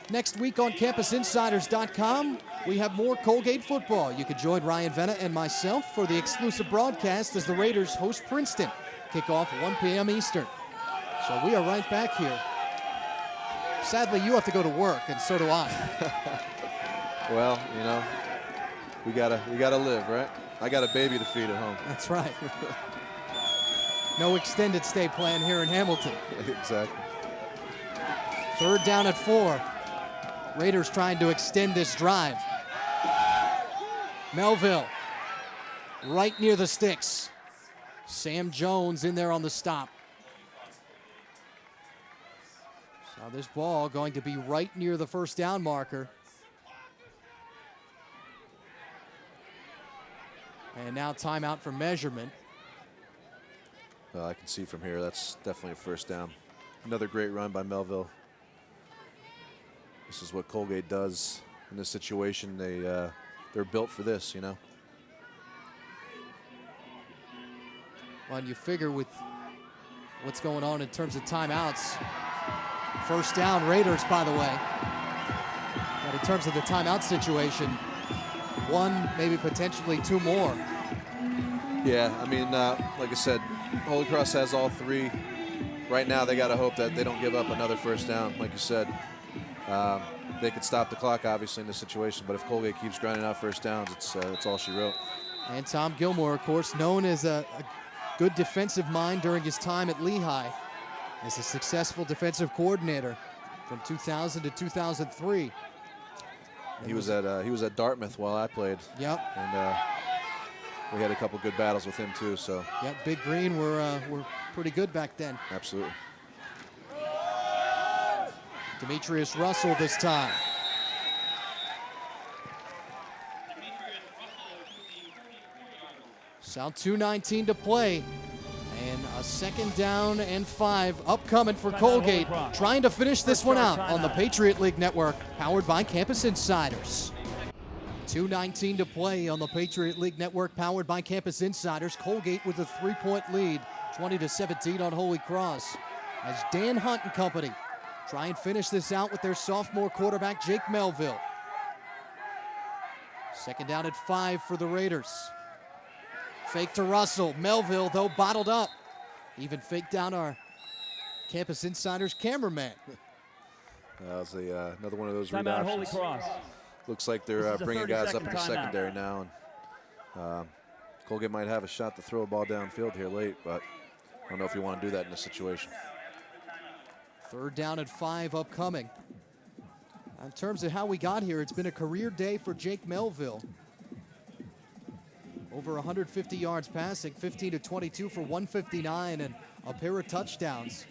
[SPEAKER 1] Next week on CampusInsiders.com, we have more Colgate football. You can join Ryan Venna and myself for the exclusive broadcast as the Raiders host Princeton. Kickoff 1 p.m. Eastern. So we are right back here. Sadly, you have to go to work, and so do I.
[SPEAKER 3] Well, we gotta live, right? I got a baby to feed at home.
[SPEAKER 1] That's right. No extended stay plan here in Hamilton.
[SPEAKER 3] Exactly.
[SPEAKER 1] 3rd down at 4. Raiders trying to extend this drive. Melville right near the sticks. Sam Jones in there on the stop. So this ball going to be right near the 1st down marker. And now timeout for measurement.
[SPEAKER 3] Well, I can see from here that's definitely a 1st down. Another great run by Melville. This is what Colgate does in this situation. They're built for this,
[SPEAKER 1] Well, and you figure with what's going on in terms of timeouts. 1st down Raiders, by the way. But in terms of the timeout situation, 1, maybe potentially 2 more.
[SPEAKER 3] Yeah, I mean, like I said, Holy Cross has all 3. Right now, they got to hope that they don't give up another 1st down. Like you said, they could stop the clock, obviously, in this situation. But if Colgate keeps grinding out 1st downs, it's all she wrote.
[SPEAKER 1] And Tom Gilmore, of course, known as a good defensive mind during his time at Lehigh, as a successful defensive coordinator from 2000 to 2003.
[SPEAKER 3] He was at Dartmouth while I played.
[SPEAKER 1] Yep.
[SPEAKER 3] And we had a couple good battles with him too. So.
[SPEAKER 1] Yep. Big Green were pretty good back then.
[SPEAKER 3] Absolutely.
[SPEAKER 1] Demetrius Russell this time. Sound 2:19 to play. And a 2nd down and 5 upcoming for Colgate, trying to finish this one out on the Patriot League Network, powered by Campus Insiders. 2:19 to play on the Patriot League Network, powered by Campus Insiders. Colgate with a 3-point lead, 20-17 on Holy Cross, as Dan Hunt and company try and finish this out with their sophomore quarterback, Jake Melville. 2nd down at 5 for the Raiders. Fake to Russell. Melville, though, bottled up. Even faked down our Campus Insiders cameraman.
[SPEAKER 3] That was another one of those read
[SPEAKER 4] Timeout, Holy
[SPEAKER 3] options.
[SPEAKER 4] Cross.
[SPEAKER 3] Looks like they're bringing guys up in the
[SPEAKER 4] timeout.
[SPEAKER 3] secondary now. And Colgate might have a shot to throw a ball downfield here late, but I don't know if you want to do that in this situation.
[SPEAKER 1] 3rd down at 5 upcoming. In terms of how we got here, it's been a career day for Jake Melville. Over 150 yards passing, 15 to 22 for 159 and a pair of touchdowns.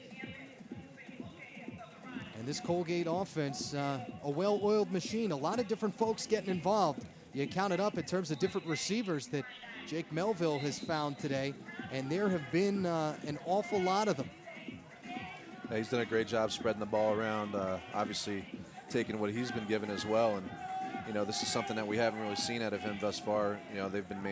[SPEAKER 1] And this Colgate offense, a well-oiled machine. A lot of different folks getting involved. You count it up in terms of different receivers that Jake Melville has found today, and there have been an awful lot of them.
[SPEAKER 3] Yeah, he's done a great job spreading the ball around, obviously taking what he's been given as well. And you know, this is something that we haven't really seen out of him thus far. You know, they've been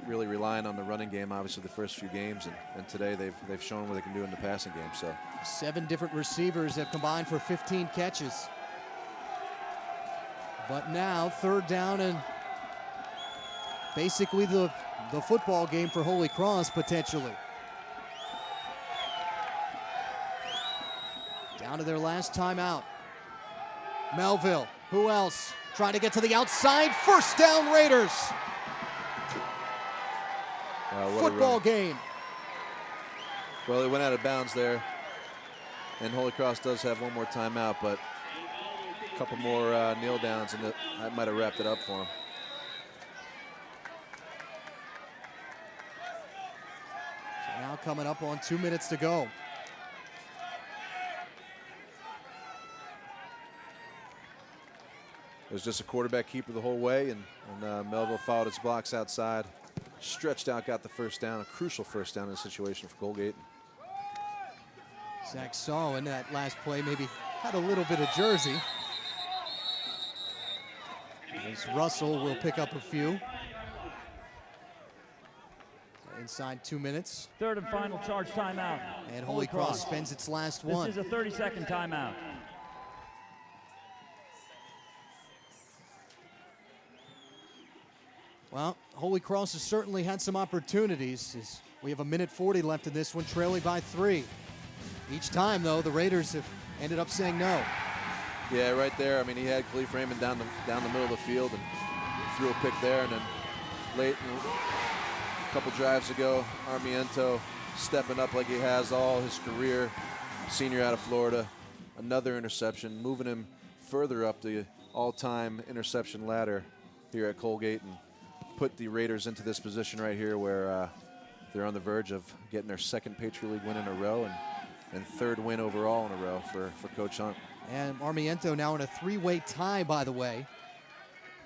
[SPEAKER 3] really relying on the running game, obviously, the first few games, and today they've shown what they can do in the passing game. So
[SPEAKER 1] 7 different receivers have combined for 15 catches. But now 3rd down and basically the football game for Holy Cross potentially. Down to their last timeout. Melville, who else? Trying to get to the outside. 1st down, Raiders. Football game.
[SPEAKER 3] Well, it went out of bounds there, and Holy Cross does have one more timeout, but a couple more kneel downs, and that might have wrapped it up for him.
[SPEAKER 1] So now coming up on 2 minutes to go.
[SPEAKER 3] It was just a quarterback keeper the whole way, and Melville followed his blocks outside, stretched out, got the 1st down, a crucial 1st down in the situation for Colgate.
[SPEAKER 1] Zach Saw in that last play maybe had a little bit of jersey. As Russell will pick up a few. Inside 2 minutes.
[SPEAKER 4] 3rd and final charge timeout.
[SPEAKER 1] And Holy Cross spends its last one.
[SPEAKER 4] This is a 30-second timeout.
[SPEAKER 1] Well, Holy Cross has certainly had some opportunities. As we have 1:40 left in this one, trailing by 3. Each time, though, the Raiders have ended up saying no.
[SPEAKER 3] Yeah, right there. I mean, he had Khalif Raymond down the middle of the field and threw a pick there, and then late, a couple drives ago, Armiento stepping up like he has all his career, senior out of Florida, another interception, moving him further up the all-time interception ladder here at Colgate, and put the Raiders into this position right here where they're on the verge of getting their 2nd Patriot League win in a row and 3rd win overall in a row for Coach Hunt.
[SPEAKER 1] And Armiento now in a 3-way tie, by the way,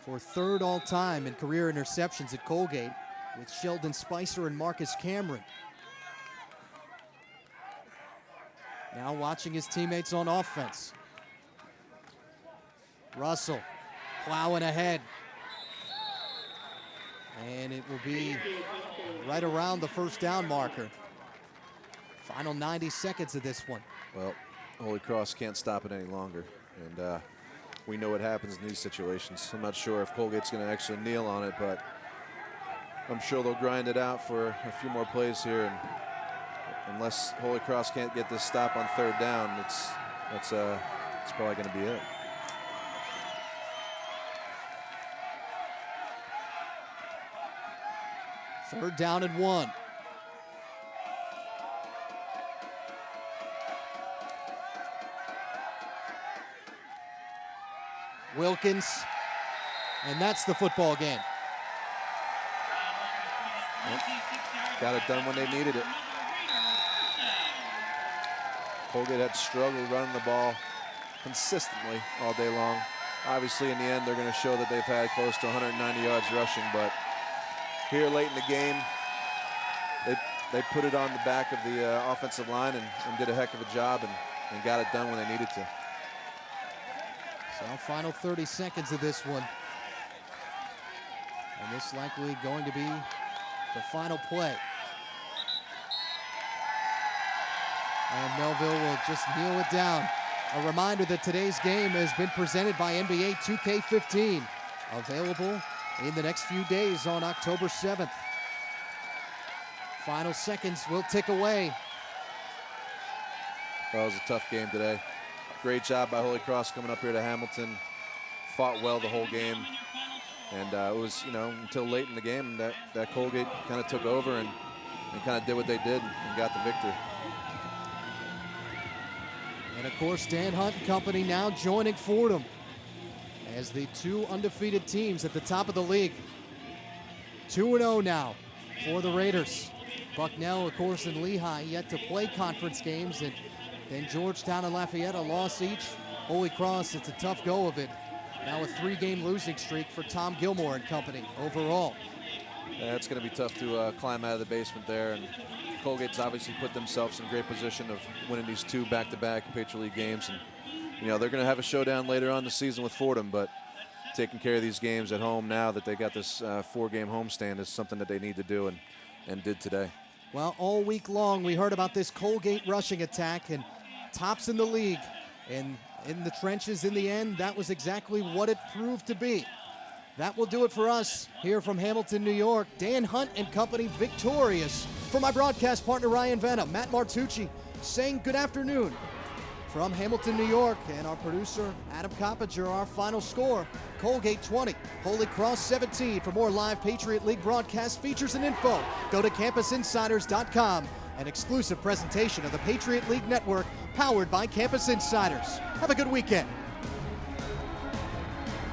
[SPEAKER 1] for 3rd all-time in career interceptions at Colgate, with Sheldon Spicer and Marcus Cameron. Now watching his teammates on offense. Russell plowing ahead. And it will be right around the 1st down marker. Final 90 seconds of this one.
[SPEAKER 3] Well, Holy Cross can't stop it any longer, and we know what happens in these situations. I'm not sure if Colgate's going to actually kneel on it, but I'm sure they'll grind it out for a few more plays here, and unless Holy Cross can't get this stop on 3rd down, it's probably going to be it.
[SPEAKER 1] 3rd down and 1. Wilkins, and that's the football game.
[SPEAKER 3] Got it done when they needed it. Colgate had struggled running the ball consistently all day long. Obviously, in the end, they're going to show that they've had close to 190 yards rushing, but here late in the game, they put it on the back of the offensive line and did a heck of a job and got it done when they needed to.
[SPEAKER 1] So final 30 seconds of this one. And this likely going to be the final play. And Melville will just kneel it down. A reminder that today's game has been presented by NBA 2K15. Available in the next few days on October 7th. Final seconds will tick away.
[SPEAKER 3] Well, it was a tough game today. Great job by Holy Cross coming up here to Hamilton. Fought well the whole game. And it was, until late in the game that Colgate kind of took over and kind of did what they did and got the victory.
[SPEAKER 1] And of course, Dan Hunt and company now joining Fordham as the 2 undefeated teams at the top of the league. 2-0 now for the Raiders. Bucknell, of course, and Lehigh yet to play conference games, and then Georgetown and Lafayette a loss each. Holy Cross, it's a tough go of it. Now a 3-game losing streak for Tom Gilmore and company overall.
[SPEAKER 3] Yeah, it's going to be tough to climb out of the basement there, and Colgate's obviously put themselves in great position of winning these 2 back-to-back Patriot League games, and they're going to have a showdown later on the season with Fordham, but taking care of these games at home now that they got this 4-game homestand is something that they need to do and did today.
[SPEAKER 1] Well, all week long we heard about this Colgate rushing attack and tops in the league, and in the trenches in the end, that was exactly what it proved to be. That will do it for us here from Hamilton, New York. Dan Hunt and company victorious. For my broadcast partner Ryan Vanna, Matt Martucci saying good afternoon from Hamilton, New York, and our producer Adam Coppinger. Our final score: Colgate 20, Holy Cross 17. For more live Patriot League broadcast features and info, go to campusinsiders.com. An exclusive presentation of the Patriot League Network powered by Campus Insiders. Have a good weekend.